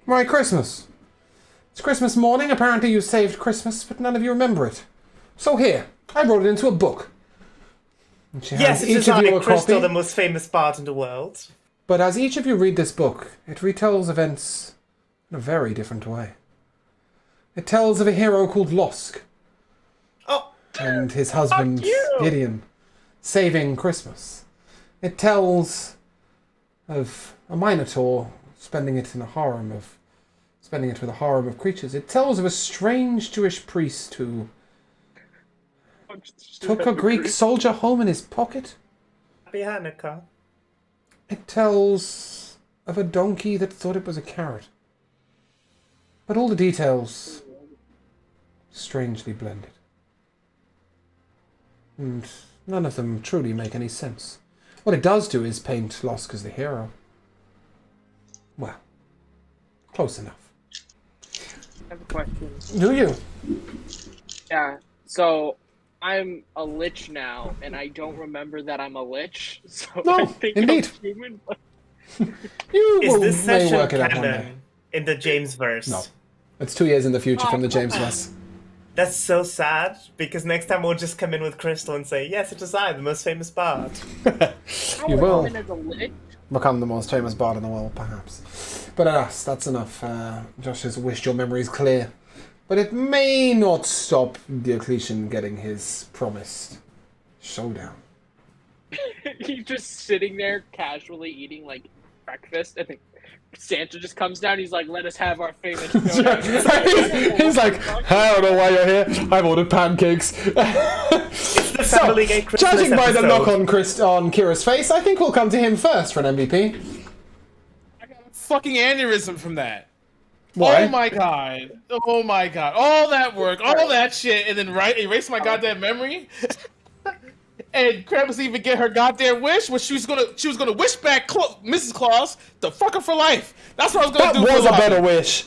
Merry Christmas. It's Christmas morning. Apparently you saved Christmas, but none of you remember it. So here, I wrote it into a book. And she Yes, hands it is each of you a like Crystal, copy. the most famous bard in the world. But as each of you read this book, it retells events in a very different way. It tells of a hero called Losk Oh, and his husband Gideon saving Christmas. It tells of a Minotaur spending it with a harem of creatures. It tells of a strange Jewish priest who took a Greek soldier home in his pocket. happy Hanukkah. It tells of a donkey that thought it was a carrot. But all the details strangely blended. And none of them truly make any sense. What it does do is paint Losk as the hero. Well, close enough. I have a question. Do you? Yeah, so I'm a lich now, and I don't remember that I'm a lich. So No, I think indeed. I'm human. But You Is will, this may session work it out one day. canon in the James verse? No. It's 2 years in the future from the James verse. That's so sad, because next time we'll just come in with Crystal and say, yes, it is I, the most famous bard. You will As a lich. become the most famous bard in the world, perhaps. But alas, that's enough. Josh has wished your memories clear. But it may not stop Diocletian getting his promised showdown. He's just sitting there casually eating like breakfast, and then Santa just comes down. He's like, "Let us have our famous showdown." He's like, I don't know why you're here. I've ordered pancakes. The family gay Christmas Judging by the episode. look on Kira's face, I think we'll come to him first for an MVP. I got a fucking aneurysm from that. Why? Oh my god. Oh my god. All that work, all that shit, and then erase my goddamn memory. And Krampus even get her goddamn wish, which she was gonna wish back Mrs. Claus to fuck her for life. That's what I was gonna That do. was for a life. better wish.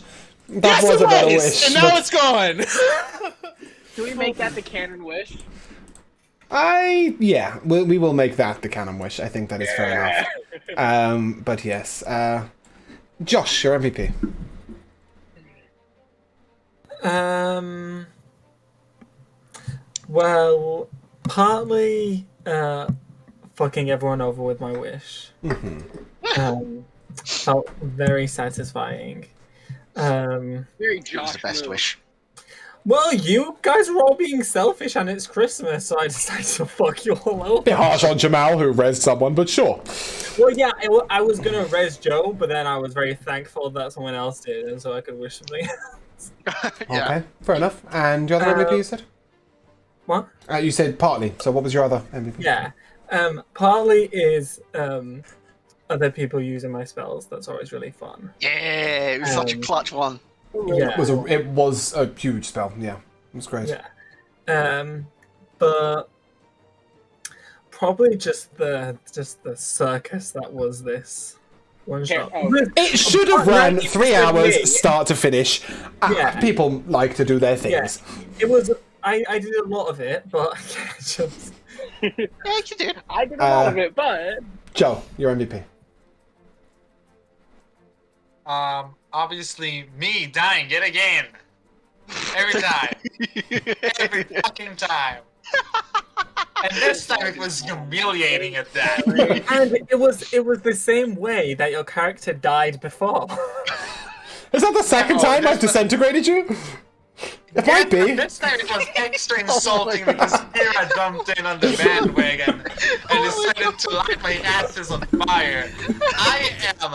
That Yes, was it a better was, wish. and now but- it's gone. Can we make that the canon wish? Yeah, we will make that the canon wish. I think that is fair enough. But yes, Josh, your MVP. Well, partly fucking everyone over with my wish. Felt very satisfying. Very It was Josh the best move. wish. Well, you guys were all being selfish and it's Christmas, so I decided to fuck you all over. Bit harsh on Jamal, who rezzed someone, but sure. Well, yeah, I was gonna res Joe, but then I was very thankful that someone else did, and so I could wish something else. Yeah. Okay, fair enough. And your other MVP you said? What? You said partly, so what was your other MVP? Yeah. Partly is other people using my spells. That's always really fun. Yeah, it was such a clutch one. Yeah. It was a huge spell, yeah. It was great. Yeah. But probably just the circus that was this one shot. It should have ran 3 hours start to finish. People like to do their things. Yeah. It was. I did a lot of it, but just. Yeah, you did. I did a lot of it, but Joe, your MVP. Obviously, me dying yet again. Every time. Every fucking time. And this time it was humiliating at that. And it was the same way that your character died before. Is that the second time I've disintegrated you? It might be. This time it was extra insulting because Kira jumped in on the bandwagon and decided to light my asses on fire. I am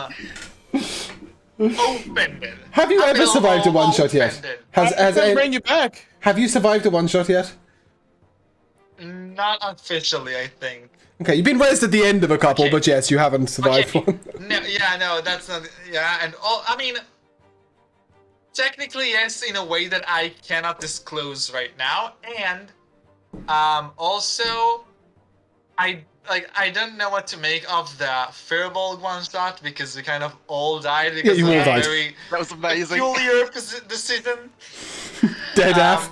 offended. Have you ever survived a one-shot yet? Bring you back. Have you survived a one-shot yet? Not officially, I think. Okay, you've been raised at the end of a couple, but yes, you haven't survived one. No, that's not. Yeah, and I mean, technically yes, in a way that I cannot disclose right now, and also, I don't know what to make of the Firbolg one shot because we kind of all died because you of all a died. very That was amazing. peculiar decision. Dead af.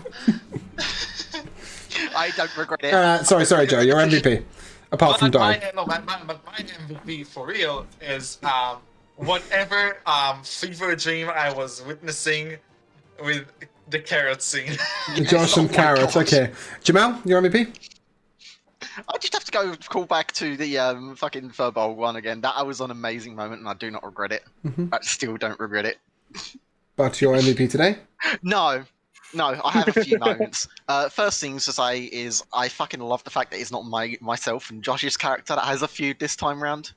I don't regret it. Sorry, Joe, your MVP. Apart from dying. My MVP for real is whatever fever dream I was witnessing with the carrot scene. Josh and Carrot, okay. Jamal, your MVP? I just have to call back to the fucking Firbolg one again. That was an amazing moment, and I do not regret it. I still don't regret it. But your MVP today? No, I have a few moments. First things to say is I fucking love the fact that it's not myself and Josh's character that has a feud this time round.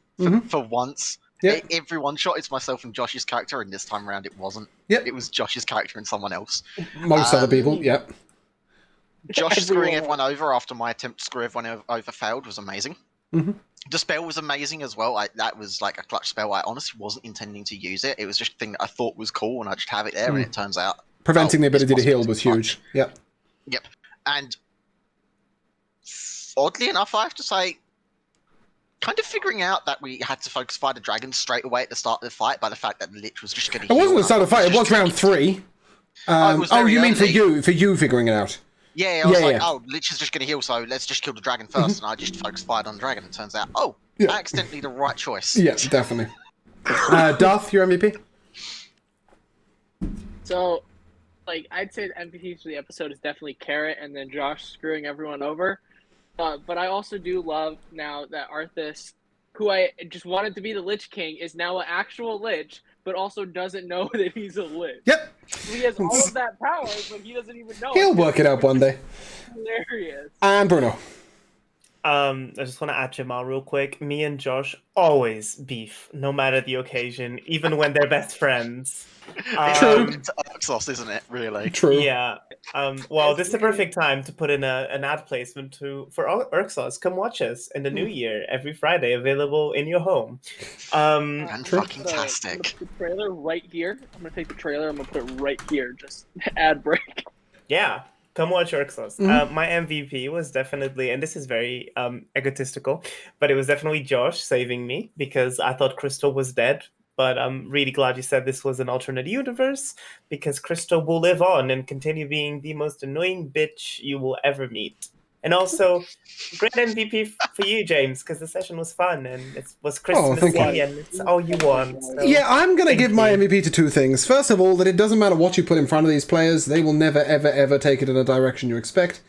For once. Yeah. Every one shot it's myself and Josh's character, and this time round it wasn't. Yep. It was Josh's character and someone else. Most other people, yep. Josh screwing everyone over after my attempt to screw everyone over failed was amazing. The spell was amazing as well. That was like a clutch spell. I honestly wasn't intending to use it. It was just a thing that I thought was cool, and I just have it there, and it turns out... Preventing the ability to heal was huge. Yep. Yep. And oddly enough, I have to say, kind of figuring out that we had to focus fight the dragon straight away at the start of the fight by the fact that the Lich was just going to It wasn't the start of the fight, it was round 3. It was very you mean early. for you figuring it out? Yeah, I was like, oh, Lich is just going to heal, so let's just kill the dragon first, and I just focused fired on the dragon, and turns out, accidentally the right choice. Yeah, definitely. Darth, your MVP? So, like, I'd say the MVP for the episode is definitely Carrot and then Josh screwing everyone over. But I also do love now that Arthas, who I just wanted to be the Lich King, is now an actual Lich, but also doesn't know that he's a Lich. Yep. He has all of that power, but he doesn't even know. He'll work it out one day. Hilarious. And Bruno. I just want to add Jamal real quick. Me and Josh always beef, no matter the occasion, even when they're best friends. True. It's Arxos, isn't it? Really? True. Yeah. Well, this is the perfect time to put in an ad placement for Urxos. Come watch us in the new year, every Friday, available in your home. And fucking I'm gonna tastic. put the trailer right here. I'm gonna take the trailer. I'm gonna put it right here. Just ad break. Yeah. Come watch Urxos. My MVP was definitely, and this is very egotistical, but it was definitely Josh saving me because I thought Crystal was dead. But I'm really glad you said this was an alternate universe because Crystal will live on and continue being the most annoying bitch you will ever meet. And also, great MVP for you, James, because the session was fun and it was Oh, thank Christmassy you. and it's all you want. So. Yeah, I'm going to Thank give my you. MVP to two things. First of all, that it doesn't matter what you put in front of these players, they will never, ever, ever take it in a direction you expect.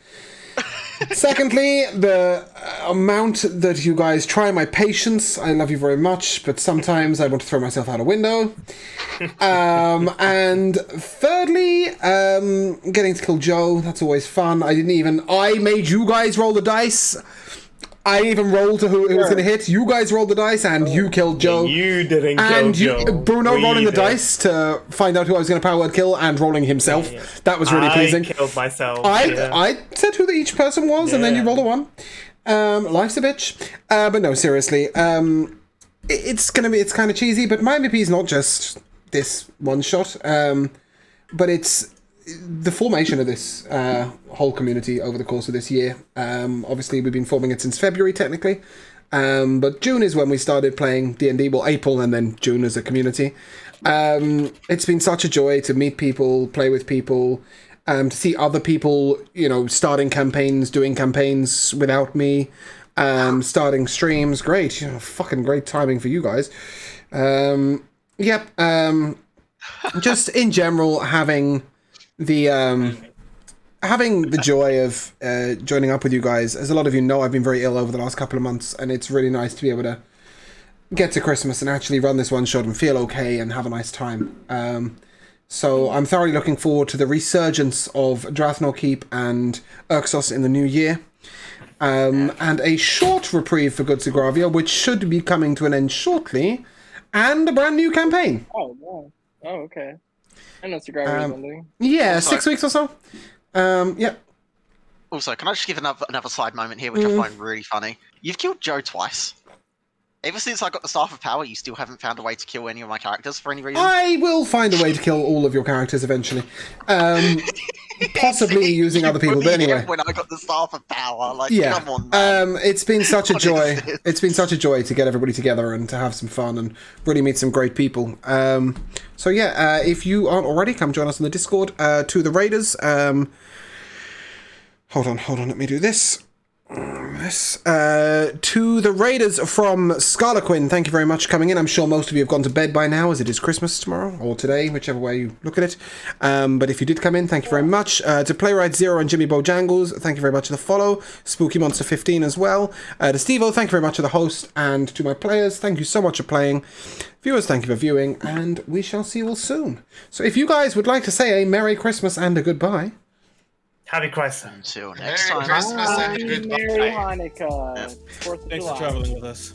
Secondly, the amount that you guys try my patience, I love you very much, but sometimes I want to throw myself out a window. And thirdly, getting to kill Joe, that's always fun. I made you guys roll the dice. I even rolled to who it was going to hit. You guys rolled the dice, and you killed Joe. You didn't and kill Joe. Bruno We rolling the did. dice to find out who I was going to power word kill, and rolling himself. Yeah. That was really pleasing. I killed myself. I said who each person was, and then you Yeah. rolled a one. Life's a bitch. But no, seriously. It's kind of cheesy, but my MVP is not just this one shot, but it's the formation of this whole community over the course of this year. Obviously, we've been forming it since February, technically. But June is when we started playing D&D. Well, April and then June as a community. It's been such a joy to meet people, play with people, to see other people, starting campaigns, doing campaigns without me, starting streams. Great. Fucking great timing for you guys. Just in general, having the joy of joining up with you guys. As a lot of you know, I've been very ill over the last couple of months, and it's really nice to be able to get to Christmas and actually run this one shot and feel okay and have a nice time. So I'm thoroughly looking forward to the resurgence of Drathnor Keep and Urxos in the new year. And a short reprieve for Good Sigravia, which should be coming to an end shortly, and a brand new campaign. Oh, wow. Oh, okay. I know Sigravia is ending. Yeah, Also- 6 weeks or so. Yeah. Also, can I just give another side moment here, which I find really funny? You've killed Joe twice. Ever since I got the Staff of Power, you still haven't found a way to kill any of my characters for any reason. I will find a way to kill all of your characters eventually. Possibly using other people, but anyway. When I got the Staff of Power, Yeah. come on, man. It's been such a What joy. is this? It's been such a joy to get everybody together and to have some fun and really meet some great people. So yeah, if you aren't already, come join us on the Discord. To the Raiders. Hold on. Let me do this. To the Raiders from Scarlequin, thank you very much for coming in. I'm sure most of you have gone to bed by now, as it is Christmas tomorrow, or today, whichever way you look at it. But if you did come in, thank you very much. To Playwright Zero and Jimmy Bojangles, thank you very much for the follow. Spooky Monster 15 as well. To Stevo, thank you very much for the host. And to my players, thank you so much for playing. Viewers, thank you for viewing, and we shall see you all soon. So if you guys would like to say a Merry Christmas and a goodbye. Happy Christmas. Until Merry next time. Christmas and goodbye. Merry Hanukkah. Yeah. 4th of Thanks July. for traveling with us.